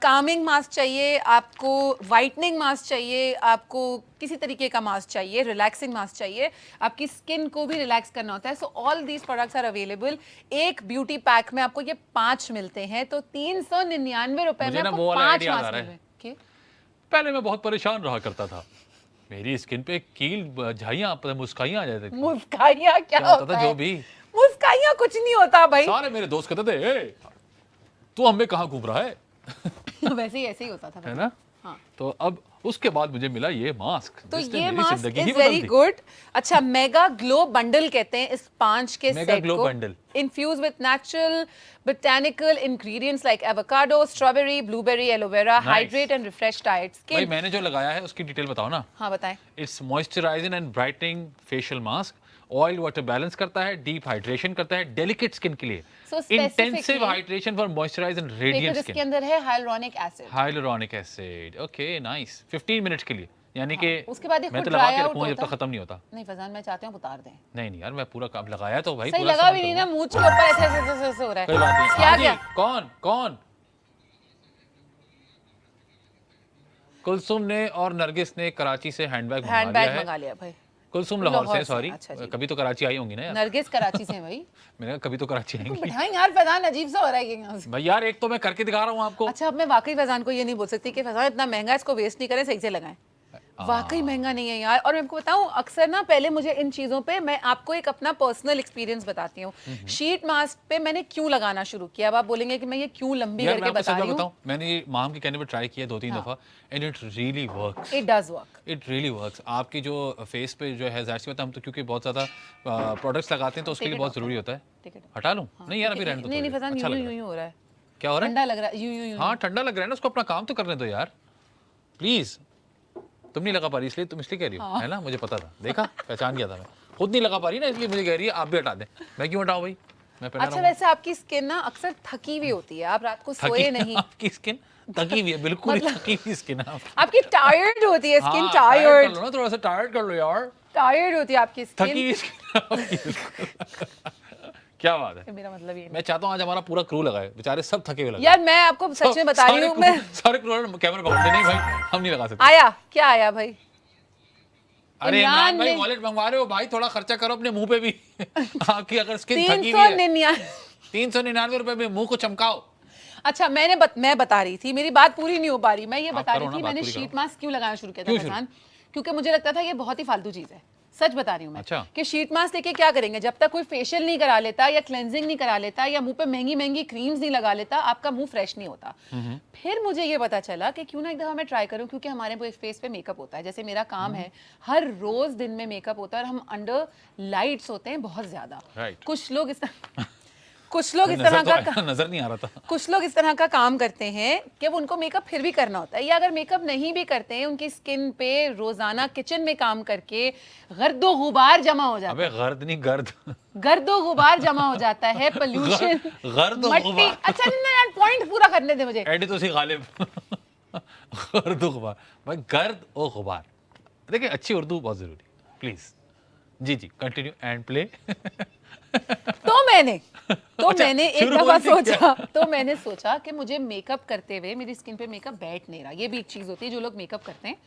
Speaker 2: कामिंग मास्क चाहिए, आपको वाइटनिंग मास्क चाहिए, आपको किसी तरीके का मास्क चाहिए, रिलैक्सिंग मास्क चाहिए, आपकी स्किन को भी रिलैक्स करना होता है। So all these products are available. एक ब्यूटी पैक में आपको ये 5 मिलते हैं, तो 399 रुपए में आपको 5 मास्क मिलते।
Speaker 1: पहले मैं बहुत परेशान रहा करता था, मेरी स्किन पे कील झाइयां मुस्काइयां आ जाती थी।
Speaker 2: मुस्काइयां क्या होता
Speaker 1: था?
Speaker 2: है?
Speaker 1: जो भी
Speaker 2: मुस्काइयां कुछ नहीं होता भाई।
Speaker 1: सारे मेरे दोस्त कहते थे तू हमें कहाँ घूम रहा है।
Speaker 2: वैसे ही ऐसे ही होता था
Speaker 1: है ना? हाँ। तो अब उसके बाद मुझे मिला ये मास्क,
Speaker 2: तो ये मास्क इज वेरी गुड। अच्छा मेगा ग्लो बंडल कहते हैं इस 5 के सेट को, infuse with natural botanical ingredients like avocado, strawberry, blueberry, aloe vera, hydrate and refresh diet skin.
Speaker 1: भाई मैंने जो लगाया है उसकी डिटेल बताओ ना।
Speaker 2: हाँ बताएं।
Speaker 1: It's moisturising and brightening facial mask, oil water balance करता है, डीप हाइड्रेशन करता है डेलिकेट स्किन के लिए, intensive hydration for moisturise and radiant skin.
Speaker 2: इसके अंदर है hyaluronic acid.
Speaker 1: Okay nice, 15 minutes के लिए, यानी कि
Speaker 2: उसके बाद
Speaker 1: मैं तो लगा के रखूंगा जब तक खत्म नहीं होता।
Speaker 2: नहीं फैजान मैं चाहती हूं उतार दें।
Speaker 1: नहीं यार मैं पूरा काम लगाया तो भाई
Speaker 2: सही लगा भी नहीं ना, मुंह के ऊपर ऐसे हो रहा है।
Speaker 1: कोई बात नहीं।
Speaker 2: क्या
Speaker 1: कौन कुलसुम ने और नरगिस ने कराची से हैंडबैग
Speaker 2: मंगा लिया भाई।
Speaker 1: कुलसुम लाहौर से, सॉरी कभी तो कराची आई होंगी ना यार।
Speaker 2: नरगिस कराची से भाई।
Speaker 1: मैंने कहा कभी तो कराची आएंगी।
Speaker 2: बिठाएं यार, फैजान अजीब सा हो रहा है ये
Speaker 1: भाई यार, एक तो मैं करके दिखा रहा हूँ आपको।
Speaker 2: अच्छा अब मैं वाकई फैजान को ये नहीं बोल सकती कि फैजान इतना महंगा है, इसको वेस्ट नहीं करें, सही से लगाएं। वाकई महंगा नहीं है यार। और मैं आपको बताऊं, अक्सर ना पहले मुझे इन चीज़ों पे, मैं आपको एक अपना पर्सनल एक्सपीरियंस बताती हूँ। शीट मास्क पे मैंने क्यों लगाना शुरू किया, अब आप बोलेंगे कि मैं ये क्यों लंबी करके बता रही हूँ।
Speaker 1: मैंने माम की कहने पे ट्राई किया 2-3 दफा and it really works.
Speaker 2: It does work,
Speaker 1: it really works. आपकी जो फेस पे जो है, जाहिर सी बात है, हम तो क्योंकि बहुत ज्यादा प्रोडक्ट्स लगाते हैं तो उसके लिए बहुत जरूरी होता है। हटा लूं? नहीं यार अभी रहने दो।
Speaker 2: नहीं फैजान, यूं हो रहा है।
Speaker 1: क्या हो रहा है?
Speaker 2: ठंडा लग रहा है, यूं।
Speaker 1: हाँ ठंडा लग रहा है ना, उसको अपना काम तो करने दो यार प्लीज। तुम नहीं लगा पा रही इसलिए, तुम इसलिए कह रही हो, है ना? मुझे पता था, देखा, पहचान गया था मैं। खुद नहीं लगा पा रही ना, इसलिए मुझे कह रही है आप भी हटा दें। मैं क्यों हटाऊं भाई, मैं पहना रहा हूं।
Speaker 2: अच्छा वैसे आपकी स्किन ना अक्सर थकी हुई होती है, आप रात को सोए नहीं।
Speaker 1: आपकी स्किन थकी हुई है, बिल्कुल ही थकी हुई स्किन
Speaker 2: आपकी टायर्ड होती है स्किन,
Speaker 1: हाँ,
Speaker 2: टायर्ड
Speaker 1: कर लो ना, थोड़ा सा टायर्ड कर लो यार,
Speaker 2: टायर्ड होती है आपकी
Speaker 1: थकी
Speaker 2: स्किन।
Speaker 1: हुई स्किन। क्या बात है,
Speaker 2: मेरा मतलब ये
Speaker 1: मैं चाहता हूँ आज हमारा पूरा क्रू लगाए, बेचारे सब थके हुए लगे।
Speaker 2: यार मैं आपको सच में बता रही हूँ, मैं
Speaker 1: सारे क्रू कैमरा पकड़ते नहीं भाई, हम नहीं लगा सकते।
Speaker 2: आया क्या आया भाई?
Speaker 1: अरे इमरान भाई
Speaker 2: ने
Speaker 1: वॉलेट मंगवा रहे हो भाई, थोड़ा खर्चा करो अपने मुंह पे भी। आपकी अगर स्किन थकी हुई है
Speaker 2: 399
Speaker 1: ₹399 में मुंह को चमकाओ।
Speaker 2: अच्छा मैं बता रही थी, मेरी बात पूरी नहीं हो पा रही। मैं ये बता रही थी मैंने शीट मास्क क्यों लगाना शुरू किया था फैजान, क्योंकि मुझे लगता था ये बहुत ही फालतू चीज है। सच बता रही हूँ मैं।
Speaker 1: अच्छा।
Speaker 2: कि शीट मास्क लेके क्या करेंगे, जब तक कोई फेशियल नहीं करा लेता या क्लेंजिंग नहीं करा लेता या मुंह पे महंगी महंगी क्रीम्स नहीं लगा लेता, आपका मुंह फ्रेश नहीं होता। फिर मुझे ये पता चला कि क्यों ना एक दफा मैं ट्राई करूं, क्योंकि हमारे फेस पे मेकअप होता है, जैसे मेरा काम है हर रोज दिन में मेकअप होता है और हम अंडर लाइट्स होते हैं बहुत ज्यादा। कुछ लोग इस तरह का
Speaker 1: नजर नहीं आ रहा था।
Speaker 2: कुछ लोग इस तरह का काम करते हैं कि वो उनको मेकअप फिर भी करना होता है, या अगर मेकअप नहीं भी करते हैं उनकी स्किन पे रोजाना किचन में काम करके गर्दो गुबार जमा हो जाता है।
Speaker 1: अबे गर्द नहीं गर्द,
Speaker 2: गर्दो गुबार जमा हो जाता है, पोल्यूशन, मट्टी। अच्छा यार पॉइंट पूरा करने दे मुझे।
Speaker 1: एडी तो सी गालिब। गर्द गुबार भाई, गर्द और गुबार। देखिए अच्छी उर्दू बहुत जरूरी, प्लीज। जी जी कंटिन्यू एंड प्ले।
Speaker 2: मैंने एक दफा सोचा कि मुझे मेकअप करते हुए मेरी स्किन पे मेकअप बैठ नहीं रहा। ये भी एक चीज होती है, जो लोग मेकअप करते हैं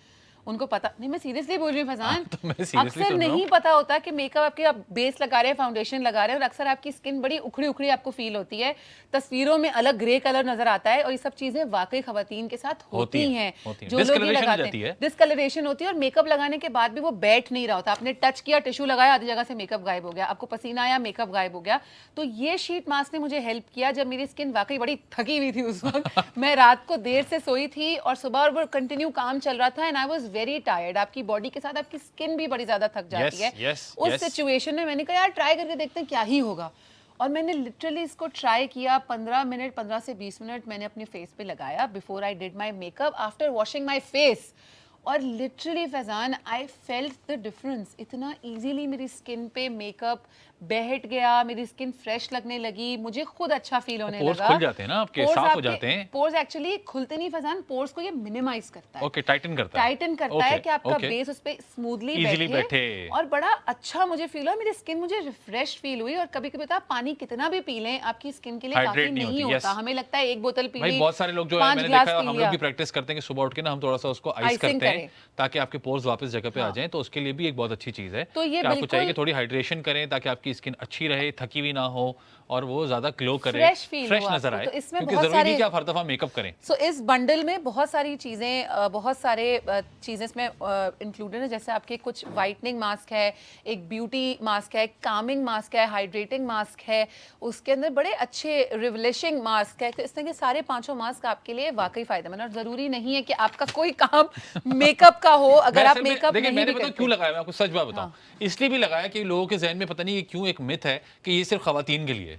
Speaker 2: उनको पता नहीं, मैं सीरियसली बोल रही हूँ फैजान।
Speaker 1: तो
Speaker 2: अक्सर नहीं पता होता कि मेकअप आपके, आप बेस लगा रहे हैं, फाउंडेशन लगा रहे हैं, और अक्सर आपकी स्किन बड़ी उखड़ी उखड़ी आपको फील होती है, तस्वीरों में अलग ग्रे कलर नजर आता है, और ये सब चीजें वाकई खवातीन के साथ होती हैं। जो लोग ये लगाते हैं डिस्कलरेशन होती है, और मेकअप लगाने के बाद भी वो बैठ नहीं रहा होता। आपने टच किया, टिश्यू लगाया, आधी जगह से मेकअप गायब हो गया, आपको पसीना आया, मेकअप गायब हो गया। तो ये शीट मास्क ने मुझे हेल्प किया जब मेरी स्किन वाकई बड़ी थकी हुई थी उस वक्त। मैं रात को देर से सोई थी और सुबह और कंटिन्यू काम चल रहा था, and I was very tired. आपकी बॉडी के साथ आपकी स्किन भी बड़ी ज्यादा थक जाती है। उस सिचुएशन में मैंने कहा यार ट्राई करके देखते हैं क्या ही होगा, और मैंने लिटरली इसको ट्राई किया। 15 से 20 मिनट मैंने अपने फेस पे लगाया before I did my makeup, after washing my face, और literally Faizan I felt the difference. इतना इजीली मेरी स्किन पे मेकअप बैठ गया, मेरी स्किन फ्रेश लगने लगी, मुझे खुद अच्छा फील होने लगा।
Speaker 1: पोर्स खुल जाते हैं ना आपके, साफ हो जाते हैं।
Speaker 2: पोर्स एक्चुअली खुलते नहीं फैजान, पोर्स को ये मिनिमाइज करता है।
Speaker 1: ओके, टाइटन करता है
Speaker 2: कि आपका बेस उस पे स्मूथली बैठे और बड़ा अच्छा मुझे फील हुआ। मेरी स्किन मुझे रिफ्रेश फील हुई। और कभी कभी तो पानी कितना भी पी लें आपकी स्किन के लिए काफी नहीं होता। हमें लगता है एक बोतल पी ली,
Speaker 1: बहुत सारे लोग जो है, मैंने देखा हम लोग भी प्रैक्टिस करते हैं कि सुबह उठ के ना हम थोड़ा सा उसको आइस करते हैं ताकि आपके पोर्स वापस जगह पे आ जाएं, तो उसके लिए भी एक बहुत अच्छी चीज है। तो ये आपको चाहिए कि थोड़ी हाइड्रेशन करें ताकि आपकी स्किन अच्छी रहे, थकी भी ना हो और वो ज्यादा ग्लो करे, फ्रेश नजर आए।
Speaker 2: तो इसमें
Speaker 1: क्योंकि
Speaker 2: बहुत
Speaker 1: जरूरी
Speaker 2: सारे
Speaker 1: नहीं कि आप हर दफा मेकअप करें।
Speaker 2: सो इस बंडल में बहुत सारी चीजें, बहुत सारे चीजें इसमें इंक्लूडेड है। जैसे आपके कुछ वाइटनिंग मास्क है, एक ब्यूटी मास्क है, कामिंग मास्क है, हाइड्रेटिंग मास्क है, उसके अंदर बड़े अच्छे रिवलिशिंग मास्क है। तो इस तरह के सारे 5 मास्क आपके लिए वाकई फायदेमंद। और जरूरी नहीं है कि आपका कोई काम मेकअप का हो। अगर आप मेकअप नहीं भी करते,
Speaker 1: क्यों लगाया मैं आपको सच बात बताऊं, इसलिए भी लगाया कि लोगों के जहन में पता नहीं क्यों एक मिथ है कि ये सिर्फ खवातीन के लिए।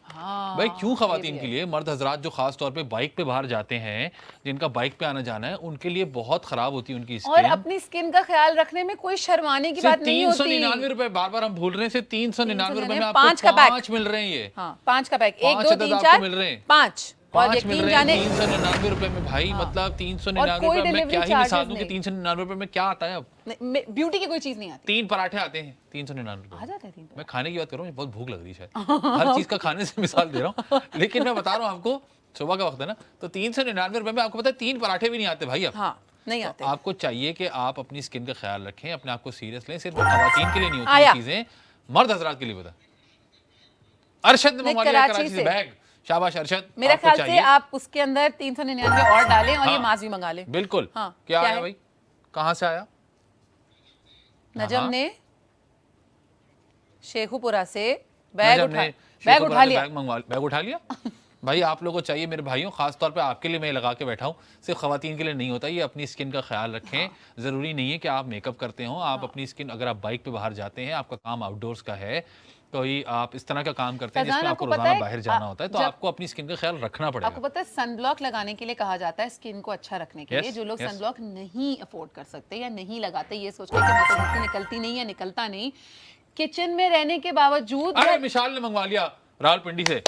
Speaker 1: भाई क्यों खवातीन के लिए? मर्द हजरात जो खास तौर पे बाइक पे बाहर जाते हैं, जिनका बाइक पे आना जाना है, उनके लिए बहुत खराब होती है उनकी स्किन।
Speaker 2: और अपनी स्किन का ख्याल रखने में कोई शर्माने की बात नहीं होती।
Speaker 1: 399 बार बार हम भूल रहे हैं, सिर्फ 399 रुपए में आपको 5 मिल रहे हैं। ये
Speaker 2: 5 का पैक, 1 2 3 4
Speaker 1: मिल रहे हैं,
Speaker 2: 5 और यकीन जाने
Speaker 1: 399 रुपए में भाई। मतलब 399 रुपए में क्या ही मिसाल दूं कि 399 रुपए में क्या आता है। अब
Speaker 2: ब्यूटी की कोई चीज नहीं आती।
Speaker 1: 3 पराठे आते हैं 399 रुपए
Speaker 2: आ जाते हैं 3।
Speaker 1: मैं खाने की बात कर रहा हूँ, बहुत भूख लग रही है शायद, हर चीज का खाने से मिसाल दे रहा हूँ, लेकिन मैं बता रहा हूँ आपको, सुबह का वक्त है ना, तो 399 रुपए में आपको पता है 3 पराठे भी नहीं आते भाई। अब
Speaker 2: नहीं आते।
Speaker 1: तो आपको चाहिए कि आप अपनी स्किन का ख्याल रखें, अपने आप को सीरियस लें। सिर्फ खवातीन के लिए नहीं होती चीजें, मर्द हजरात के लिए बता। अरशद ने मंगवा लिया कराची से बैग, शाबाश अरशद।
Speaker 2: मेरा ख्याल से आप उसके अंदर 399 और डालें और ये मास्क भी मंगा लें।
Speaker 1: बिल्कुल। क्या आया भाई, कहाँ से आया?
Speaker 2: नजम ने शेखुपुरा से बैग उठा लिया।
Speaker 1: बैग उठा लिया। भाई आप लोगों को चाहिए मेरे भाइयों, खास तौर पे आपके लिए मैं लगा के बैठा हूँ, सिर्फ खवातीन के लिए नहीं होता ये। अपनी स्किन का ख्याल रखें। जरूरी नहीं है कि आप मेकअप करते हो, आप अपनी स्किन, अगर आप बाइक पे बाहर जाते हैं, आपका काम आउटडोर्स का है, तो ही आप इस तरह का काम करते हैं जिसमें आपको रोजाना बाहर जाना होता है, तो आपको अपनी स्किन का ख्याल रखना पड़ेगा।
Speaker 2: आपको पता है सनब्लॉक लगाने के लिए कहा जाता है स्किन को अच्छा रखने के लिए। जो लोग सनब्लॉक नहीं अफोर्ड कर सकते या नहीं लगाते, ये सोच के कि मैं तो घर से निकलती नहीं या निकलता नहीं, किचन में रहने के बावजूद।
Speaker 1: अरे मिशाल ने मंगवा लिया रावलपिंडी से,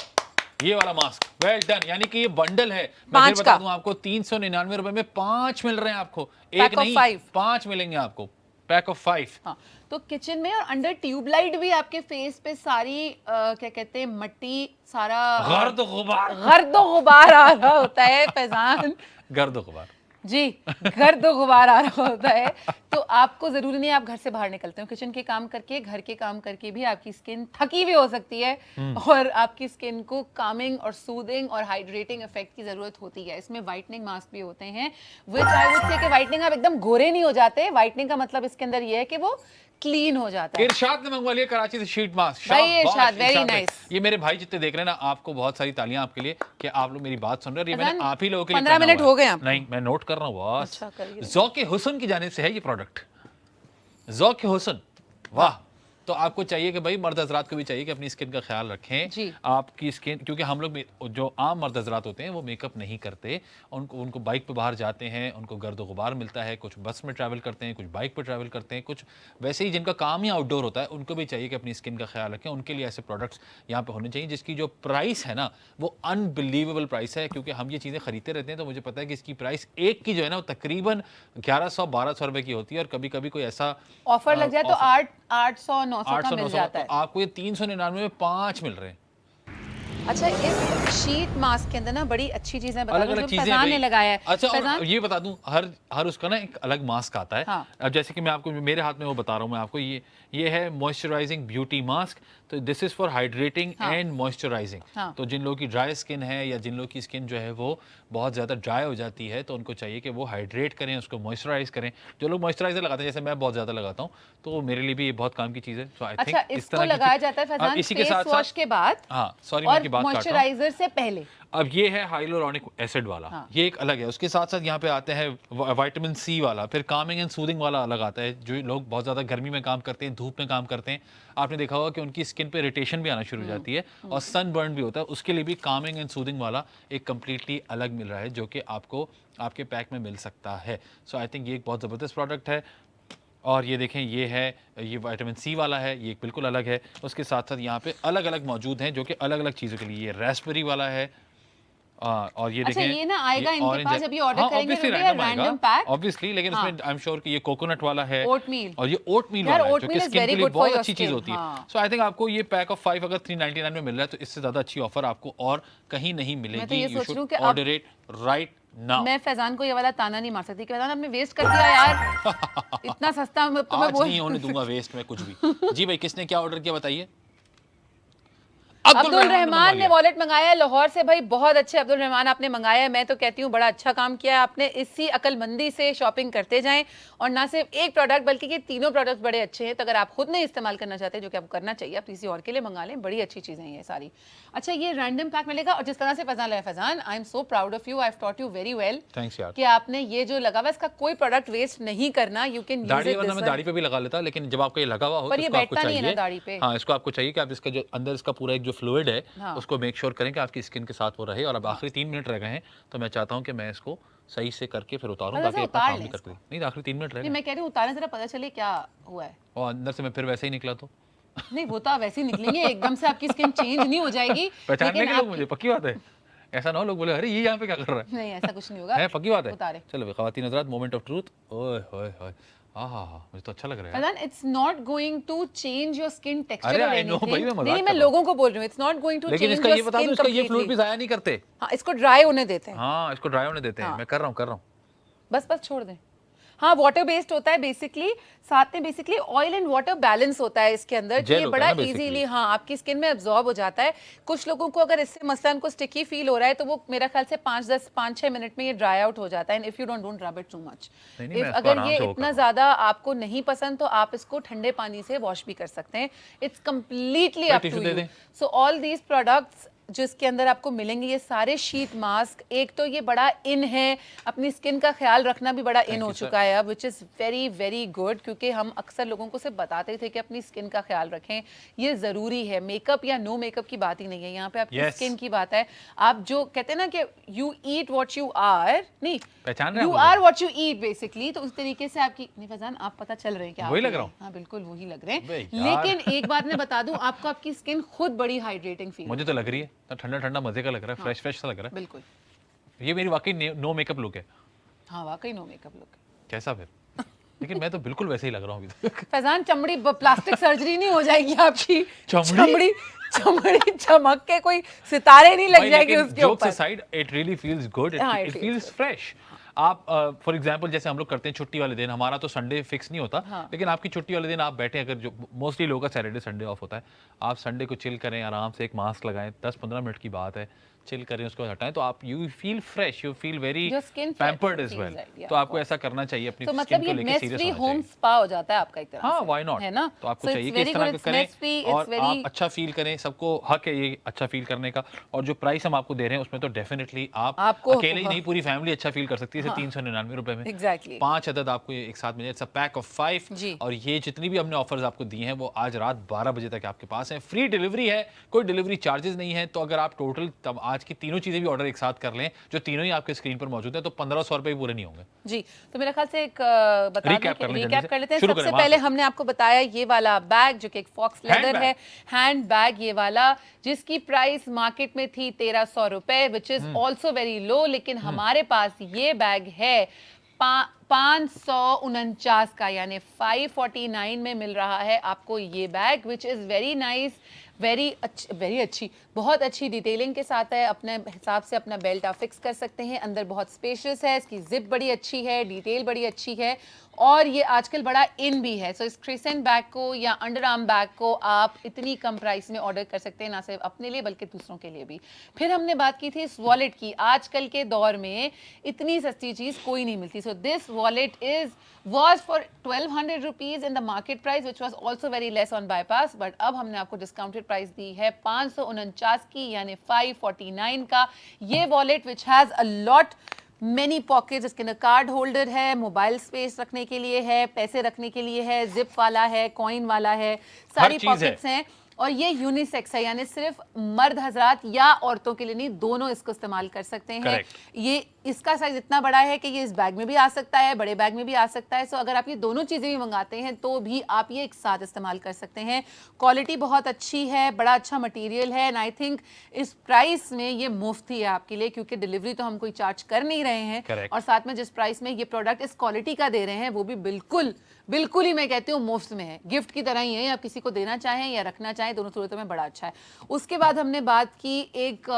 Speaker 1: ये वाला मास्क वेल डन, यानी कि ये बंडल है। मैं फिर बता दूं आपको 399 रुपए में 5 मिल रहे हैं आपको, एक नहीं 5 मिलेंगे आपको, पैक ऑफ 5।
Speaker 2: हाँ, तो किचन में और अंडर ट्यूबलाइट भी आपके फेस पे सारी क्या कहते हैं मट्टी, सारा
Speaker 1: गर्द गुबार
Speaker 2: आ रहा होता है फैजान,
Speaker 1: गर्द गुबार
Speaker 2: जी, गर्द गुबार आ रहा होता है। तो आपको जरूरी नहीं आप घर से बाहर निकलते हो, किचन के काम करके, घर के काम करके भी आपकी स्किन थकी हुई हो सकती है और आपकी स्किन को कामिंग और सूदिंग और हाइड्रेटिंग इफेक्ट की जरूरत होती है। इसमें व्हाइटनिंग मास्क भी होते हैं, व्हिच आई वुड से कि व्हाइटनिंग आप एकदम गोरे नहीं हो जाते, व्हाइटनिंग का मतलब इसके अंदर ये है कि वो क्लीन हो जाता है।
Speaker 1: इरशाद ने मंगवा लिया कराची से शीट मास्क।
Speaker 2: भाई इरशाद, वेरी नाइस।
Speaker 1: ये मेरे भाई जितने देख रहे हैं ना, आपको बहुत सारी तालियां आपके लिए कि आप लोग मेरी बात सुन रहे हैं। ये मैंने आप ही लोगों के लिए
Speaker 2: 15 मिनट हो गए आप?
Speaker 1: नहीं, मैं नोट कर रहा हूँ बॉस।
Speaker 2: अच्छा,
Speaker 1: ज़ौक़ हुस्न की जानिब से है ये प्रोडक्ट, ज़ौक़ हुस्न। वाह। तो आपको चाहिए कि भाई मर्द हजरात को भी चाहिए कि अपनी स्किन का ख्याल रखें। आपकी स्किन, क्योंकि हम लोग जो आम मर्द हजरात होते हैं वो मेकअप नहीं करते, उनको बाइक पे बाहर जाते हैं, उनको गर्द गुबार मिलता है, कुछ बस में ट्रैवल करते हैं, कुछ बाइक पर ट्रैवल करते हैं, कुछ वैसे ही जिनका काम ही आउटडोर होता है, उनको भी चाहिए कि अपनी स्किन का ख्याल रखें। उनके लिए ऐसे प्रोडक्ट्स यहाँ पे होने चाहिए जिसकी जो प्राइस है ना वो अनबिलीवेबल प्राइस है, क्योंकि हम ये चीज़ें खरीदते रहते हैं तो मुझे पता है कि इसकी प्राइस एक की जो है ना वो तकरीबन 1100-1200 रुपए की होती है, और कभी कभी कोई ऐसा
Speaker 2: ऑफर लग जाए तो 800-900 का मिल जाता है।
Speaker 1: तो आपको ये 399 में 5 मिल रहे हैं।
Speaker 2: अच्छा, इस शीट मास्क के अंदर ना बड़ी अच्छी चीजें बता
Speaker 1: अलग-अलग चीजें
Speaker 2: फैजान ने लगाया है।
Speaker 1: अच्छा, और ये बता दूं, हर उसका ना एक अलग मास्क आता है।
Speaker 2: हाँ।
Speaker 1: अब जैसे कि मैं आपको मेरे हाथ में वो बता रहा हूँ मैं आपको, ये है मॉइस्चराइजिंग ब्यूटी मास्क। तो this is for hydrating and moisturising. तो जिन लोगों की ड्राई स्किन है या जिन लोगों की स्किन जो है वो बहुत ज़्यादा ड्राई हो जाती है तो उनको चाहिए कि वो हाइड्रेट करें, उसको मॉइस्चराइज करें। जो लोग मॉइस्चराइजर लगाते हैं, जैसे मैं बहुत ज़्यादा लगाता हूँ, तो मेरे लिए भी ये बहुत काम की चीज़ है। सो आई
Speaker 2: अच्छा,
Speaker 1: थिंक
Speaker 2: इसको लगाया जाता है फैजान
Speaker 1: इसी के साथ
Speaker 2: वॉश के बाद,
Speaker 1: हाँ सॉरी मैं की बात काट रहा हूँ,
Speaker 2: मॉइस्चराइजर से पहले।
Speaker 1: अब ये है हाइलोरॉनिक एसिड वाला, ये एक अलग है। उसके साथ साथ यहाँ पे आते हैं विटामिन सी वाला, फिर कामिंग एंड सूदिंग वाला अलग आता है। जो लोग बहुत ज़्यादा गर्मी में काम करते हैं, धूप में काम करते हैं, आपने देखा होगा कि उनकी स्किन पे इरिटेशन भी आना शुरू हो जाती है और सनबर्न भी होता है, उसके लिए भी कामिंग एंड सूदिंग वाला एक कम्प्लीटली अलग मिल रहा है जो कि आपको आपके पैक में मिल सकता है। सो आई थिंक ये एक बहुत ज़बरदस्त प्रोडक्ट है। और ये देखें, ये है, ये विटामिन सी वाला है, ये बिल्कुल अलग है। उसके साथ साथ यहाँ पे अलग अलग मौजूद हैं जो कि अलग अलग चीज़ों के लिए। ये रास्पबेरी वाला है, और ये
Speaker 2: अच्छा,
Speaker 1: देखें
Speaker 2: ये ना आएगा इनके पास जब ये ऑर्डर करेंगे रैंडम पैक
Speaker 1: ऑब्वियसली, लेकिन इसमें आई एम श्योर कि ये कोकोनट वाला है,
Speaker 2: ओटमील,
Speaker 1: और ये ओटमील वाला है जो कि स्किन के लिए बहुत अच्छी चीज होती है। सो आई थिंक आपको ये पैक ऑफ 5 अगर 399 में मिल रहा है तो इससे ज्यादा अच्छी ऑफर आपको और कहीं नहीं मिलेगी। You should order it right now.
Speaker 2: मैं फैजान को ये वाला ताना नहीं मार सकती कि फैजान आपने वेस्ट कर दिया यार इतना सस्ता मैं तो
Speaker 1: आज नहीं होने दूंगा वेस्ट में कुछ भी। जी भाई, किसने क्या ऑर्डर किया बताइए?
Speaker 2: अब्दुल रहमान ने वॉलेट मंगाया है लाहौर से। भाई बहुत अच्छे अब्दुल रहमान आपने मंगाया है, मैं तो कहती हूँ बड़ा अच्छा काम किया है आपने। इसी अकलमंदी से शॉपिंग करते जाएं, और ना सिर्फ एक प्रोडक्ट बल्कि ये तीनों प्रोडक्ट्स बड़े अच्छे हैं। तो अगर आप खुद नहीं इस्तेमाल करना चाहते, जो कि आपको करना चाहिए, आप किसी और के लिए मंगा लें, बड़ी अच्छी चीजें हैं ये सारी। अच्छा, ये रैंडम पैक मिलेगा, और जिस तरह से फैजान लाया, Faizan I am so proud of you, I have taught you very well.
Speaker 1: Thanks यार
Speaker 2: कि आपने ये जो लगा हुआ इसका कोई प्रोडक्ट वेस्ट नहीं करना। यू कैन यूज इट,
Speaker 1: मैं दाढ़ी पे भी लगा लेता, लेकिन जब आपको ये लगा हुआ हो
Speaker 2: पर ये बैठता नहीं है ना दाढ़ी पे।
Speaker 1: हाँ, इसको आपको चाहिए कि आप इसका जो अंदर इसका पूरा एक जो फ्लूइड है उसको मेक श्योर करें कि आपकी स्किन के साथ वो रहे। और अब आखिरी 3 मिनट रह गए हैं, तो मैं चाहता हूँ कि मैं इसको सही से करके फिर उतारूं ताकि अपना काम भी कर पाऊं। नहीं, आखिरी 3 मिनट रह गए।
Speaker 2: मैं कह रही हूँ उतारने जरा पता चले क्या हुआ है,
Speaker 1: और अंदर से मैं फिर वैसे ही निकला तो
Speaker 2: नहीं, वो तो वैसे ही निकलेंगे, एकदम से आपकी स्किन चेंज नहीं हो जाएगी।
Speaker 1: पहचानने के लोग मुझे, पक्की बात है, ऐसा ना हो लोग बोले अरे ये यहाँ पे क्या कर रहा है।
Speaker 2: नहीं, ऐसा कुछ नहीं होगा,
Speaker 1: है पक्की बात है।
Speaker 2: उतारे।
Speaker 1: चलो भाई, ख़वातीन हज़रात, मोमेंट ऑफ ट्रूथ। ओए होए होए, मुझे तो अच्छा लग रहा है।
Speaker 2: It's not going to change your skin texture.
Speaker 1: अरे आई नो भाई, मैं मजाक
Speaker 2: नहीं, मैं लोगों को बोल रही हूँ, it's not going to change your skin.
Speaker 1: लेकिन इसका ये बता दो, इसका ये फ्लूइड भी ज़ाया नहीं करते।
Speaker 2: हाँ, इसको ड्राई होने देते हैं।
Speaker 1: हाँ, इसको ड्राई होने देते हैं। मैं कर रहा हूँ
Speaker 2: बस छोड़ दें। हाँ, वाटर बेस्ड होता है बेसिकली, साथ में basically oil and water balance होता है इसके अंदर, कि ये बड़ा इजीली हाँ आपकी स्किन में अब्जॉर्ब हो जाता है। कुछ लोगों को अगर इससे मसलन को स्टिकी फील हो रहा है तो वो मेरा ख्याल से 5-6 मिनट में ये ड्राई आउट हो जाता है। If you don't rub it too much, अगर ये इतना ज्यादा आपको नहीं पसंद तो आप इसको ठंडे पानी से वॉश भी कर सकते हैं। It's completely up to you. So all these products जो इसके अंदर आपको मिलेंगे, ये सारे शीट मास्क, एक तो ये बड़ा इन है, अपनी स्किन का ख्याल रखना भी बड़ा इन हो चुका है अब, which is very very good, क्योंकि हम अक्सर लोगों को सिर्फ बताते थे कि अपनी स्किन का ख्याल रखें, ये ज़रूरी है। मेकअप या नो मेकअप की बात ही नहीं है यहाँ पे, आपकी स्किन की बात है। आप जो कहते हैं ना कि you eat what you are, नहीं you are what you eat basically, तो उस तरीके से आपकी, नहीं फैजान आप पता चल रहे हैं क्या?
Speaker 1: वही लग रहा हूँ।
Speaker 2: हाँ बिल्कुल वही लग रहे हैं, लेकिन एक बात मैं बता दूं आपको, आपकी स्किन खुद बड़ी हाइड्रेटिंग फील,
Speaker 1: मुझे तो लग रही है। ठंडा ठंडा मजे का लग रहा है, फ्रेश फ्रेश सा लग रहा है।
Speaker 2: बिल्कुल,
Speaker 1: ये मेरी वाकई नो मेकअप लुक है।
Speaker 2: हाँ वाकई नो मेकअप लुक।
Speaker 1: कैसा फिर? लेकिन मैं तो बिल्कुल वैसे ही लग रहा हूँ अभी तक।
Speaker 2: फैजान, चमड़ी प्लास्टिक सर्जरी नहीं हो जाएगी आपकी?
Speaker 1: चमड़ी
Speaker 2: चमड़ी चमक के कोई सितारे नहीं लग जाएंगे उसके ऊपर।
Speaker 1: Jokes aside, it really feels good, it feels fresh. आप फॉर एग्जांपल जैसे हम लोग करते हैं छुट्टी वाले दिन, हमारा तो संडे फिक्स नहीं होता, लेकिन आपकी छुट्टी वाले दिन आप बैठे, अगर जो मोस्टली लोगों का सैटरडे संडे ऑफ होता है, आप संडे को चिल करें, आराम से एक मास्क लगाएं, 10-15 मिनट की बात है, चिल करें, उसको हटाएं, तो आप you feel fresh, you feel very pampered as well. तो आपको ऐसा करना चाहिए, अपनी
Speaker 2: तो
Speaker 1: स्किन
Speaker 2: मतलब
Speaker 1: को
Speaker 2: ये
Speaker 1: लेके सीरियस होना
Speaker 2: होम
Speaker 1: चाहिए।
Speaker 2: स्पा हो जाता है आपका एक तरह
Speaker 1: हाँ,
Speaker 2: से,
Speaker 1: व्हाई नॉट,
Speaker 2: है ना?
Speaker 1: तो आपको चाहिए कि इस तरह का करें और आप अच्छा फील करें, सबको हक है ये अच्छा फील करने का। और जो प्राइस हम आपको दे रहे हैं उसमें तो डेफिनेटली आप अकेले ही नहीं, पूरी फैमिली अच्छा फील कर सकती है 399 रुपए में।
Speaker 2: एग्जैक्टली
Speaker 1: 5 अदद आपको एक साथ मिले, इट्स अ पैक ऑफ 5। और ये जितनी भी हमने ऑफर्स आपको दी हैं वो आज रात 12 बजे तक आपके पास हैं। फ्री डिलीवरी है, कोई डिलीवरी चार्जेस नहीं है। तो अगर आप टोटल तब आज की तीनों चीजें भी ऑर्डर एक साथ कर लें, जो तीनों ही आपके स्क्रीन पर मौजूद है, तो 1500 रुपए पूरे नहीं होंगे
Speaker 2: जी। तो मेरे ख्याल से एक रिकैप कर लेते हैं। सबसे पहले हमने आपको बताया ये वाला बैग जो कि एक फॉक्स लेदर है, हैंड बैग ये वाला, जिसकी प्राइस मार्केट में थी 1300 रुपए, which is also very low, लेकिन हमारे पास ये बैग है 549 का, यानी 549 में मिल रहा है आपको ये bag, which is very nice, very अच्छी, बहुत अच्छी डिटेलिंग के साथ है। अपने हिसाब से अपना बेल्ट आप फिक्स कर सकते हैं। अंदर बहुत स्पेशियस है, इसकी जिप बड़ी अच्छी है, डिटेल बड़ी अच्छी है, और ये आजकल बड़ा इन भी है। सो इस क्रिसेंट बैग को या अंडर आर्म बैग को आप इतनी कम प्राइस में ऑर्डर कर सकते हैं, ना सिर्फ अपने लिए बल्कि दूसरों के लिए भी। फिर हमने बात की थी इस वॉलेट की। आजकल के दौर में इतनी सस्ती चीज कोई नहीं मिलती। So this wallet was for 1200 rupees in the market price, which was also very less on bypass, but अब हमने आपको डिस्काउंटेड प्राइस दी है 549 की, यानी 549 का ये wallet, which has a lot many pockets। इसके अंदर कार्ड होल्डर है, मोबाइल स्पेस रखने के लिए है, पैसे रखने के लिए है, जिप वाला है, कॉइन वाला है, सारी पॉकेट्स हैं। और ये यूनिसेक्स है, यानी सिर्फ मर्द हजरात या औरतों के लिए नहीं, दोनों इसको इस्तेमाल कर सकते हैं। ये इसका साइज इतना बड़ा है कि ये इस बैग में भी आ सकता है, बड़े बैग में भी आ सकता है। सो अगर आप ये दोनों चीजें भी मंगाते हैं तो भी आप ये एक साथ इस्तेमाल कर सकते हैं। क्वालिटी बहुत अच्छी है, बड़ा अच्छा मटेरियल है, एंड आई थिंक इस प्राइस में ये मुफ्त ही है आपके लिए, क्योंकि डिलीवरी तो हम कोई चार्ज कर नहीं रहे हैं। और साथ में जिस प्राइस में ये प्रोडक्ट इस क्वालिटी का दे रहे हैं वो भी बिल्कुल ही मैं कहती हूँ मुफ्त में है, गिफ्ट की तरह ही है। आप किसी को देना चाहें या रखना चाहें, दोनों सूरतों में बड़ा अच्छा है। उसके बाद हमने बात की एक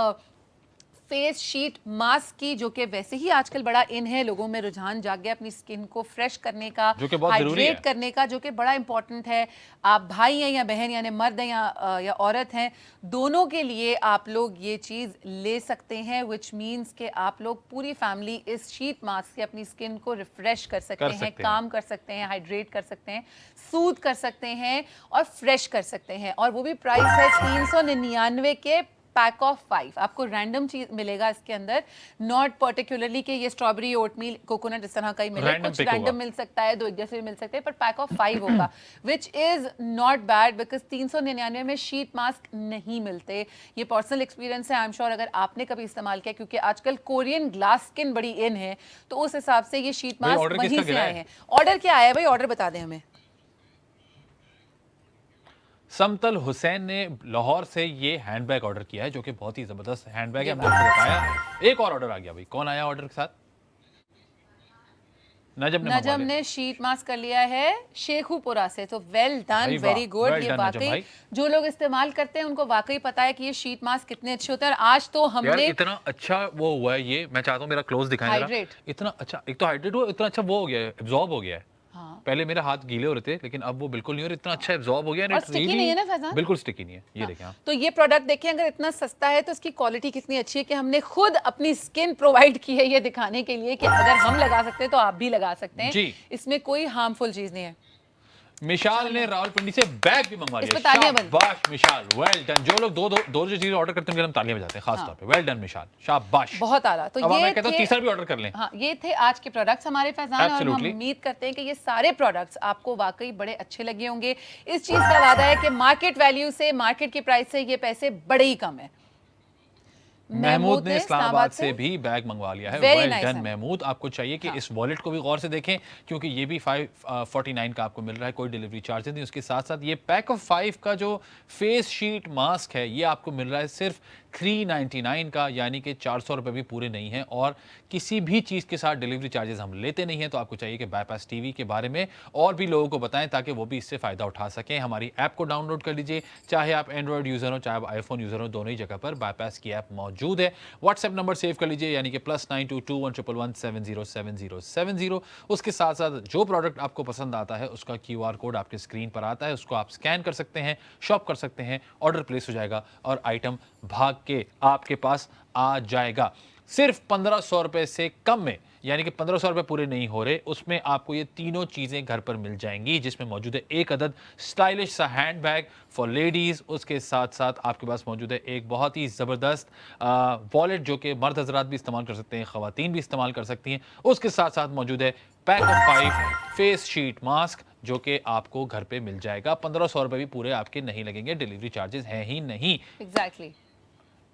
Speaker 2: फेस शीट मास्क की, जो कि वैसे ही आजकल बड़ा इन है, लोगों में रुझान जाग गया अपनी स्किन को फ्रेश करने का, हाइड्रेट करने का, जो कि बड़ा इंपॉर्टेंट है। आप भाई हैं या बहन, यानी मर्द हैं या औरत हैं, दोनों के लिए आप लोग ये चीज ले सकते हैं, विच मीन्स कि आप लोग पूरी फैमिली इस शीट मास्क से अपनी स्किन को रिफ्रेश कर सकते हैं, काम कर सकते हैं, हाइड्रेट कर सकते हैं, सूद कर सकते हैं और फ्रेश कर सकते हैं। और वो भी प्राइस है 399 के पैक ऑफ 5। आपको रैंडम चीज मिलेगा इसके अंदर, नॉट पर्टिकुलरली कि ये स्ट्रॉबेरी, ओटमील, कोकोनट इस तरह का ही मिले, कुछ रैंडम मिल सकता है, दो एक जैसे भी मिल सकते हैं, पर पैक ऑफ 5 होगा, which is not bad, because 399 में शीट मास्क नहीं मिलते। ये पर्सनल एक्सपीरियंस है, आई एम श्योर अगर आपने कभी इस्तेमाल किया, क्योंकि आजकल कोरियन ग्लास स्किन बड़ी इन है, तो उस हिसाब से ये शीट मास्क वहीं से आए हैं। ऑर्डर क्या आया भाई, ऑर्डर बता दें हमें।
Speaker 1: समतल हुसैन ने लाहौर से ये हैंडबैग ऑर्डर किया है, जो कि बहुत ही जबरदस्त हैंडबैग है, हमने आपको बताया। एक और ऑर्डर आ गया भाई, कौन आया ऑर्डर के साथ? नजम ने शीट मास्क कर लिया है शेखुपुरा से। तो वेल डन, वेरी गुड। ये वाकई जो लोग इस्तेमाल करते हैं उनको वाकई पता है कि ये शीट मास्क कितने अच्छे होते हैं। आज तो हमने इतना अच्छा वो हुआ है, ये मैं चाहता हूँ मेरा क्लोज दिखाएं जरा। इतना अच्छा, एक तो हाइड्रेट हुआ, इतना अच्छा वो हो गया है, एब्जॉर्ब हो गया है। पहले मेरे हाथ गीले हो रहे थे, लेकिन अब वो बिल्कुल नहीं हो रहे, इतना अच्छा एब्जॉर्ब हो गया है,
Speaker 2: स्टिकी नहीं है ना फैजान?
Speaker 1: बिल्कुल स्टिकी नहीं है। ये देखें आप।
Speaker 2: तो ये प्रोडक्ट देखें, अगर इतना सस्ता है तो इसकी क्वालिटी कितनी अच्छी है कि हमने खुद अपनी स्किन प्रोवाइड की है, ये दिखाने के लिए कि अगर हम लगा सकते हैं तो आप भी लगा सकते हैं। इसमें कोई हार्मफुल चीज नहीं है।
Speaker 1: मिशाल ने रावलपिंडी से बैग भी मंगवा लिया, शाबाश मिशाल, वेल डन। जो लोग दो चीजें ऑर्डर करते हैं हम तालियां बजाते हैं, खास तौर पे वेल डन मिशाल, शाबाश,
Speaker 2: बहुत आला। तो
Speaker 1: अब मैं कहता हूं तीसरा भी ऑर्डर कर लें।
Speaker 2: हाँ, ये थे आज के प्रोडक्ट्स हमारे फैजान, और हम उम्मीद करते हैं कि ये सारे प्रोडक्ट्स आपको वाकई बड़े अच्छे लगे होंगे। इस चीज का वादा है कि मार्केट वैल्यू से, मार्केट की प्राइस से ये पैसे बड़े ही कम है।
Speaker 1: महमूद ने इस्लामाबाद से भी बैग मंगवा लिया है।
Speaker 2: Very
Speaker 1: वेल
Speaker 2: nice
Speaker 1: डन
Speaker 2: है।
Speaker 1: महमूद, आपको चाहिए कि इस वॉलेट को भी गौर से देखें क्योंकि ये भी 549 का आपको मिल रहा है, कोई डिलीवरी चार्जेस नहीं। उसके साथ साथ ये पैक ऑफ 5 का जो फेस शीट मास्क है ये आपको मिल रहा है सिर्फ 399 का, यानी कि 400 रुपये भी पूरे नहीं हैं और किसी भी चीज़ के साथ डिलीवरी चार्जेस हम लेते नहीं हैं। तो आपको चाहिए कि बाईपास टीवी के बारे में और भी लोगों को बताएं ताकि वो भी इससे फ़ायदा उठा सकें। हमारी ऐप को डाउनलोड कर लीजिए, चाहे आप एंड्रॉयड यूज़र हो चाहे आप आईफोन यूज़र हो, दोनों ही जगह पर बाईपास की ऐप मौजूद है। व्हाट्सएप नंबर सेव कर लीजिए, यानी कि +922111707070। उसके साथ साथ जो प्रोडक्ट आपको पसंद आता है उसका QR कोड आपके स्क्रीन पर आता है, उसको आप स्कैन कर सकते हैं, शॉप कर सकते हैं, ऑर्डर प्लेस हो जाएगा और आइटम भाग के आपके पास आ जाएगा। सिर्फ 1500 रुपए से कम में, यानी कि 1500 रुपए पूरे नहीं हो रहे, उसमें आपको ये तीनों चीज़ें घर पर मिल जाएंगी, जिसमें मौजूद है एक अदद स्टाइलिश सा हैंड बैग फॉर लेडीज़। उसके साथ साथ आपके पास मौजूद है एक बहुत ही ज़बरदस्त वॉलेट जो कि मर्द हजरात भी इस्तेमाल कर सकते हैं, ख़वातीन भी इस्तेमाल कर सकती हैं। उसके साथ साथ मौजूद है pack of 5 face sheet mask जो कि आपको घर पे मिल जाएगा। 1500 रुपए भी पूरे आपके नहीं लगेंगे, डिलीवरी चार्जेस हैं ही नहीं।
Speaker 2: एग्जैक्टली।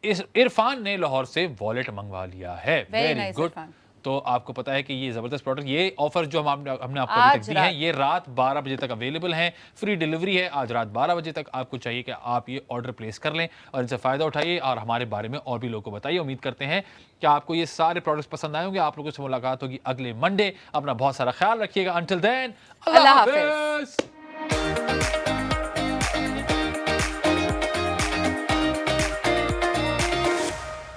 Speaker 1: इस इरफान ने लाहौर से वॉलेट मंगवा लिया है। Very
Speaker 2: nice,
Speaker 1: good.
Speaker 2: इरफान।
Speaker 1: तो आपको पता है कि ये ज़बरदस्त प्रोडक्ट, ये ऑफर जो हमने आपको अभी
Speaker 2: आज
Speaker 1: तक दी
Speaker 2: रात।
Speaker 1: है, ये रात 12 बजे तक अवेलेबल है। फ्री डिलीवरी है आज रात 12 बजे तक। आपको चाहिए कि आप ये ऑर्डर प्लेस कर लें और इनसे फ़ायदा उठाइए और हमारे बारे में और भी लोगों को बताइए। उम्मीद करते हैं कि आपको ये सारे प्रोडक्ट्स पसंद आए होंगे। आप लोगों से मुलाकात होगी अगले मंडे। अपना बहुत सारा ख्याल रखिएगा। अंटिल देन,
Speaker 2: अल्लाह
Speaker 1: अल्लाह
Speaker 2: हाफ़िज़।
Speaker 1: हाफ़िज़।